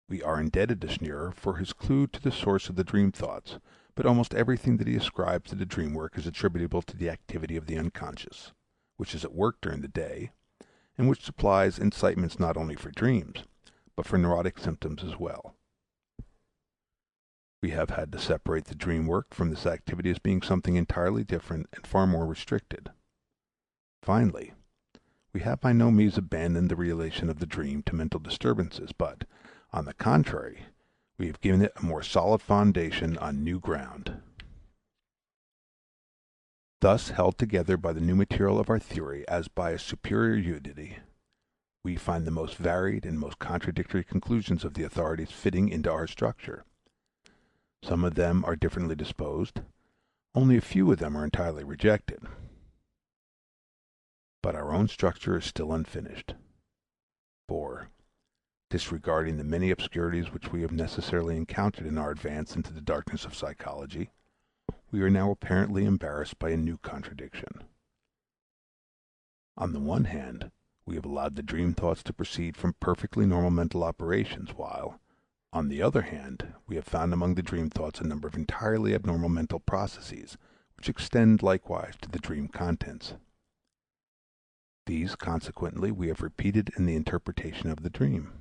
We are indebted to Scherner for his clue to the source of the dream thoughts, but almost everything that he ascribes to the dream work is attributable to the activity of the unconscious, which is at work during the day, and which supplies incitements not only for dreams, but for neurotic symptoms as well. We have had to separate the dream work from this activity as being something entirely different and far more restricted. Finally, we have by no means abandoned the relation of the dream to mental disturbances, but, on the contrary, we have given it a more solid foundation on new ground. Thus held together by the new material of our theory as by a superior unity, we find the most varied and most contradictory conclusions of the authorities fitting into our structure. Some of them are differently disposed, only a few of them are entirely rejected. But our own structure is still unfinished. For, disregarding the many obscurities which we have necessarily encountered in our advance into the darkness of psychology, we are now apparently embarrassed by a new contradiction. On the one hand, we have allowed the dream thoughts to proceed from perfectly normal mental operations, while, on the other hand, we have found among the dream thoughts a number of entirely abnormal mental processes, which extend likewise to the dream contents. These, consequently, we have repeated in the interpretation of the dream.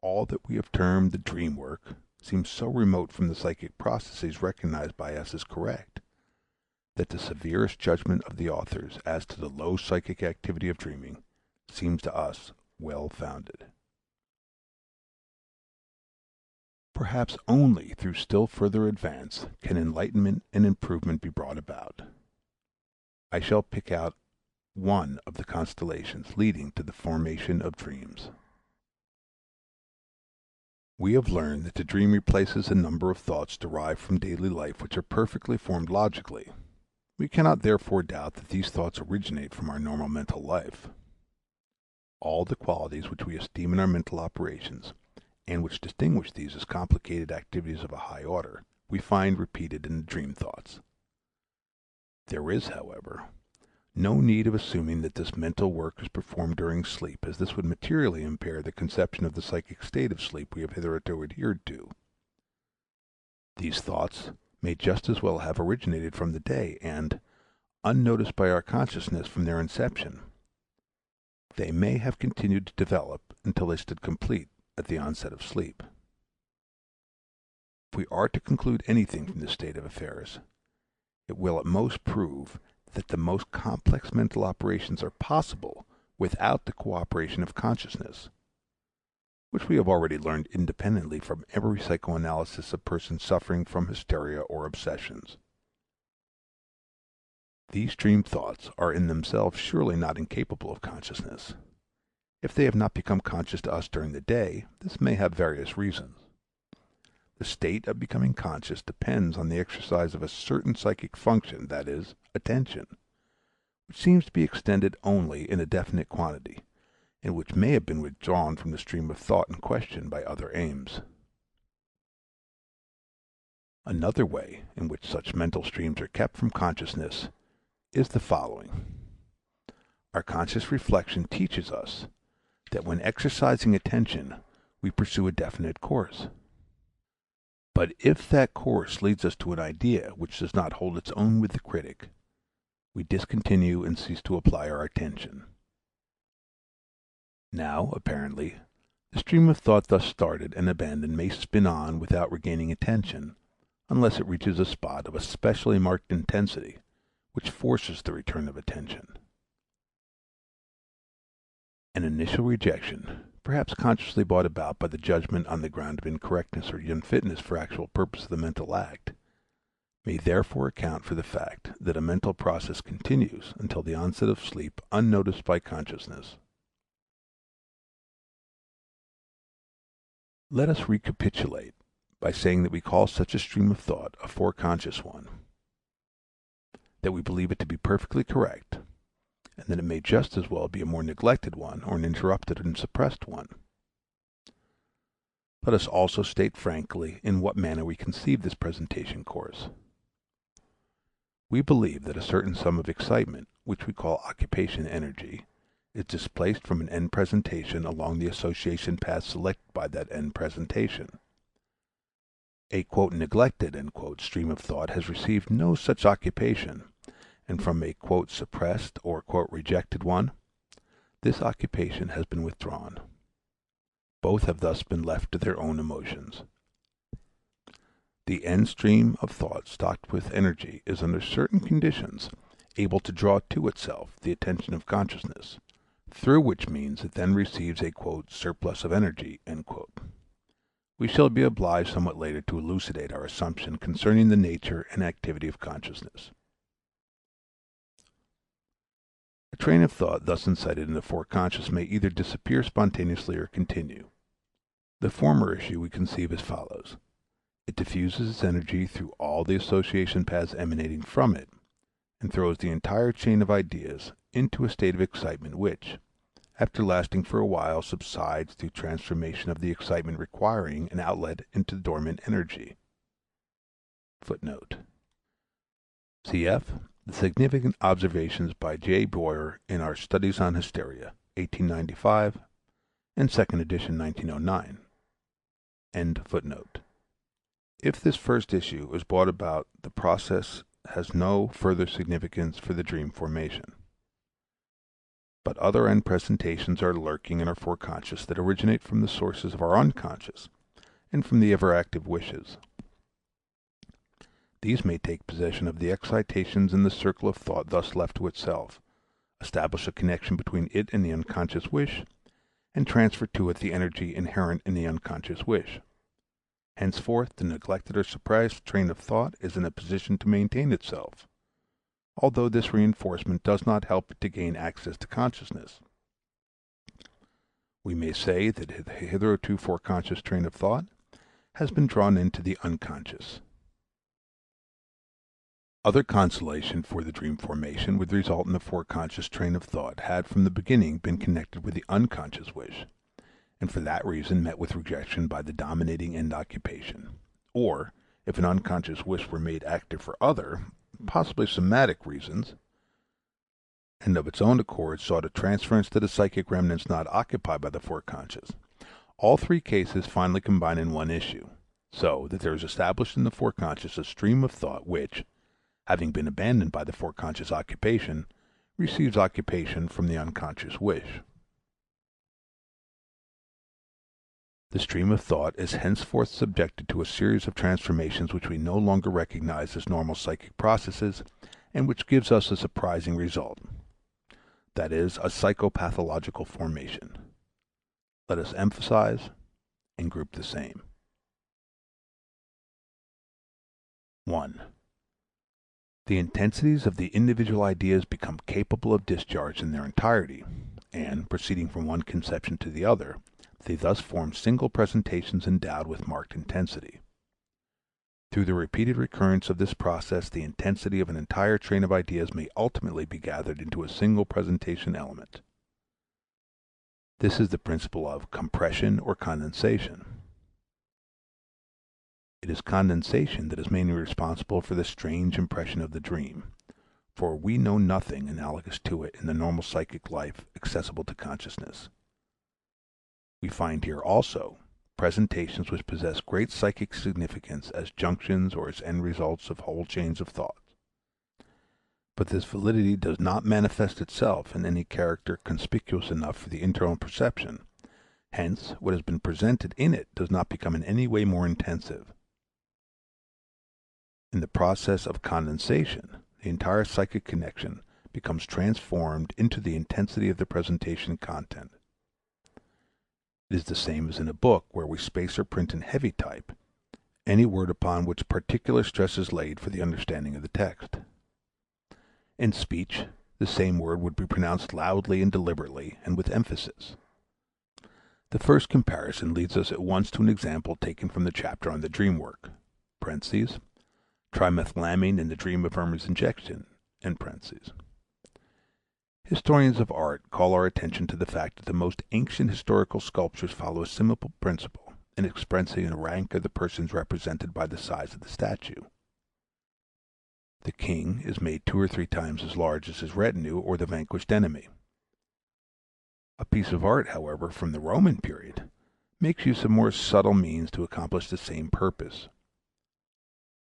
All that we have termed the dream work seems so remote from the psychic processes recognized by us as correct, that the severest judgment of the authors as to the low psychic activity of dreaming seems to us well founded. Perhaps only through still further advance can enlightenment and improvement be brought about. I shall pick out one of the constellations leading to the formation of dreams. We have learned that the dream replaces a number of thoughts derived from daily life which are perfectly formed logically. We cannot therefore doubt that these thoughts originate from our normal mental life. All the qualities which we esteem in our mental operations, and which distinguish these as complicated activities of a high order, we find repeated in the dream thoughts. There is, however, no need of assuming that this mental work is performed during sleep, as this would materially impair the conception of the psychic state of sleep we have hitherto adhered to. These thoughts may just as well have originated from the day, and, unnoticed by our consciousness from their inception, they may have continued to develop until they stood complete at the onset of sleep. If we are to conclude anything from this state of affairs, it will at most prove that the most complex mental operations are possible without the cooperation of consciousness, which we have already learned independently from every psychoanalysis of persons suffering from hysteria or obsessions. These dream thoughts are in themselves surely not incapable of consciousness. If they have not become conscious to us during the day, this may have various reasons. The state of becoming conscious depends on the exercise of a certain psychic function, that is, attention, which seems to be extended only in a definite quantity, and which may have been withdrawn from the stream of thought in question by other aims. Another way in which such mental streams are kept from consciousness is the following. Our conscious reflection teaches us that when exercising attention, we pursue a definite course. But if that course leads us to an idea which does not hold its own with the critic, we discontinue and cease to apply our attention. Now, apparently, the stream of thought thus started and abandoned may spin on without regaining attention, unless it reaches a spot of especially marked intensity, which forces the return of attention. An initial rejection, perhaps consciously brought about by the judgment on the ground of incorrectness or unfitness for actual purpose of the mental act, may therefore account for the fact that a mental process continues until the onset of sleep unnoticed by consciousness. Let us recapitulate by saying that we call such a stream of thought a foreconscious one, that we believe it to be perfectly correct, and that it may just as well be a more neglected one or an interrupted and suppressed one. Let us also state frankly in what manner we conceive this presentation course. We believe that a certain sum of excitement, which we call occupation energy, is displaced from an end presentation along the association path selected by that end presentation. A "neglected" stream of thought has received no such occupation, and from a "suppressed" or "rejected" one, this occupation has been withdrawn. Both have thus been left to their own emotions. The end stream of thought stocked with energy is under certain conditions able to draw to itself the attention of consciousness, through which means it then receives a "surplus of energy." We shall be obliged somewhat later to elucidate our assumption concerning the nature and activity of consciousness. A train of thought thus incited in the foreconscious may either disappear spontaneously or continue. The former issue we conceive as follows. It diffuses its energy through all the association paths emanating from it, and throws the entire chain of ideas into a state of excitement which, after lasting for a while, subsides through transformation of the excitement requiring an outlet into dormant energy. Footnote. Cf. The Significant Observations by J. Boyer in our Studies on Hysteria, 1895, and second edition, 1909. End footnote. If this first issue is brought about, the process has no further significance for the dream formation. But other end presentations are lurking in our foreconscious that originate from the sources of our unconscious and from the ever-active wishes. These may take possession of the excitations in the circle of thought thus left to itself, establish a connection between it and the unconscious wish, and transfer to it the energy inherent in the unconscious wish. Henceforth, the neglected or suppressed train of thought is in a position to maintain itself, although this reinforcement does not help it to gain access to consciousness. We may say that the hitherto foreconscious train of thought has been drawn into the unconscious. Other consolation for the dream formation would result in the foreconscious train of thought had from the beginning been connected with the unconscious wish, and for that reason met with rejection by the dominating end occupation, or if an unconscious wish were made active for other, possibly somatic reasons, and of its own accord sought a transference to the psychic remnants not occupied by the foreconscious. All three cases finally combine in one issue, so that there is established in the foreconscious a stream of thought which, having been abandoned by the foreconscious occupation, receives occupation from the unconscious wish. The stream of thought is henceforth subjected to a series of transformations which we no longer recognize as normal psychic processes, and which gives us a surprising result, that is, a psychopathological formation. Let us emphasize and group the same. 1. The intensities of the individual ideas become capable of discharge in their entirety, and, proceeding from one conception to the other, they thus form single presentations endowed with marked intensity. Through the repeated recurrence of this process, the intensity of an entire train of ideas may ultimately be gathered into a single presentation element. This is the principle of compression or condensation. It is condensation that is mainly responsible for the strange impression of the dream, for we know nothing analogous to it in the normal psychic life accessible to consciousness. We find here also presentations which possess great psychic significance as junctions or as end results of whole chains of thought. But this validity does not manifest itself in any character conspicuous enough for the internal perception. Hence, what has been presented in it does not become in any way more intensive. In the process of condensation, the entire psychic connection becomes transformed into the intensity of the presentation content. It is the same as in a book where we space or print in heavy type any word upon which particular stress is laid for the understanding of the text. In speech, the same word would be pronounced loudly and deliberately and with emphasis. The first comparison leads us at once to an example taken from the chapter on the dream work (trimethylamine in the dream of Irma's injection). Historians of art call our attention to the fact that the most ancient historical sculptures follow a similar principle in expressing the rank of the persons represented by the size of the statue. The king is made 2 or 3 times as large as his retinue or the vanquished enemy. A piece of art, however, from the Roman period, makes use of more subtle means to accomplish the same purpose.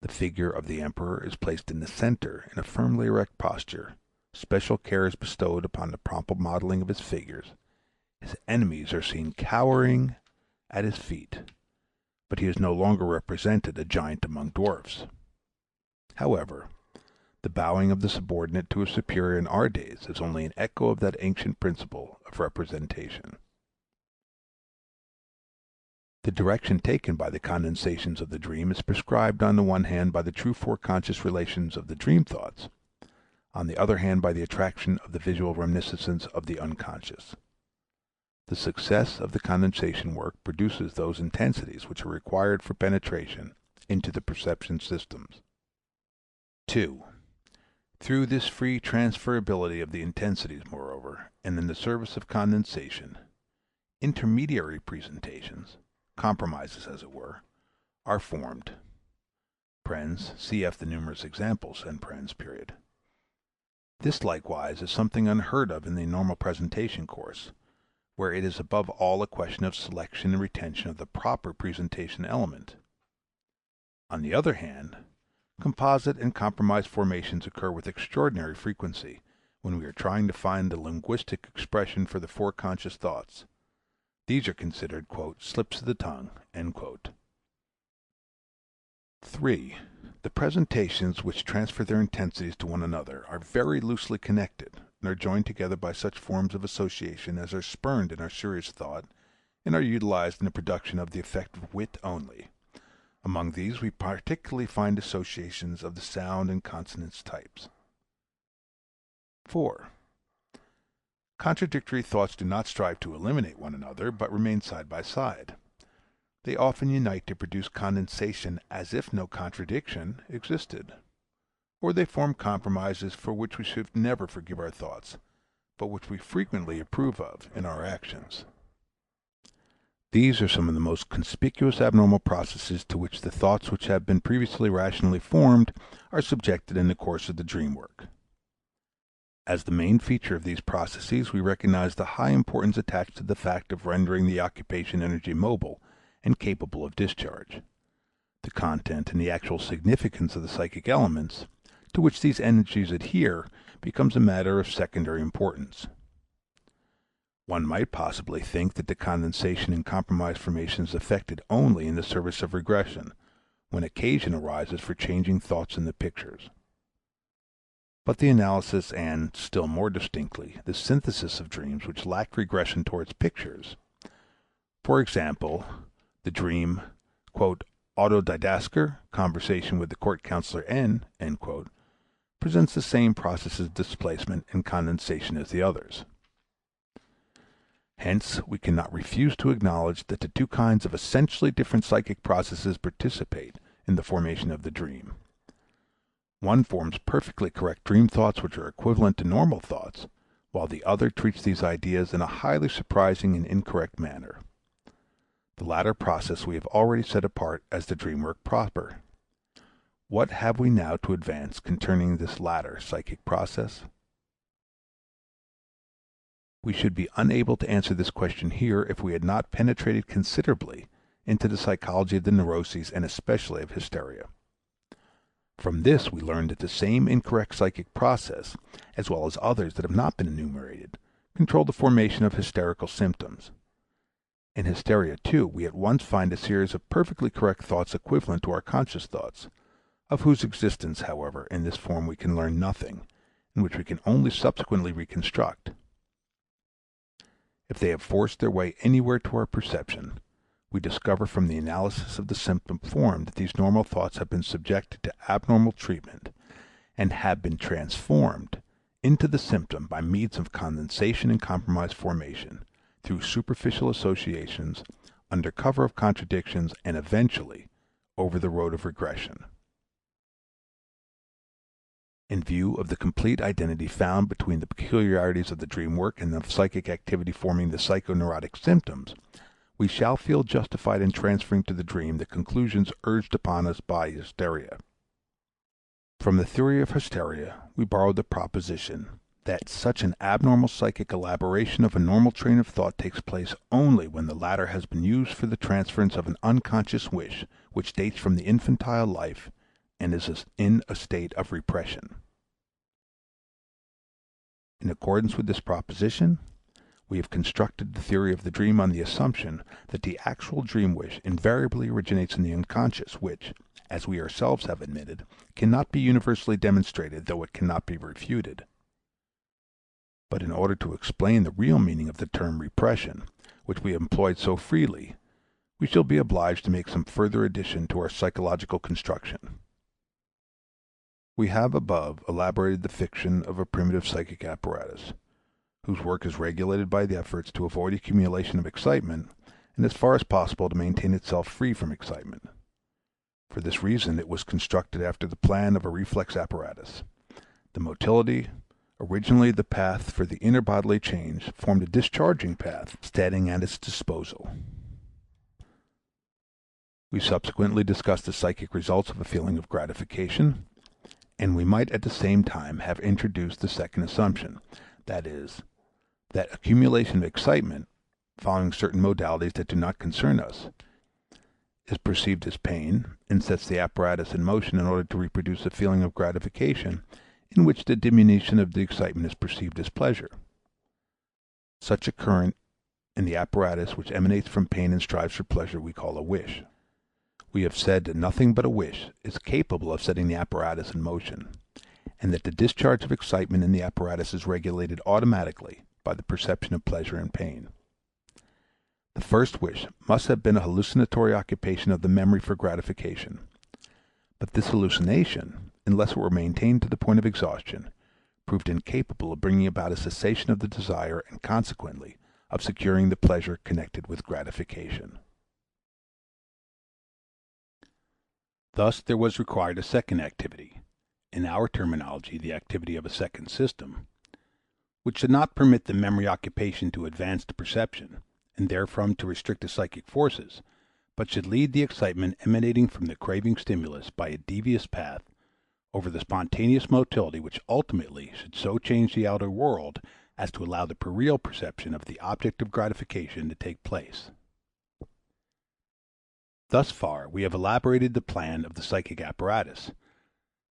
The figure of the emperor is placed in the center in a firmly erect posture. Special care is bestowed upon the proper modeling of his figures. His enemies are seen cowering at his feet, but he is no longer represented a giant among dwarfs. However, the bowing of the subordinate to a superior in our days is only an echo of that ancient principle of representation. The direction taken by the condensations of the dream is prescribed on the one hand by the true foreconscious relations of the dream thoughts, on the other hand by the attraction of the visual reminiscences of the unconscious. The success of the condensation work produces those intensities which are required for penetration into the perception systems. 2. Through this free transferability of the intensities, moreover, and in the service of condensation, intermediary presentations, compromises as it were, are formed. Cf. the numerous examples. This likewise is something unheard of in the normal presentation course, where it is above all a question of selection and retention of the proper presentation element. On the other hand, composite and compromise formations occur with extraordinary frequency when we are trying to find the linguistic expression for the foreconscious thoughts. These are considered "slips of the tongue." 3. The presentations which transfer their intensities to one another are very loosely connected, and are joined together by such forms of association as are spurned in our serious thought, and are utilized in the production of the effect of wit only. Among these we particularly find associations of the sound and consonance types. 4. Contradictory thoughts do not strive to eliminate one another, but remain side by side. They often unite to produce condensation as if no contradiction existed. Or they form compromises for which we should never forgive our thoughts, but which we frequently approve of in our actions. These are some of the most conspicuous abnormal processes to which the thoughts which have been previously rationally formed are subjected in the course of the dream work. As the main feature of these processes, we recognize the high importance attached to the fact of rendering the occupation energy mobile and capable of discharge. The content and the actual significance of the psychic elements to which these energies adhere becomes a matter of secondary importance. One might possibly think that the condensation and compromise formation is effected only in the service of regression, when occasion arises for changing thoughts in the pictures. But the analysis and, still more distinctly, the synthesis of dreams which lack regression towards pictures, for example, the dream, "Autodidasker, conversation with the court counselor N," presents the same processes of displacement and condensation as the others. Hence, we cannot refuse to acknowledge that the two kinds of essentially different psychic processes participate in the formation of the dream. One forms perfectly correct dream thoughts which are equivalent to normal thoughts, while the other treats these ideas in a highly surprising and incorrect manner. The latter process we have already set apart as the dream work proper. What have we now to advance concerning this latter psychic process? We should be unable to answer this question here if we had not penetrated considerably into the psychology of the neuroses and especially of hysteria. From this we learned that the same incorrect psychic process, as well as others that have not been enumerated, control the formation of hysterical symptoms. In hysteria, too, we at once find a series of perfectly correct thoughts equivalent to our conscious thoughts, of whose existence, however, in this form we can learn nothing, and which we can only subsequently reconstruct. If they have forced their way anywhere to our perception, we discover from the analysis of the symptom form that these normal thoughts have been subjected to abnormal treatment and have been transformed into the symptom by means of condensation and compromise formation, through superficial associations, under cover of contradictions, and eventually over the road of regression. In view of the complete identity found between the peculiarities of the dream work and the psychic activity forming the psychoneurotic symptoms, we shall feel justified in transferring to the dream the conclusions urged upon us by hysteria. From the theory of hysteria, we borrowed the proposition that such an abnormal psychic elaboration of a normal train of thought takes place only when the latter has been used for the transference of an unconscious wish which dates from the infantile life and is in a state of repression. In accordance with this proposition, we have constructed the theory of the dream on the assumption that the actual dream wish invariably originates in the unconscious, which, as we ourselves have admitted, cannot be universally demonstrated, though it cannot be refuted. But in order to explain the real meaning of the term repression, which we have employed so freely, we shall be obliged to make some further addition to our psychological construction. We have above elaborated the fiction of a primitive psychic apparatus, whose work is regulated by the efforts to avoid accumulation of excitement and as far as possible to maintain itself free from excitement. For this reason it was constructed after the plan of a reflex apparatus. The motility, originally the path for the inner bodily change, formed a discharging path standing at its disposal. We subsequently discussed the psychic results of a feeling of gratification, and we might at the same time have introduced the second assumption, that is, that accumulation of excitement, following certain modalities that do not concern us, is perceived as pain and sets the apparatus in motion in order to reproduce a feeling of gratification in which the diminution of the excitement is perceived as pleasure. Such a current in the apparatus which emanates from pain and strives for pleasure we call a wish. We have said that nothing but a wish is capable of setting the apparatus in motion, and that the discharge of excitement in the apparatus is regulated automatically by the perception of pleasure and pain. The first wish must have been a hallucinatory occupation of the memory for gratification, but this hallucination, unless it were maintained to the point of exhaustion, proved incapable of bringing about a cessation of the desire and consequently of securing the pleasure connected with gratification. Thus there was required a second activity, in our terminology the activity of a second system, which should not permit the memory occupation to advance to perception, and therefrom to restrict the psychic forces, but should lead the excitement emanating from the craving stimulus by a devious path over the spontaneous motility which ultimately should so change the outer world as to allow the real perception of the object of gratification to take place. Thus far we have elaborated the plan of the psychic apparatus.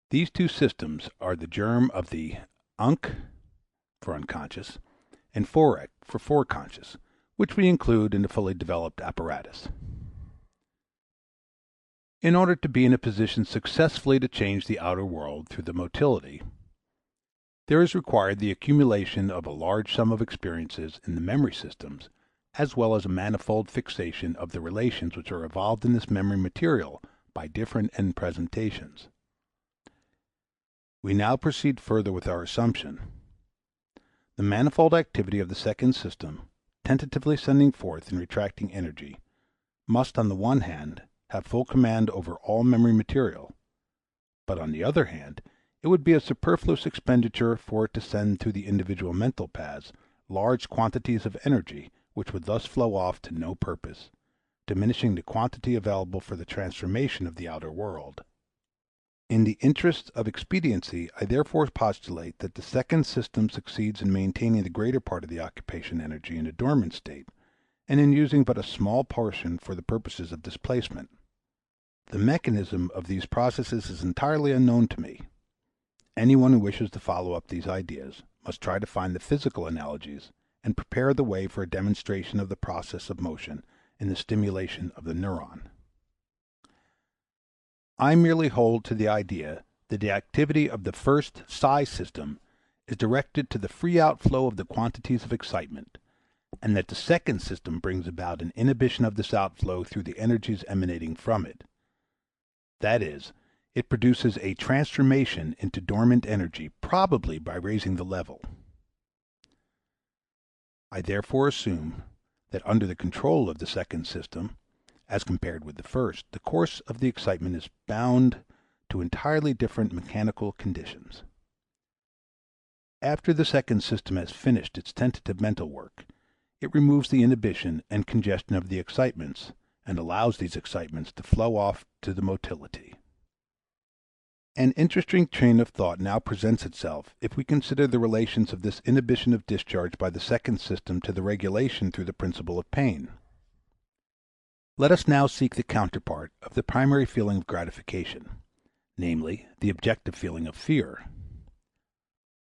These two systems are the germ of the unc for unconscious and forec for foreconscious, which we include in the fully developed apparatus. In order to be in a position successfully to change the outer world through the motility, there is required the accumulation of a large sum of experiences in the memory systems, as well as a manifold fixation of the relations which are evolved in this memory material by different end presentations. We now proceed further with our assumption. The manifold activity of the second system, tentatively sending forth and retracting energy, must on the one hand have full command over all memory material, but on the other hand it would be a superfluous expenditure for it to send through the individual mental paths large quantities of energy which would thus flow off to no purpose, diminishing the quantity available for the transformation of the outer world. In the interests of expediency, I therefore postulate that the second system succeeds in maintaining the greater part of the occupation energy in a dormant state, and in using but a small portion for the purposes of displacement. The mechanism of these processes is entirely unknown to me. Anyone who wishes to follow up these ideas must try to find the physical analogies and prepare the way for a demonstration of the process of motion in the stimulation of the neuron. I merely hold to the idea that the activity of the first psi system is directed to the free outflow of the quantities of excitement, and that the second system brings about an inhibition of this outflow through the energies emanating from it. That is, it produces a transformation into dormant energy, probably by raising the level. I therefore assume that under the control of the second system, as compared with the first, the course of the excitement is bound to entirely different mechanical conditions. After the second system has finished its tentative mental work, it removes the inhibition and congestion of the excitements and allows these excitements to flow off to the motility. An interesting train of thought now presents itself if we consider the relations of this inhibition of discharge by the second system to the regulation through the principle of pain. Let us now seek the counterpart of the primary feeling of gratification, namely, the objective feeling of fear.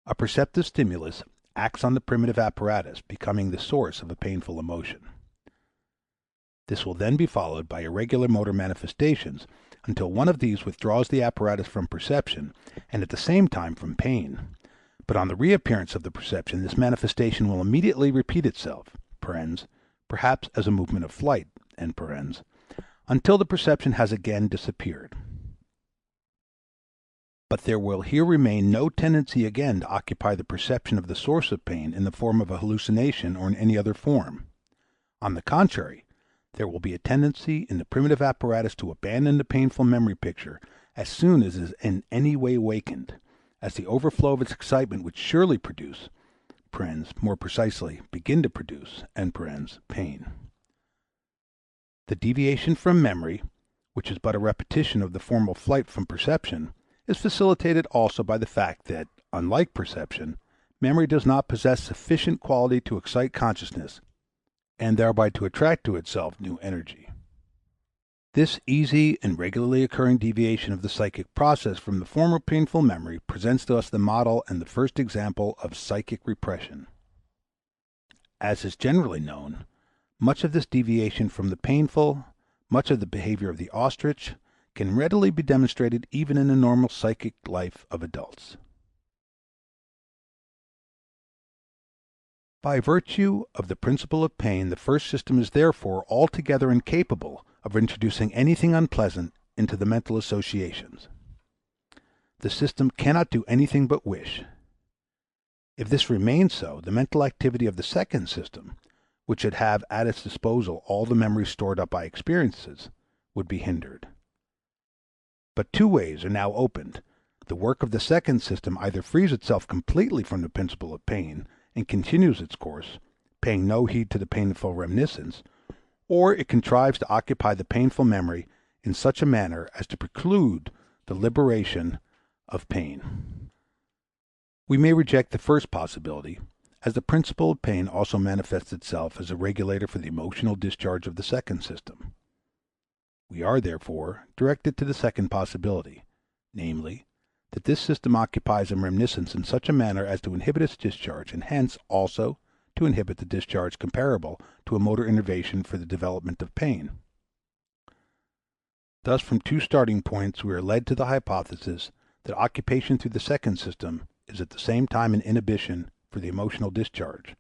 A perceptive stimulus acts on the primitive apparatus, becoming the source of a painful emotion. This will then be followed by irregular motor manifestations until one of these withdraws the apparatus from perception and at the same time from pain. But on the reappearance of the perception, this manifestation will immediately repeat itself, perhaps as a movement of flight, until the perception has again disappeared. But there will here remain no tendency again to occupy the perception of the source of pain in the form of a hallucination or in any other form. On the contrary, there will be a tendency in the primitive apparatus to abandon the painful memory picture as soon as it is in any way awakened, as the overflow of its excitement would surely produce, more precisely, begin to produce, pain. The deviation from memory, which is but a repetition of the formal flight from perception, is facilitated also by the fact that, unlike perception, memory does not possess sufficient quality to excite consciousness and thereby to attract to itself new energy. This easy and regularly occurring deviation of the psychic process from the former painful memory presents to us the model and the first example of psychic repression. As is generally known, much of this deviation from the painful, much of the behavior of the ostrich, can readily be demonstrated even in the normal psychic life of adults. By virtue of the principle of pain, the first system is therefore altogether incapable of introducing anything unpleasant into the mental associations. The system cannot do anything but wish. If this remains so, the mental activity of the second system, which should have at its disposal all the memories stored up by experiences, would be hindered. But two ways are now opened. The work of the second system either frees itself completely from the principle of pain and continues its course, paying no heed to the painful reminiscence, or it contrives to occupy the painful memory in such a manner as to preclude the liberation of pain. We may reject the first possibility, as the principle of pain also manifests itself as a regulator for the emotional discharge of the second system. We are, therefore, directed to the second possibility, namely, that this system occupies a reminiscence in such a manner as to inhibit its discharge, and hence, also, to inhibit the discharge comparable to a motor innervation for the development of pain. Thus, from two starting points, we are led to the hypothesis that occupation through the second system is at the same time an inhibition for the emotional discharge.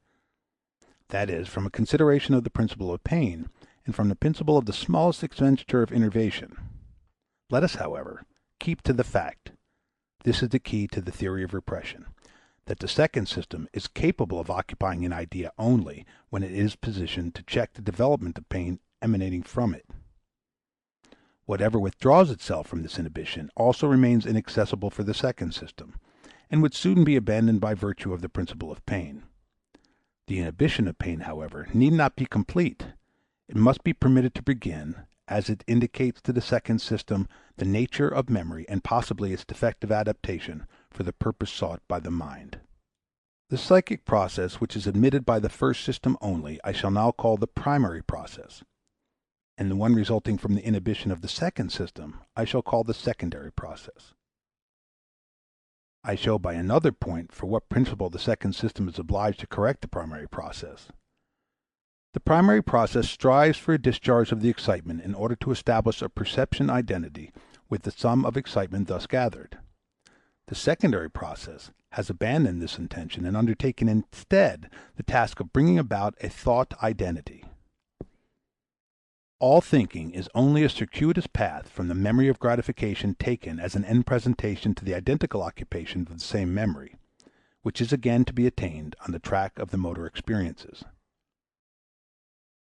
That is, from a consideration of the principle of pain, and from the principle of the smallest expenditure of innervation. Let us, however, keep to the fact, this is the key to the theory of repression, that the second system is capable of occupying an idea only when it is positioned to check the development of pain emanating from it. Whatever withdraws itself from this inhibition also remains inaccessible for the second system, and would soon be abandoned by virtue of the principle of pain. The inhibition of pain, however, need not be complete. It must be permitted to begin, as it indicates to the second system the nature of memory and possibly its defective adaptation for the purpose sought by the mind. The psychic process which is admitted by the first system only I shall now call the primary process, and the one resulting from the inhibition of the second system I shall call the secondary process. I show by another point for what principle the second system is obliged to correct the primary process. The primary process strives for a discharge of the excitement in order to establish a perception identity with the sum of excitement thus gathered. The secondary process has abandoned this intention and undertaken instead the task of bringing about a thought identity. All thinking is only a circuitous path from the memory of gratification taken as an end presentation to the identical occupation of the same memory, which is again to be attained on the track of the motor experiences.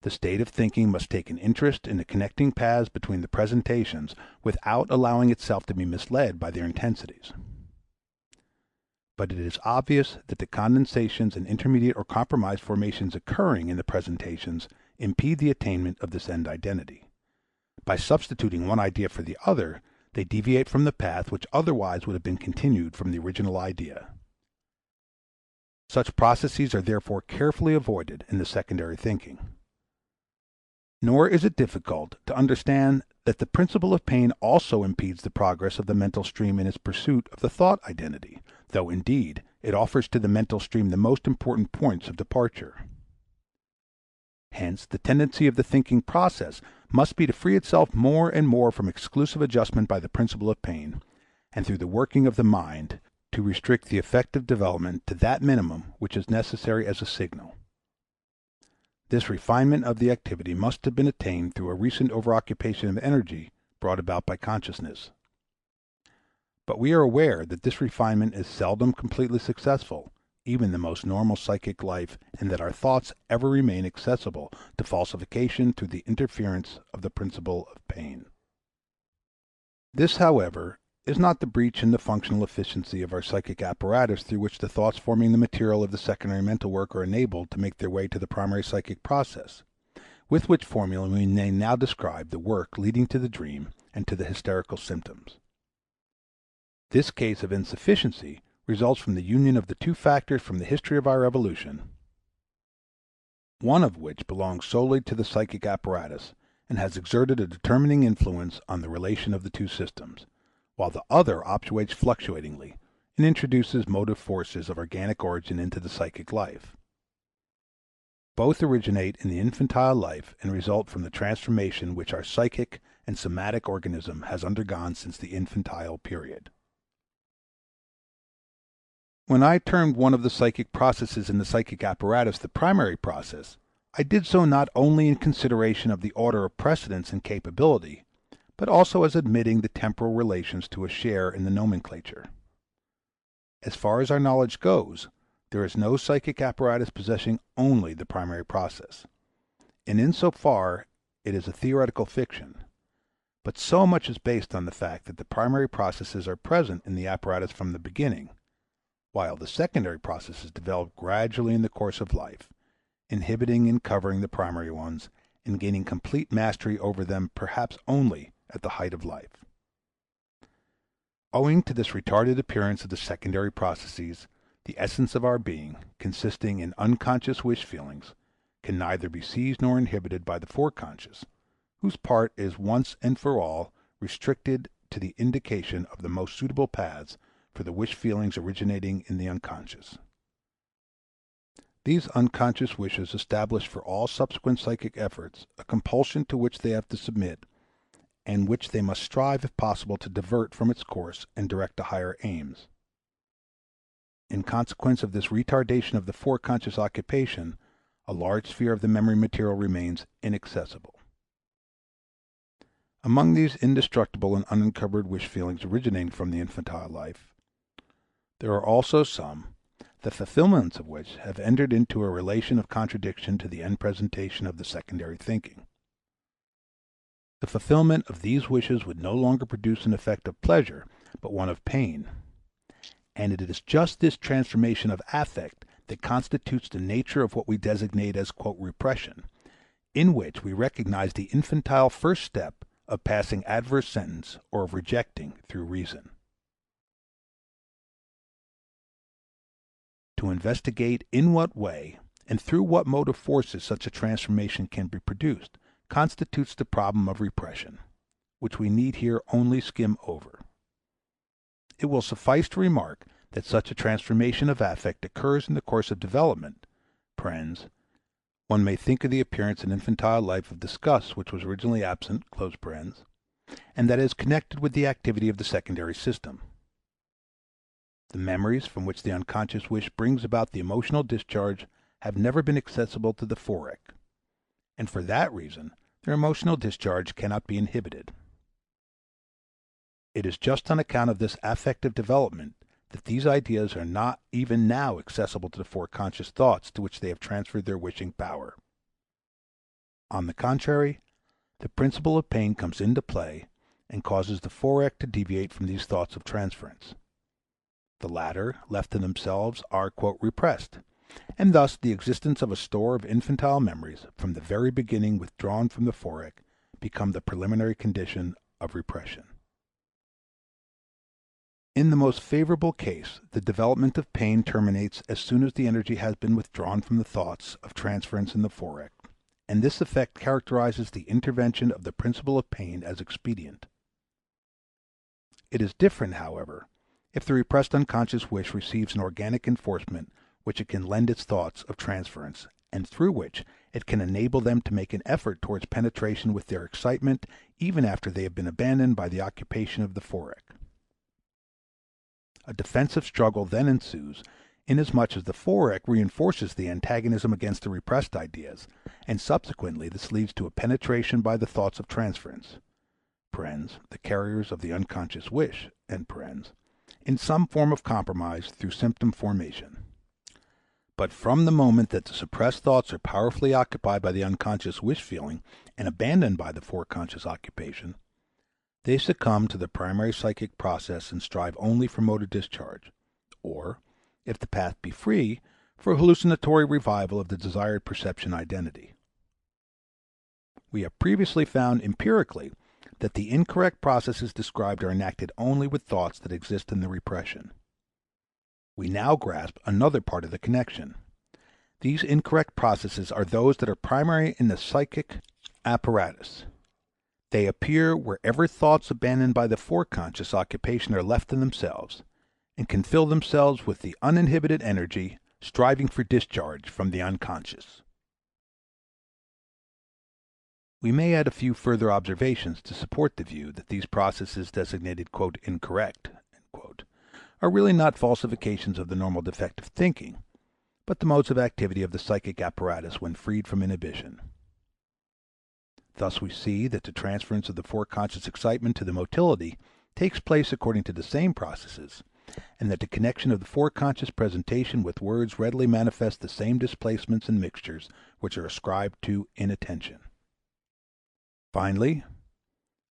The state of thinking must take an interest in the connecting paths between the presentations without allowing itself to be misled by their intensities. But it is obvious that the condensations and intermediate or compromised formations occurring in the presentations impede the attainment of this end identity. By substituting one idea for the other, they deviate from the path which otherwise would have been continued from the original idea. Such processes are therefore carefully avoided in the secondary thinking. Nor is it difficult to understand that the principle of pain also impedes the progress of the mental stream in its pursuit of the thought identity, though, indeed, it offers to the mental stream the most important points of departure. Hence, the tendency of the thinking process must be to free itself more and more from exclusive adjustment by the principle of pain, and through the working of the mind, to restrict the effective development to that minimum which is necessary as a signal. This refinement of the activity must have been attained through a recent overoccupation of energy brought about by consciousness. But we are aware that this refinement is seldom completely successful, even in the most normal psychic life, and that our thoughts ever remain accessible to falsification through the interference of the principle of pain. This, however, is not the breach in the functional efficiency of our psychic apparatus through which the thoughts forming the material of the secondary mental work are enabled to make their way to the primary psychic process, with which formula we may now describe the work leading to the dream and to the hysterical symptoms. This case of insufficiency results from the union of the two factors from the history of our evolution, one of which belongs solely to the psychic apparatus and has exerted a determining influence on the relation of the two systems, while the other operates fluctuatingly and introduces motive forces of organic origin into the psychic life. Both originate in the infantile life and result from the transformation which our psychic and somatic organism has undergone since the infantile period. When I termed one of the psychic processes in the psychic apparatus the primary process, I did so not only in consideration of the order of precedence and capability, but also as admitting the temporal relations to a share in the nomenclature. As far as our knowledge goes, there is no psychic apparatus possessing only the primary process, and in so far it is a theoretical fiction, but so much is based on the fact that the primary processes are present in the apparatus from the beginning, while the secondary processes develop gradually in the course of life, inhibiting and covering the primary ones, and gaining complete mastery over them perhaps only at the height of life. Owing to this retarded appearance of the secondary processes, the essence of our being, consisting in unconscious wish feelings, can neither be seized nor inhibited by the foreconscious, whose part is once and for all restricted to the indication of the most suitable paths for the wish feelings originating in the unconscious. These unconscious wishes establish for all subsequent psychic efforts a compulsion to which they have to submit, and which they must strive if possible to divert from its course and direct to higher aims. In consequence of this retardation of the foreconscious occupation, a large sphere of the memory material remains inaccessible. Among these indestructible and ununcovered wish feelings originating from the infantile life, there are also some, the fulfillments of which have entered into a relation of contradiction to the end presentation of the secondary thinking. The fulfillment of these wishes would no longer produce an effect of pleasure, but one of pain. And it is just this transformation of affect that constitutes the nature of what we designate as "repression," in which we recognize the infantile first step of passing adverse sentence, or of rejecting through reason. To investigate in what way and through what motive forces such a transformation can be produced constitutes the problem of repression, which we need here only skim over. It will suffice to remark that such a transformation of affect occurs in the course of development (one may think of the appearance in infantile life of disgust which was originally absent), and that is connected with the activity of the secondary system. The memories from which the unconscious wish brings about the emotional discharge have never been accessible to the forec, and for that reason their emotional discharge cannot be inhibited. It is just on account of this affective development that these ideas are not even now accessible to the foreconscious thoughts to which they have transferred their wishing power. On the contrary, the principle of pain comes into play and causes the forec to deviate from these thoughts of transference. The latter, left to themselves, are "repressed," and thus the existence of a store of infantile memories, from the very beginning withdrawn from the forec, become the preliminary condition of repression. In the most favorable case, the development of pain terminates as soon as the energy has been withdrawn from the thoughts of transference in the forec, and this effect characterizes the intervention of the principle of pain as expedient. It is different, however, if the repressed unconscious wish receives an organic enforcement which it can lend its thoughts of transference, and through which it can enable them to make an effort towards penetration with their excitement even after they have been abandoned by the occupation of the forec. A defensive struggle then ensues, inasmuch as the forec reinforces the antagonism against the repressed ideas, and subsequently this leads to a penetration by the thoughts of transference (the carriers of the unconscious wish) in some form of compromise through symptom formation. But from the moment that the suppressed thoughts are powerfully occupied by the unconscious wish feeling and abandoned by the foreconscious occupation, they succumb to the primary psychic process and strive only for motor discharge, or, if the path be free, for hallucinatory revival of the desired perception identity. We have previously found empirically that the incorrect processes described are enacted only with thoughts that exist in the repression. We now grasp another part of the connection. These incorrect processes are those that are primary in the psychic apparatus. They appear wherever thoughts abandoned by the foreconscious occupation are left to themselves, and can fill themselves with the uninhibited energy striving for discharge from the unconscious. We may add a few further observations to support the view that these processes designated "incorrect" are really not falsifications of the normal defective thinking, but the modes of activity of the psychic apparatus when freed from inhibition. Thus we see that the transference of the foreconscious excitement to the motility takes place according to the same processes, and that the connection of the foreconscious presentation with words readily manifests the same displacements and mixtures which are ascribed to inattention. Finally,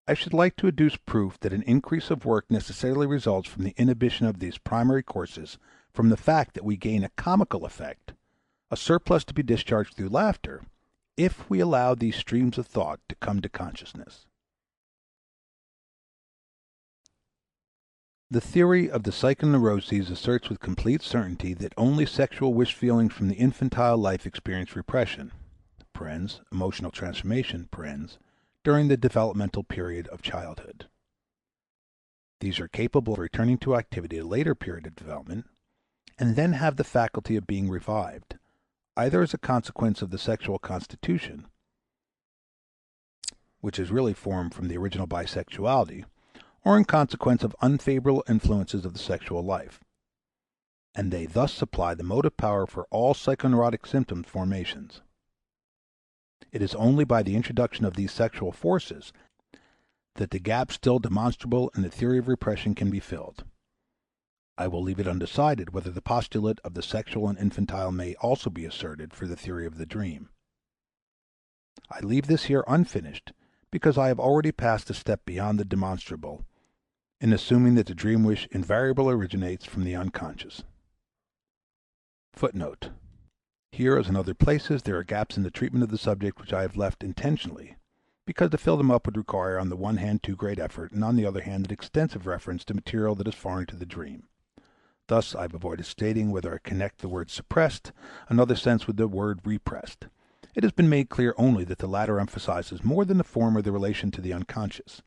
I should like to adduce proof that an increase of work necessarily results from the inhibition of these primary courses from the fact that we gain a comical effect, a surplus to be discharged through laughter, if we allow these streams of thought to come to consciousness. The theory of the psychoneuroses asserts with complete certainty that only sexual wish feelings from the infantile life experience repression (emotional transformation) during the developmental period of childhood. These are capable of returning to activity at a later period of development, and then have the faculty of being revived, either as a consequence of the sexual constitution, which is really formed from the original bisexuality, or in consequence of unfavorable influences of the sexual life, and they thus supply the motive power for all psychoneurotic symptom formations. It is only by the introduction of these sexual forces that the gap still demonstrable in the theory of repression can be filled. I will leave it undecided whether the postulate of the sexual and infantile may also be asserted for the theory of the dream. I leave this here unfinished because I have already passed a step beyond the demonstrable in assuming that the dream wish invariably originates from the unconscious. Footnote. Here, as in other places, there are gaps in the treatment of the subject which I have left intentionally, because to fill them up would require on the one hand too great effort, and on the other hand an extensive reference to material that is foreign to the dream. Thus I have avoided stating whether I connect the word suppressed another sense with the word repressed. It has been made clear only that the latter emphasizes more than the former the relation to the unconscious.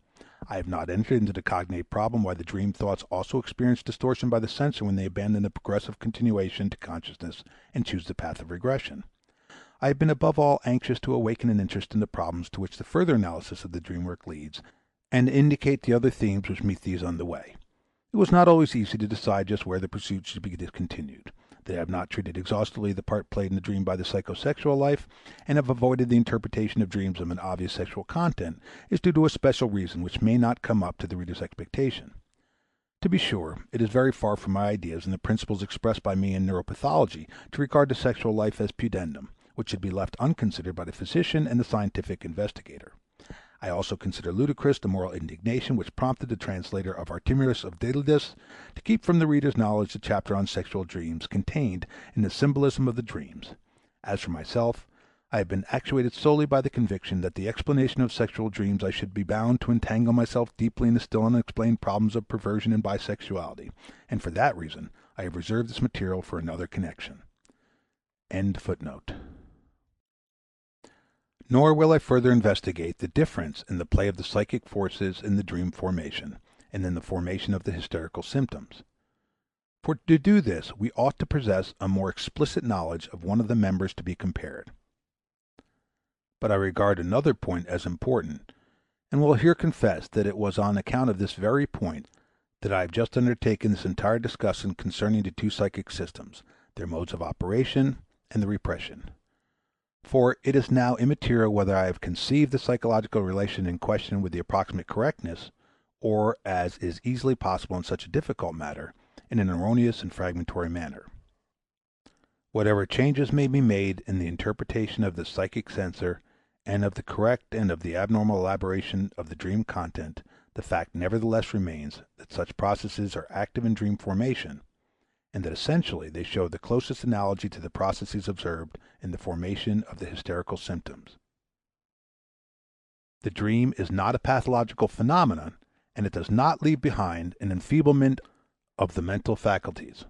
I have not entered into the cognate problem why the dream thoughts also experience distortion by the censor when they abandon the progressive continuation to consciousness and choose the path of regression. I have been above all anxious to awaken an interest in the problems to which the further analysis of the dream work leads, and indicate the other themes which meet these on the way. It was not always easy to decide just where the pursuit should be discontinued. That I have not treated exhaustively the part played in the dream by the psychosexual life, and have avoided the interpretation of dreams of an obvious sexual content, is due to a special reason which may not come up to the reader's expectation. To be sure, it is very far from my ideas and the principles expressed by me in neuropathology to regard the sexual life as pudendum, which should be left unconsidered by the physician and the scientific investigator. I also consider ludicrous the moral indignation which prompted the translator of Artemius of Daedalus to keep from the reader's knowledge the chapter on sexual dreams contained in the symbolism of the dreams. As for myself, I have been actuated solely by the conviction that the explanation of sexual dreams I should be bound to entangle myself deeply in the still unexplained problems of perversion and bisexuality, and for that reason I have reserved this material for another connection. End footnote. Nor will I further investigate the difference in the play of the psychic forces in the dream formation, and in the formation of the hysterical symptoms. For to do this we ought to possess a more explicit knowledge of one of the members to be compared. But I regard another point as important, and will here confess that it was on account of this very point that I have just undertaken this entire discussion concerning the two psychic systems, their modes of operation, and the repression. For it is now immaterial whether I have conceived the psychological relation in question with the approximate correctness, or, as is easily possible in such a difficult matter, in an erroneous and fragmentary manner. Whatever changes may be made in the interpretation of the psychic censor, and of the correct and of the abnormal elaboration of the dream content, the fact nevertheless remains that such processes are active in dream formation, and that essentially they show the closest analogy to the processes observed in the formation of the hysterical symptoms. The dream is not a pathological phenomenon, and it does not leave behind an enfeeblement of the mental faculties.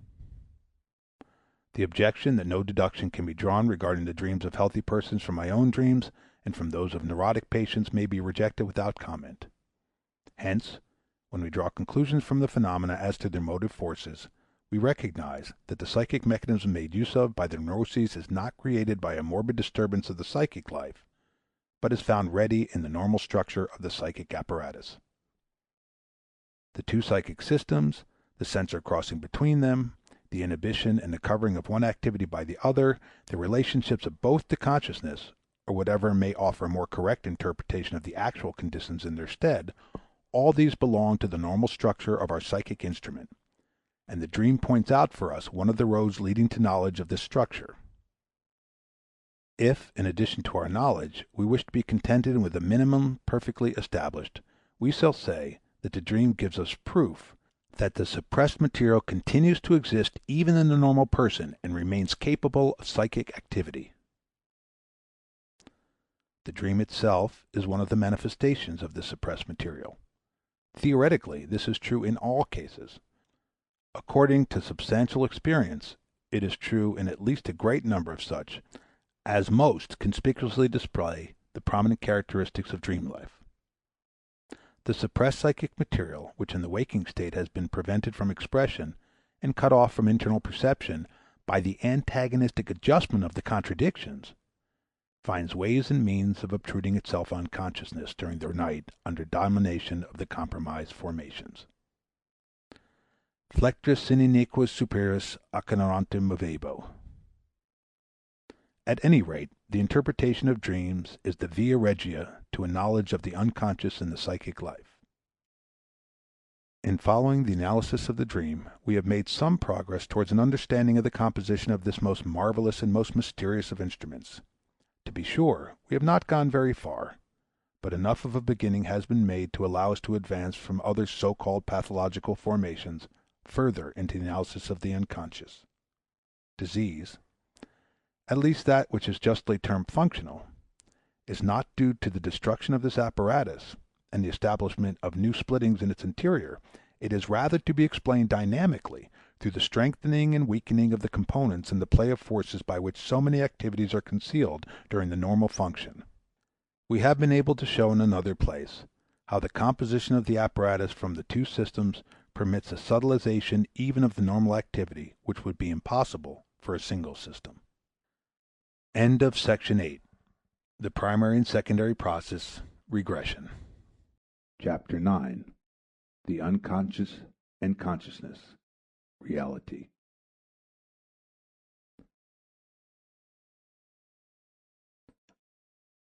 The objection that no deduction can be drawn regarding the dreams of healthy persons from my own dreams and from those of neurotic patients may be rejected without comment. Hence, when we draw conclusions from the phenomena as to their motive forces, we recognize that the psychic mechanism made use of by the neuroses is not created by a morbid disturbance of the psychic life, but is found ready in the normal structure of the psychic apparatus. The two psychic systems, the censor crossing between them, the inhibition and the covering of one activity by the other, the relationships of both to consciousness, or whatever may offer a more correct interpretation of the actual conditions in their stead, all these belong to the normal structure of our psychic instrument, and the dream points out for us one of the roads leading to knowledge of this structure. If, in addition to our knowledge, we wish to be contented with a minimum perfectly established, we shall say that the dream gives us proof that the suppressed material continues to exist even in the normal person and remains capable of psychic activity. The dream itself is one of the manifestations of this suppressed material. Theoretically, this is true in all cases. According to substantial experience, it is true in at least a great number of such, as most conspicuously display the prominent characteristics of dream life. The suppressed psychic material, which in the waking state has been prevented from expression and cut off from internal perception by the antagonistic adjustment of the contradictions, finds ways and means of obtruding itself on consciousness during the night under domination of the compromised formations. Flectus sine nequis superis accenerantem movebo. At any rate, the interpretation of dreams is the via regia to a knowledge of the unconscious in the psychic life. In following the analysis of the dream, we have made some progress towards an understanding of the composition of this most marvelous and most mysterious of instruments. To be sure, we have not gone very far, but enough of a beginning has been made to allow us to advance from other so-called pathological formations further into the analysis of the unconscious. Disease, at least that which is justly termed functional, is not due to the destruction of this apparatus and the establishment of new splittings in its interior, it is rather to be explained dynamically through the strengthening and weakening of the components and the play of forces by which so many activities are concealed during the normal function. We have been able to show in another place how the composition of the apparatus from the two systems permits a subtilization even of the normal activity which would be impossible for a single system. End of section 8. The primary and secondary process, regression. Chapter 9. The unconscious and consciousness, reality.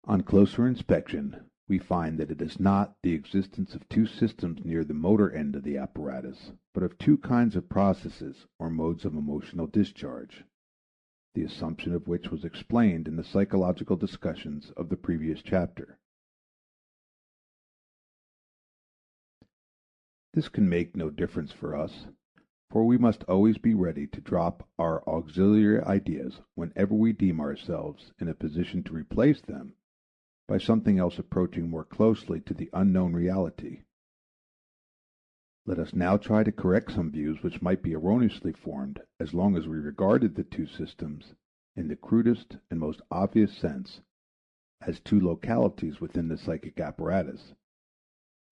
On closer inspection, we find that it is not the existence of two systems near the motor end of the apparatus, but of two kinds of processes or modes of emotional discharge, the assumption of which was explained in the psychological discussions of the previous chapter. This can make no difference for us, for we must always be ready to drop our auxiliary ideas whenever we deem ourselves in a position to replace them by something else approaching more closely to the unknown reality. Let us now try to correct some views which might be erroneously formed as long as we regarded the two systems, in the crudest and most obvious sense, as two localities within the psychic apparatus,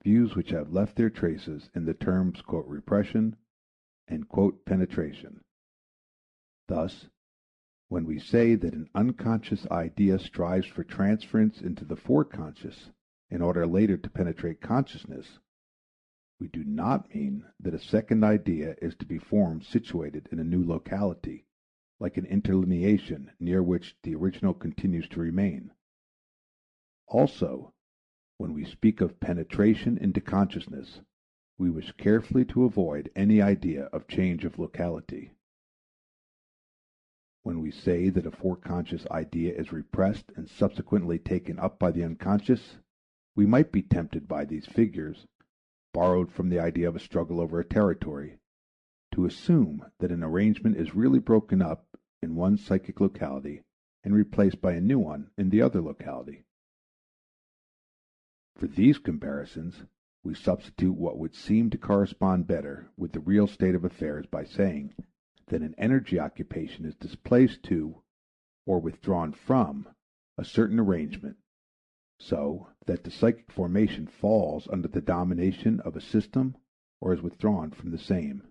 views which have left their traces in the terms "repression" and "penetration." Thus, when we say that an unconscious idea strives for transference into the foreconscious in order later to penetrate consciousness, we do not mean that a second idea is to be formed situated in a new locality, like an interlineation near which the original continues to remain. Also, when we speak of penetration into consciousness, we wish carefully to avoid any idea of change of locality. When we say that a foreconscious idea is repressed and subsequently taken up by the unconscious, we might be tempted by these figures, borrowed from the idea of a struggle over a territory, to assume that an arrangement is really broken up in one psychic locality and replaced by a new one in the other locality. For these comparisons, we substitute what would seem to correspond better with the real state of affairs by saying that an energy occupation is displaced to, or withdrawn from, a certain arrangement, so that the psychic formation falls under the domination of a system or is withdrawn from the same.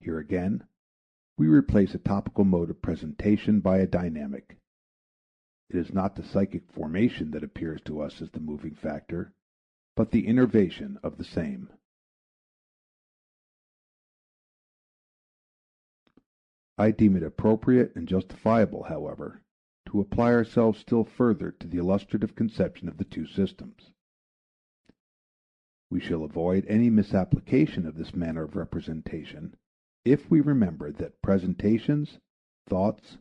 Here again, we replace a topical mode of presentation by a dynamic. It is not the psychic formation that appears to us as the moving factor, but the innervation of the same. I deem it appropriate and justifiable, however, to apply ourselves still further to the illustrative conception of the two systems. We shall avoid any misapplication of this manner of representation if we remember that presentations, thoughts,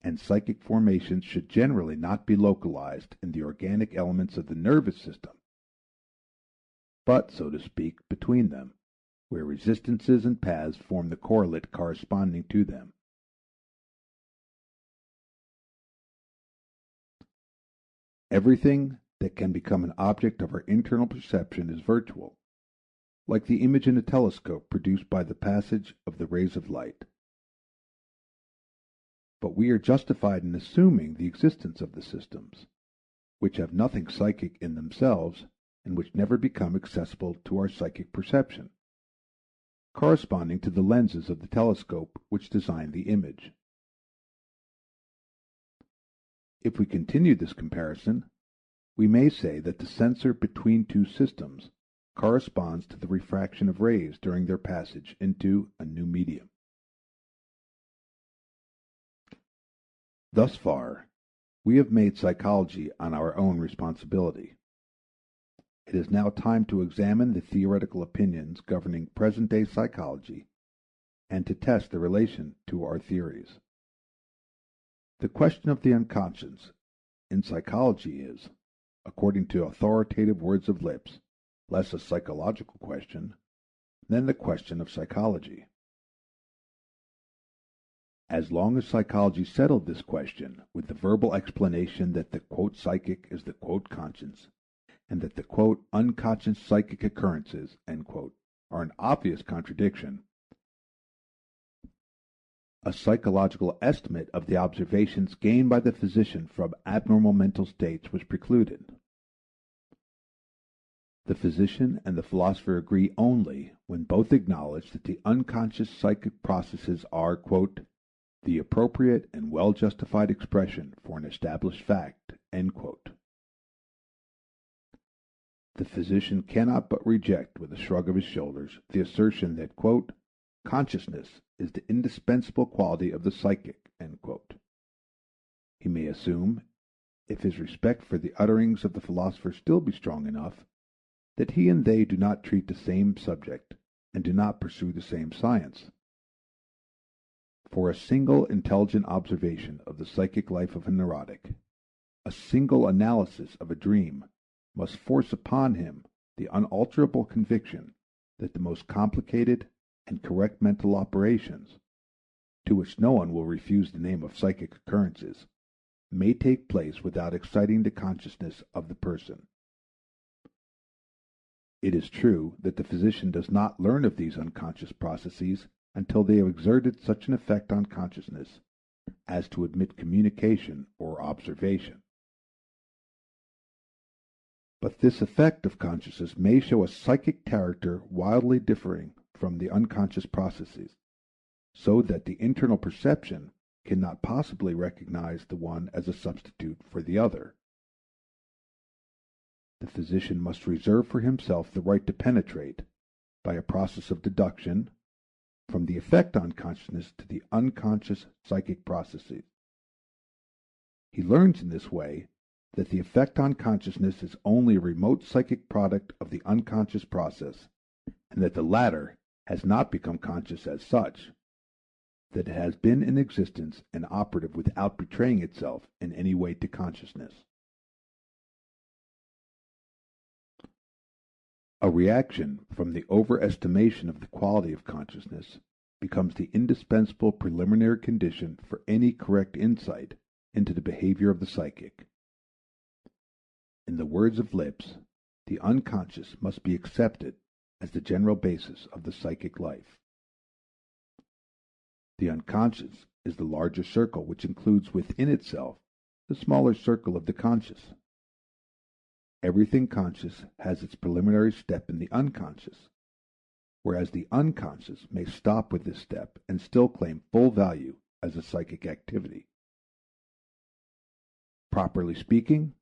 and psychic formations should generally not be localized in the organic elements of the nervous system, but, so to speak, between them, where resistances and paths form the correlate corresponding to them. Everything that can become an object of our internal perception is virtual, like the image in a telescope produced by the passage of the rays of light. But we are justified in assuming the existence of the systems, which have nothing psychic in themselves and which never become accessible to our psychic perception, corresponding to the lenses of the telescope which designed the image. If we continue this comparison, we may say that the sensor between two systems corresponds to the refraction of rays during their passage into a new medium. Thus far, we have made psychology on our own responsibility. It is now time to examine the theoretical opinions governing present-day psychology and to test the relation to our theories. The question of the unconscious in psychology is, according to authoritative words of lips, less a psychological question than the question of psychology. As long as psychology settled this question with the verbal explanation that the "psychic" is the "conscience," and that the "unconscious psychic occurrences" are an obvious contradiction, a psychological estimate of the observations gained by the physician from abnormal mental states was precluded. The physician and the philosopher agree only when both acknowledge that the unconscious psychic processes are "the appropriate and well justified expression for an established fact." The physician cannot but reject with a shrug of his shoulders the assertion that "consciousness is the indispensable quality of the psychic." He may assume, if his respect for the utterings of the philosopher still be strong enough, that he and they do not treat the same subject and do not pursue the same science. For a single intelligent observation of the psychic life of a neurotic, a single analysis of a dream, must force upon him the unalterable conviction that the most complicated and correct mental operations, to which no one will refuse the name of psychic occurrences, may take place without exciting the consciousness of the person. It is true that the physician does not learn of these unconscious processes until they have exerted such an effect on consciousness as to admit communication or observation. But this effect of consciousness may show a psychic character wildly differing from the unconscious processes, so that the internal perception cannot possibly recognize the one as a substitute for the other. The physician must reserve for himself the right to penetrate, by a process of deduction, from the effect on consciousness to the unconscious psychic processes. He learns in this way that the effect on consciousness is only a remote psychic product of the unconscious process, and that the latter has not become conscious as such, that it has been in existence and operative without betraying itself in any way to consciousness. A reaction from the overestimation of the quality of consciousness becomes the indispensable preliminary condition for any correct insight into the behavior of the psychic. In the words of Lipps, the unconscious must be accepted as the general basis of the psychic life. The unconscious is the larger circle which includes within itself the smaller circle of the conscious. Everything conscious has its preliminary step in the unconscious, whereas the unconscious may stop with this step and still claim full value as a psychic activity. Properly speaking,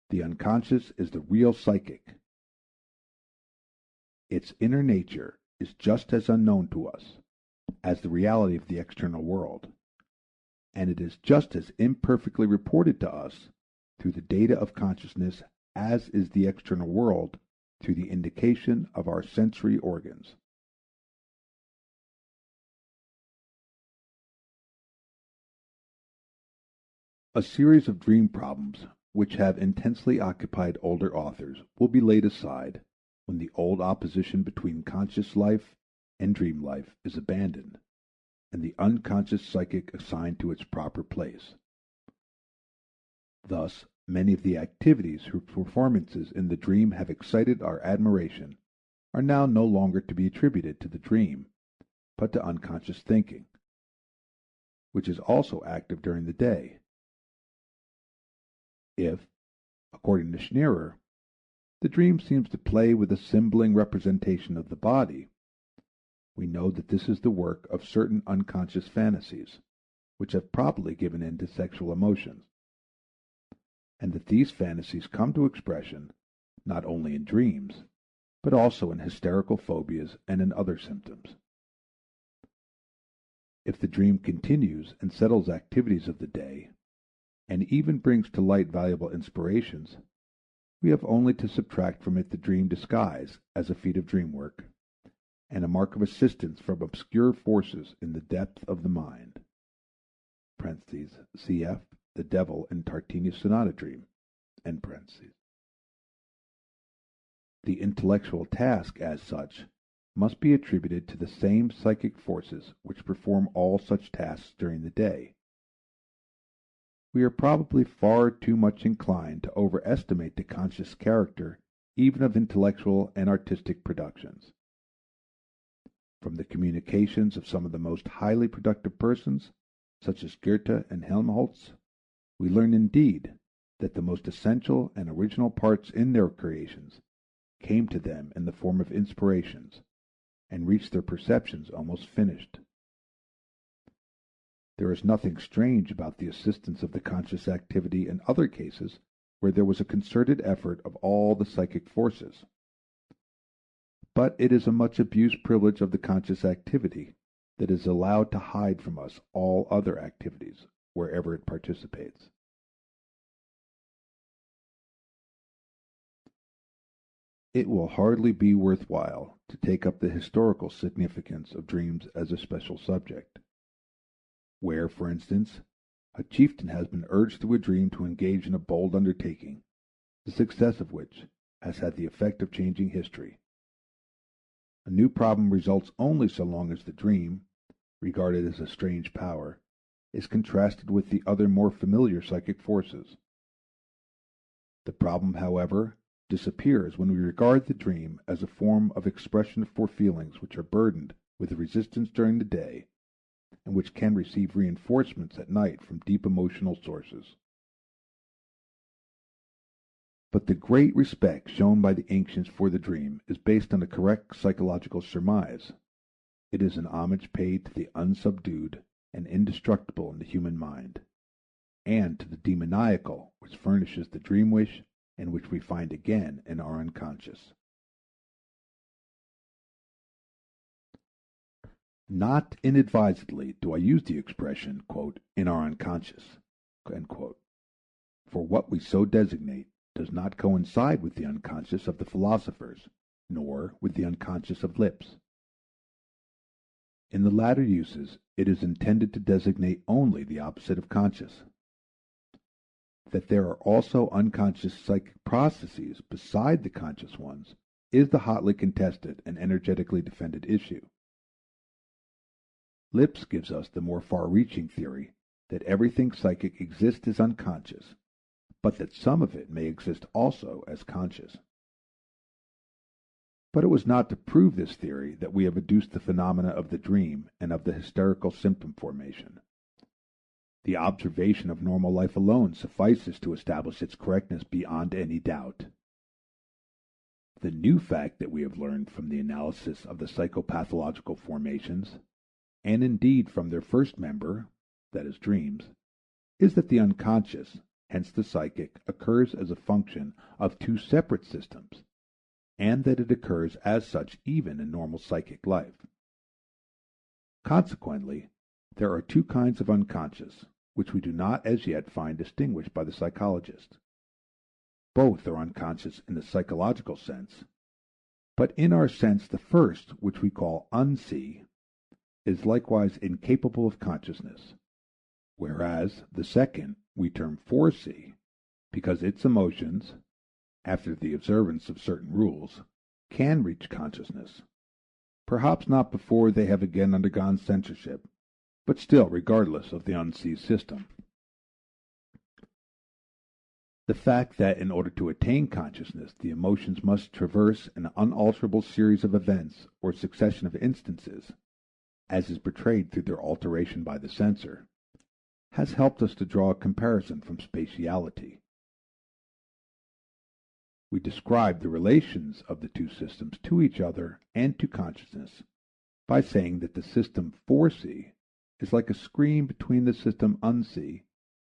the unconscious is the real psychic. Its inner nature is just as unknown to us as the reality of the external world, and it is just as imperfectly reported to us through the data of consciousness as is the external world through the indication of our sensory organs. A series of dream problems which have intensely occupied older authors will be laid aside when the old opposition between conscious life and dream life is abandoned, and the unconscious psychic assigned to its proper place. Thus, many of the activities whose performances in the dream have excited our admiration are now no longer to be attributed to the dream, but to unconscious thinking, which is also active during the day. If, according to Schneerer, the dream seems to play with a symboling representation of the body, we know that this is the work of certain unconscious fantasies, which have probably given in to sexual emotions, and that these fantasies come to expression not only in dreams, but also in hysterical phobias and in other symptoms. If the dream continues and settles activities of the day, and even brings to light valuable inspirations, we have only to subtract from it the dream disguise as a feat of dream work, and a mark of assistance from obscure forces in the depth of the mind. (Cf. The Devil in Tartini's Sonata Dream). The intellectual task, as such, must be attributed to the same psychic forces which perform all such tasks during the day. We are probably far too much inclined to overestimate the conscious character even of intellectual and artistic productions. From the communications of some of the most highly productive persons, such as Goethe and Helmholtz, we learn indeed that the most essential and original parts in their creations came to them in the form of inspirations, and reached their perceptions almost finished. There is nothing strange about the assistance of the conscious activity in other cases where there was a concerted effort of all the psychic forces. But it is a much abused privilege of the conscious activity that is allowed to hide from us all other activities wherever it participates. It will hardly be worthwhile to take up the historical significance of dreams as a special subject. Where, for instance, a chieftain has been urged through a dream to engage in a bold undertaking, the success of which has had the effect of changing history. A new problem results only so long as the dream, regarded as a strange power, is contrasted with the other more familiar psychic forces. The problem, however, disappears when we regard the dream as a form of expression for feelings which are burdened with resistance during the day and which can receive reinforcements at night from deep emotional sources. But the great respect shown by the ancients for the dream is based on a correct psychological surmise. It is an homage paid to the unsubdued and indestructible in the human mind, and to the demoniacal which furnishes the dream wish and which we find again in our unconscious. Not inadvisedly do I use the expression, "in our unconscious," for what we so designate does not coincide with the unconscious of the philosophers, nor with the unconscious of Lipps. In the latter uses, it is intended to designate only the opposite of conscious. That there are also unconscious psychic processes beside the conscious ones is the hotly contested and energetically defended issue. Lipps gives us the more far-reaching theory that everything psychic exists as unconscious, but that some of it may exist also as conscious. But it was not to prove this theory that we have adduced the phenomena of the dream and of the hysterical symptom formation. The observation of normal life alone suffices to establish its correctness beyond any doubt. The new fact that we have learned from the analysis of the psychopathological formations, and indeed from their first member, that is dreams, is that the unconscious, hence the psychic, occurs as a function of two separate systems, and that it occurs as such even in normal psychic life. Consequently, there are two kinds of unconscious, which we do not as yet find distinguished by the psychologist. Both are unconscious in the psychological sense, but in our sense the first, which we call unsee, is likewise incapable of consciousness, whereas the second we term foresee, because its emotions, after the observance of certain rules, can reach consciousness, perhaps not before they have again undergone censorship, but still regardless of the unsee system. The fact that in order to attain consciousness the emotions must traverse an unalterable series of events or succession of instances, as is portrayed through their alteration by the censor, has helped us to draw a comparison from spatiality. We describe the relations of the two systems to each other and to consciousness by saying that the system foresee is like a screen between the system unsee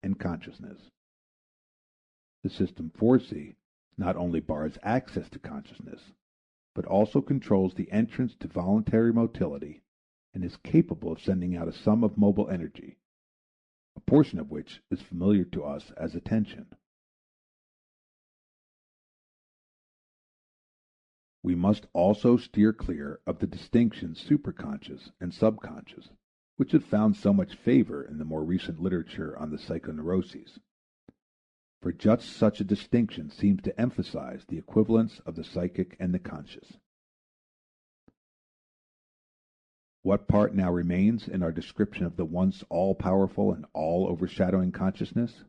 and consciousness. The system foresee not only bars access to consciousness, but also controls the entrance to voluntary motility and is capable of sending out a sum of mobile energy, a portion of which is familiar to us as attention. We must also steer clear of the distinctions superconscious and subconscious, which have found so much favor in the more recent literature on the psychoneuroses. For just such a distinction seems to emphasize the equivalence of the psychic and the conscious. What part now remains in our description of the once all-powerful and all-overshadowing consciousness?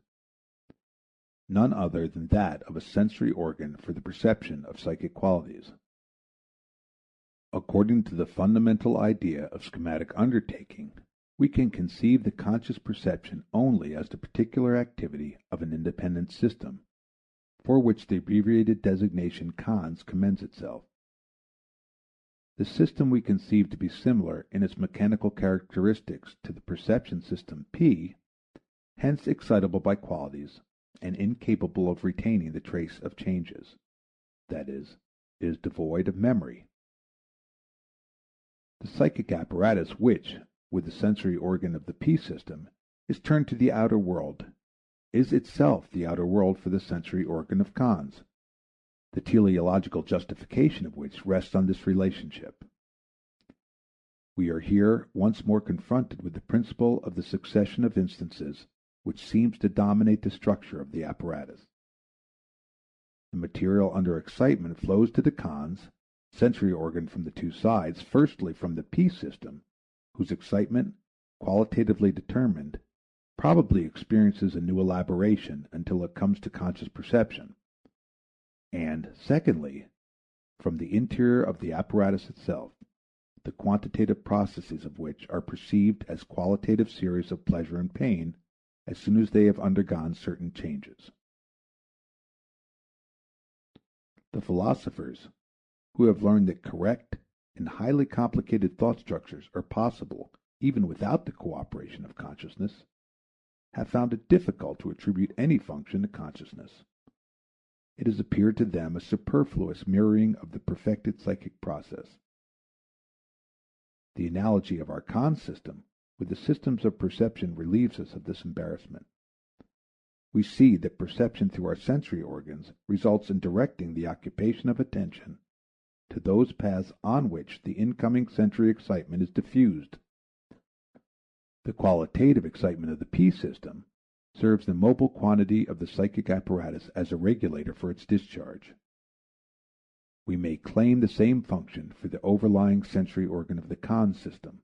None other than that of a sensory organ for the perception of psychic qualities. According to the fundamental idea of schematic undertaking, we can conceive the conscious perception only as the particular activity of an independent system, for which the abbreviated designation cons commends itself. The system we conceive to be similar in its mechanical characteristics to the perception system P, hence excitable by qualities, and incapable of retaining the trace of changes, that is, it is devoid of memory. The psychic apparatus which, with the sensory organ of the P system, is turned to the outer world, is itself the outer world for the sensory organ of cons, the teleological justification of which rests on this relationship. We are here once more confronted with the principle of the succession of instances which seems to dominate the structure of the apparatus. The material under excitement flows to the cons, sensory organ from the two sides, firstly from the P system, whose excitement, qualitatively determined, probably experiences a new elaboration until it comes to conscious perception, and, secondly, from the interior of the apparatus itself, the quantitative processes of which are perceived as qualitative series of pleasure and pain as soon as they have undergone certain changes. The philosophers, who have learned that correct and highly complicated thought structures are possible even without the cooperation of consciousness, have found it difficult to attribute any function to consciousness. It has appeared to them a superfluous mirroring of the perfected psychic process. The analogy of our cons system with the systems of perception relieves us of this embarrassment. We see that perception through our sensory organs results in directing the occupation of attention to those paths on which the incoming sensory excitement is diffused. The qualitative excitement of the P system serves the mobile quantity of the psychic apparatus as a regulator for its discharge. We may claim the same function for the overlying sensory organ of the cons system.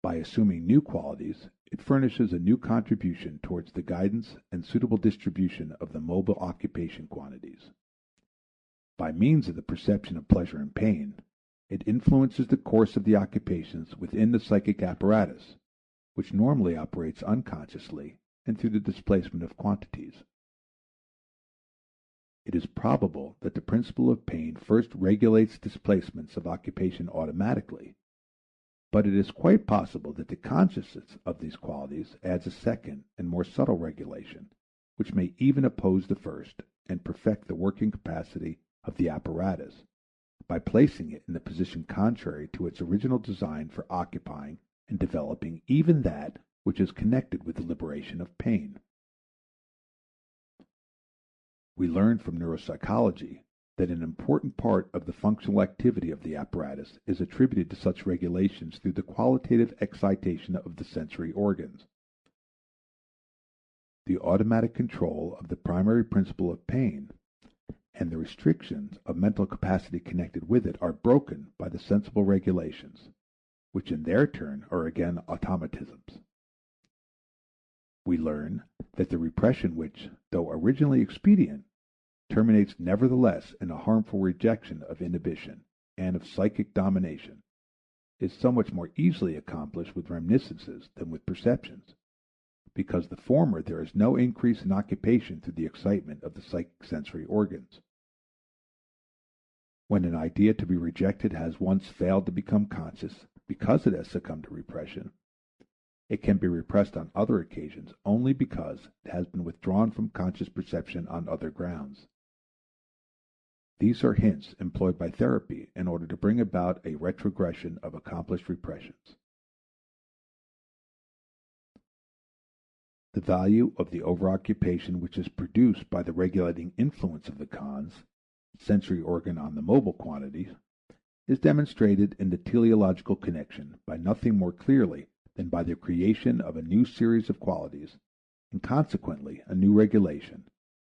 By assuming new qualities, it furnishes a new contribution towards the guidance and suitable distribution of the mobile occupation quantities. By means of the perception of pleasure and pain, it influences the course of the occupations within the psychic apparatus, which normally operates unconsciously and through the displacement of quantities. It is probable that the principle of pain first regulates displacements of occupation automatically, but it is quite possible that the consciousness of these qualities adds a second and more subtle regulation, which may even oppose the first and perfect the working capacity of the apparatus by placing it in the position contrary to its original design for occupying and developing even that which is connected with the liberation of pain. We learn from neuropsychology that an important part of the functional activity of the apparatus is attributed to such regulations through the qualitative excitation of the sensory organs. The automatic control of the primary principle of pain and the restrictions of mental capacity connected with it are broken by the sensible regulations, which in their turn are again automatisms. We learn that the repression which, though originally expedient, terminates nevertheless in a harmful rejection of inhibition and of psychic domination, is so much more easily accomplished with reminiscences than with perceptions, because the former there is no increase in occupation through the excitement of the psychic sensory organs. When an idea to be rejected has once failed to become conscious because it has succumbed to repression, it can be repressed on other occasions only because it has been withdrawn from conscious perception on other grounds. These are hints employed by therapy in order to bring about a retrogression of accomplished repressions. The value of the overoccupation which is produced by the regulating influence of the cons, sensory organ on the mobile quantities, is demonstrated in the teleological connection by nothing more clearly than by the creation of a new series of qualities, and consequently a new regulation,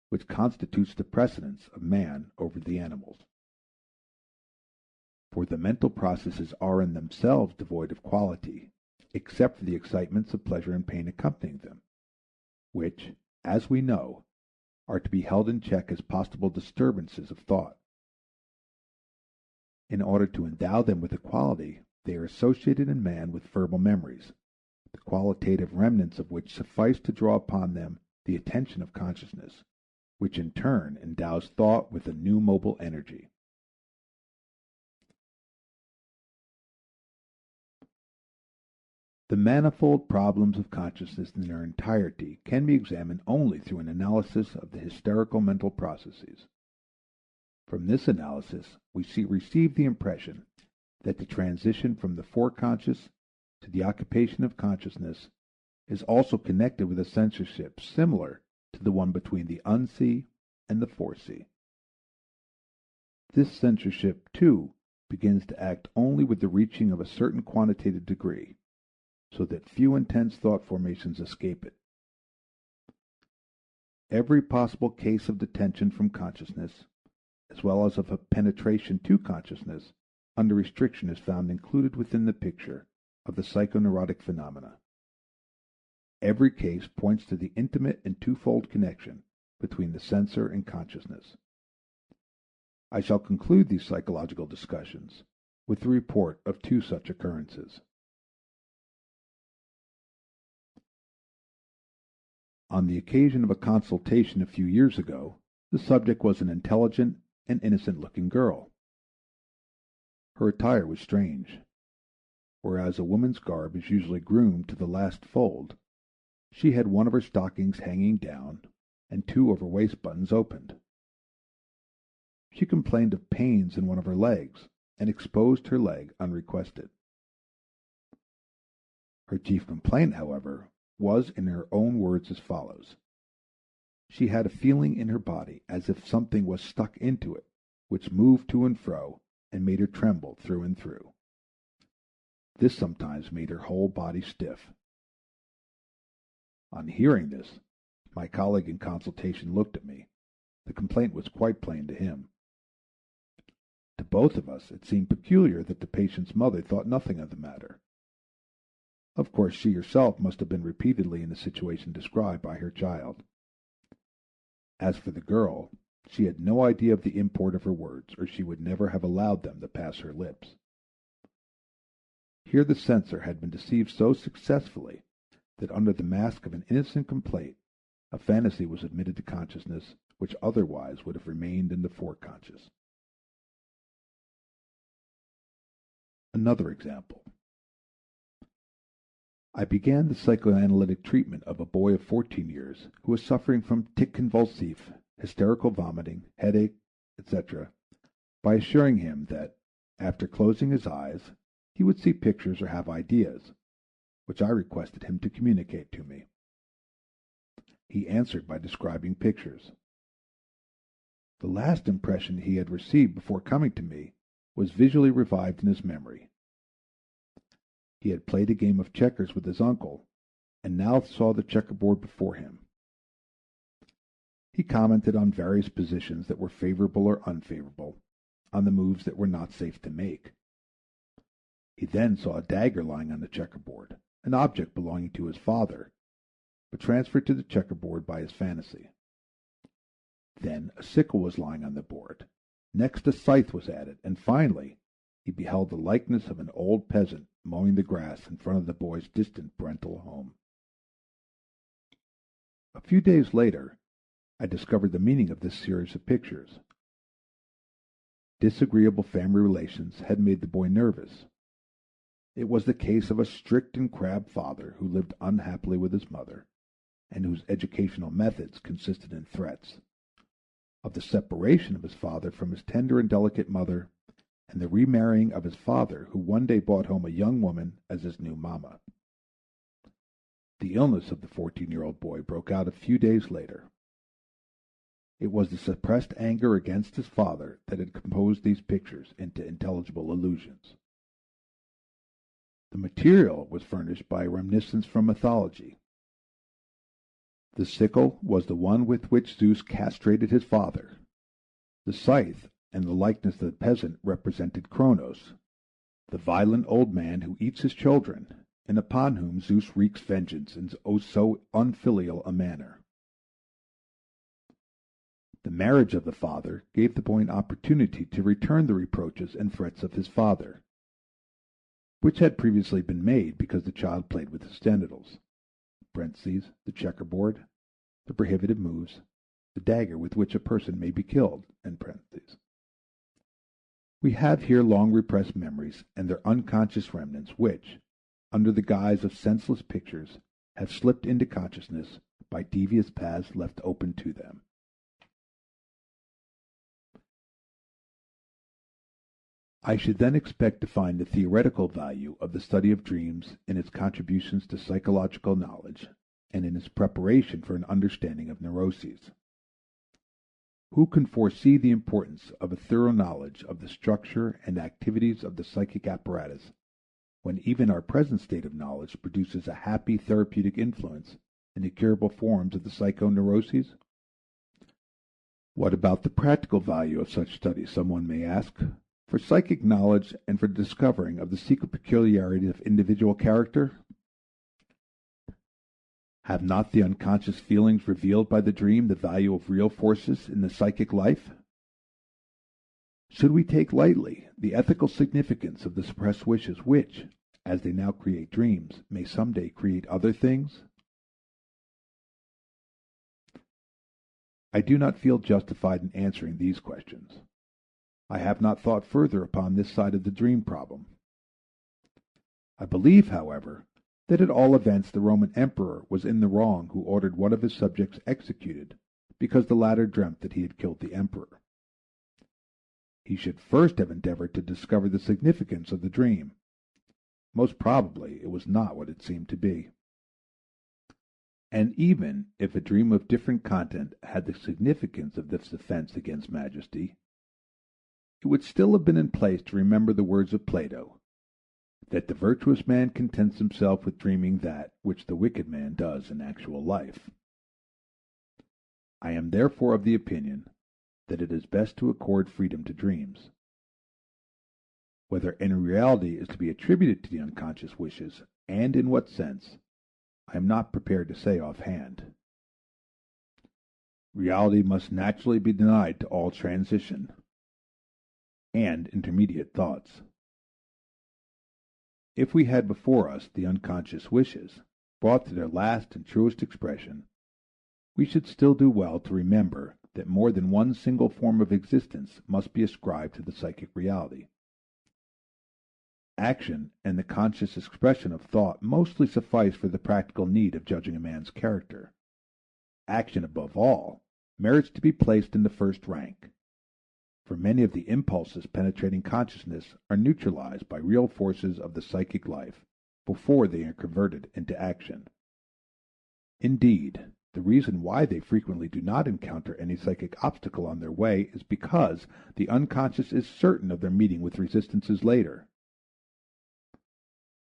which constitutes the precedence of man over the animals. For the mental processes are in themselves devoid of quality, except for the excitements of pleasure and pain accompanying them, which, as we know, are to be held in check as possible disturbances of thought. In order to endow them with a quality, they are associated in man with verbal memories, the qualitative remnants of which suffice to draw upon them the attention of consciousness, which in turn endows thought with a new mobile energy. The manifold problems of consciousness in their entirety can be examined only through an analysis of the hysterical mental processes. From this analysis, we receive the impression that the transition from the foreconscious to the occupation of consciousness is also connected with a censorship similar to the one between the unsee and the foresee. This censorship, too, begins to act only with the reaching of a certain quantitative degree, so that few intense thought formations escape it. Every possible case of detention from consciousness, as well as of a penetration to consciousness under restriction, is found included within the picture of the psychoneurotic phenomena. Every case points to the intimate and twofold connection between the censor and consciousness. I shall conclude these psychological discussions with the report of two such occurrences. On the occasion of a consultation a few years ago, the subject was an intelligent and innocent-looking girl. Her attire was strange. Whereas a woman's garb is usually groomed to the last fold, she had one of her stockings hanging down and two of her waist buttons opened. She complained of pains in one of her legs and exposed her leg unrequested. Her chief complaint, however, was in her own words as follows: she had a feeling in her body as if something was stuck into it, which moved to and fro and made her tremble through and through. This sometimes made her whole body stiff. On hearing this, my colleague in consultation looked at me. The complaint was quite plain to him. To both of us it seemed peculiar that the patient's mother thought nothing of the matter. Of course, she herself must have been repeatedly in the situation described by her child. As for the girl, she had no idea of the import of her words, or she would never have allowed them to pass her lips. Here the censor had been deceived so successfully that under the mask of an innocent complaint, a fantasy was admitted to consciousness which otherwise would have remained in the foreconscious. Another example. I began the psychoanalytic treatment of a boy of 14 years who was suffering from tic convulsif, hysterical vomiting, headache, etc., by assuring him that, after closing his eyes, he would see pictures or have ideas, which I requested him to communicate to me. He answered by describing pictures. The last impression he had received before coming to me was visually revived in his memory. He had played a game of checkers with his uncle, and now saw the checkerboard before him. He commented on various positions that were favorable or unfavorable, on the moves that were not safe to make. He then saw a dagger lying on the checkerboard, an object belonging to his father, but transferred to the checkerboard by his fantasy. Then a sickle was lying on the board. Next a scythe was added, and finally he beheld the likeness of an old peasant mowing the grass in front of the boy's distant parental home. A few days later, I discovered the meaning of this series of pictures. Disagreeable family relations had made the boy nervous. It was the case of a strict and crabbed father who lived unhappily with his mother, and whose educational methods consisted in threats; of the separation of his father from his tender and delicate mother, and the remarrying of his father, who one day brought home a young woman as his new mamma. The illness of the 14-year-old boy broke out a few days later. It was the suppressed anger against his father that had composed these pictures into intelligible illusions. The material was furnished by a reminiscence from mythology. The sickle was the one with which Zeus castrated his father. The scythe and the likeness of the peasant represented Kronos, the violent old man who eats his children, and upon whom Zeus wreaks vengeance in so unfilial a manner. The marriage of the father gave the boy an opportunity to return the reproaches and threats of his father, which had previously been made because the child played with his genitals (the checkerboard, the prohibited moves, the dagger with which a person may be killed). We have here long repressed memories and their unconscious remnants which, under the guise of senseless pictures, have slipped into consciousness by devious paths left open to them. I should then expect to find the theoretical value of the study of dreams in its contributions to psychological knowledge and in its preparation for an understanding of neuroses. Who can foresee the importance of a thorough knowledge of the structure and activities of the psychic apparatus when even our present state of knowledge produces a happy therapeutic influence in the curable forms of the psychoneuroses? What about the practical value of such study, someone may ask, for psychic knowledge and for the discovering of the secret peculiarities of individual character? Have not the unconscious feelings revealed by the dream the value of real forces in the psychic life? Should we take lightly the ethical significance of the suppressed wishes which, as they now create dreams, may some day create other things? I do not feel justified in answering these questions. I have not thought further upon this side of the dream problem. I believe, however, that at all events the Roman emperor was in the wrong who ordered one of his subjects executed because the latter dreamt that he had killed the emperor. He should first have endeavored to discover the significance of the dream. Most probably it was not what it seemed to be. And even if a dream of different content had the significance of this offense against majesty, it would still have been in place to remember the words of Plato, that the virtuous man contents himself with dreaming that which the wicked man does in actual life. I am therefore of the opinion that it is best to accord freedom to dreams. Whether any reality is to be attributed to the unconscious wishes, and in what sense, I am not prepared to say offhand. Reality must naturally be denied to all transition and intermediate thoughts. If we had before us the unconscious wishes, brought to their last and truest expression, we should still do well to remember that more than one single form of existence must be ascribed to the psychic reality. Action and the conscious expression of thought mostly suffice for the practical need of judging a man's character. Action, above all, merits to be placed in the first rank, for many of the impulses penetrating consciousness are neutralized by real forces of the psychic life before they are converted into action. Indeed, the reason why they frequently do not encounter any psychic obstacle on their way is because the unconscious is certain of their meeting with resistances later.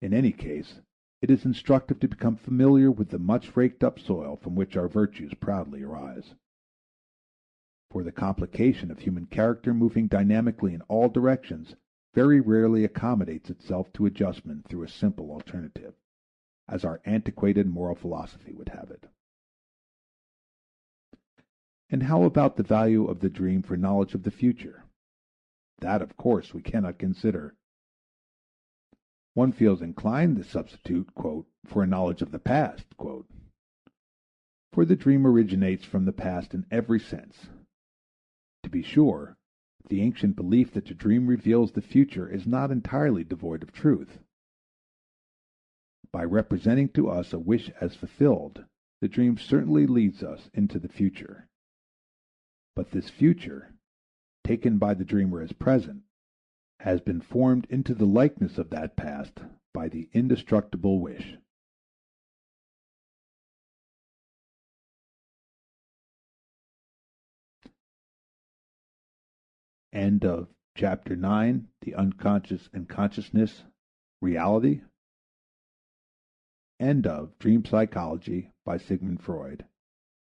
In any case, it is instructive to become familiar with the much raked up soil from which our virtues proudly arise. For the complication of human character moving dynamically in all directions very rarely accommodates itself to adjustment through a simple alternative, as our antiquated moral philosophy would have it. And how about the value of the dream for knowledge of the future? That, of course, we cannot consider. One feels inclined to substitute, for a knowledge of the past, for the dream originates from the past in every sense. To be sure, the ancient belief that the dream reveals the future is not entirely devoid of truth. By representing to us a wish as fulfilled, the dream certainly leads us into the future. But this future, taken by the dreamer as present, has been formed into the likeness of that past by the indestructible wish. End of Chapter 9, The Unconscious and Consciousness, Reality. End of Dream Psychology by Sigmund Freud.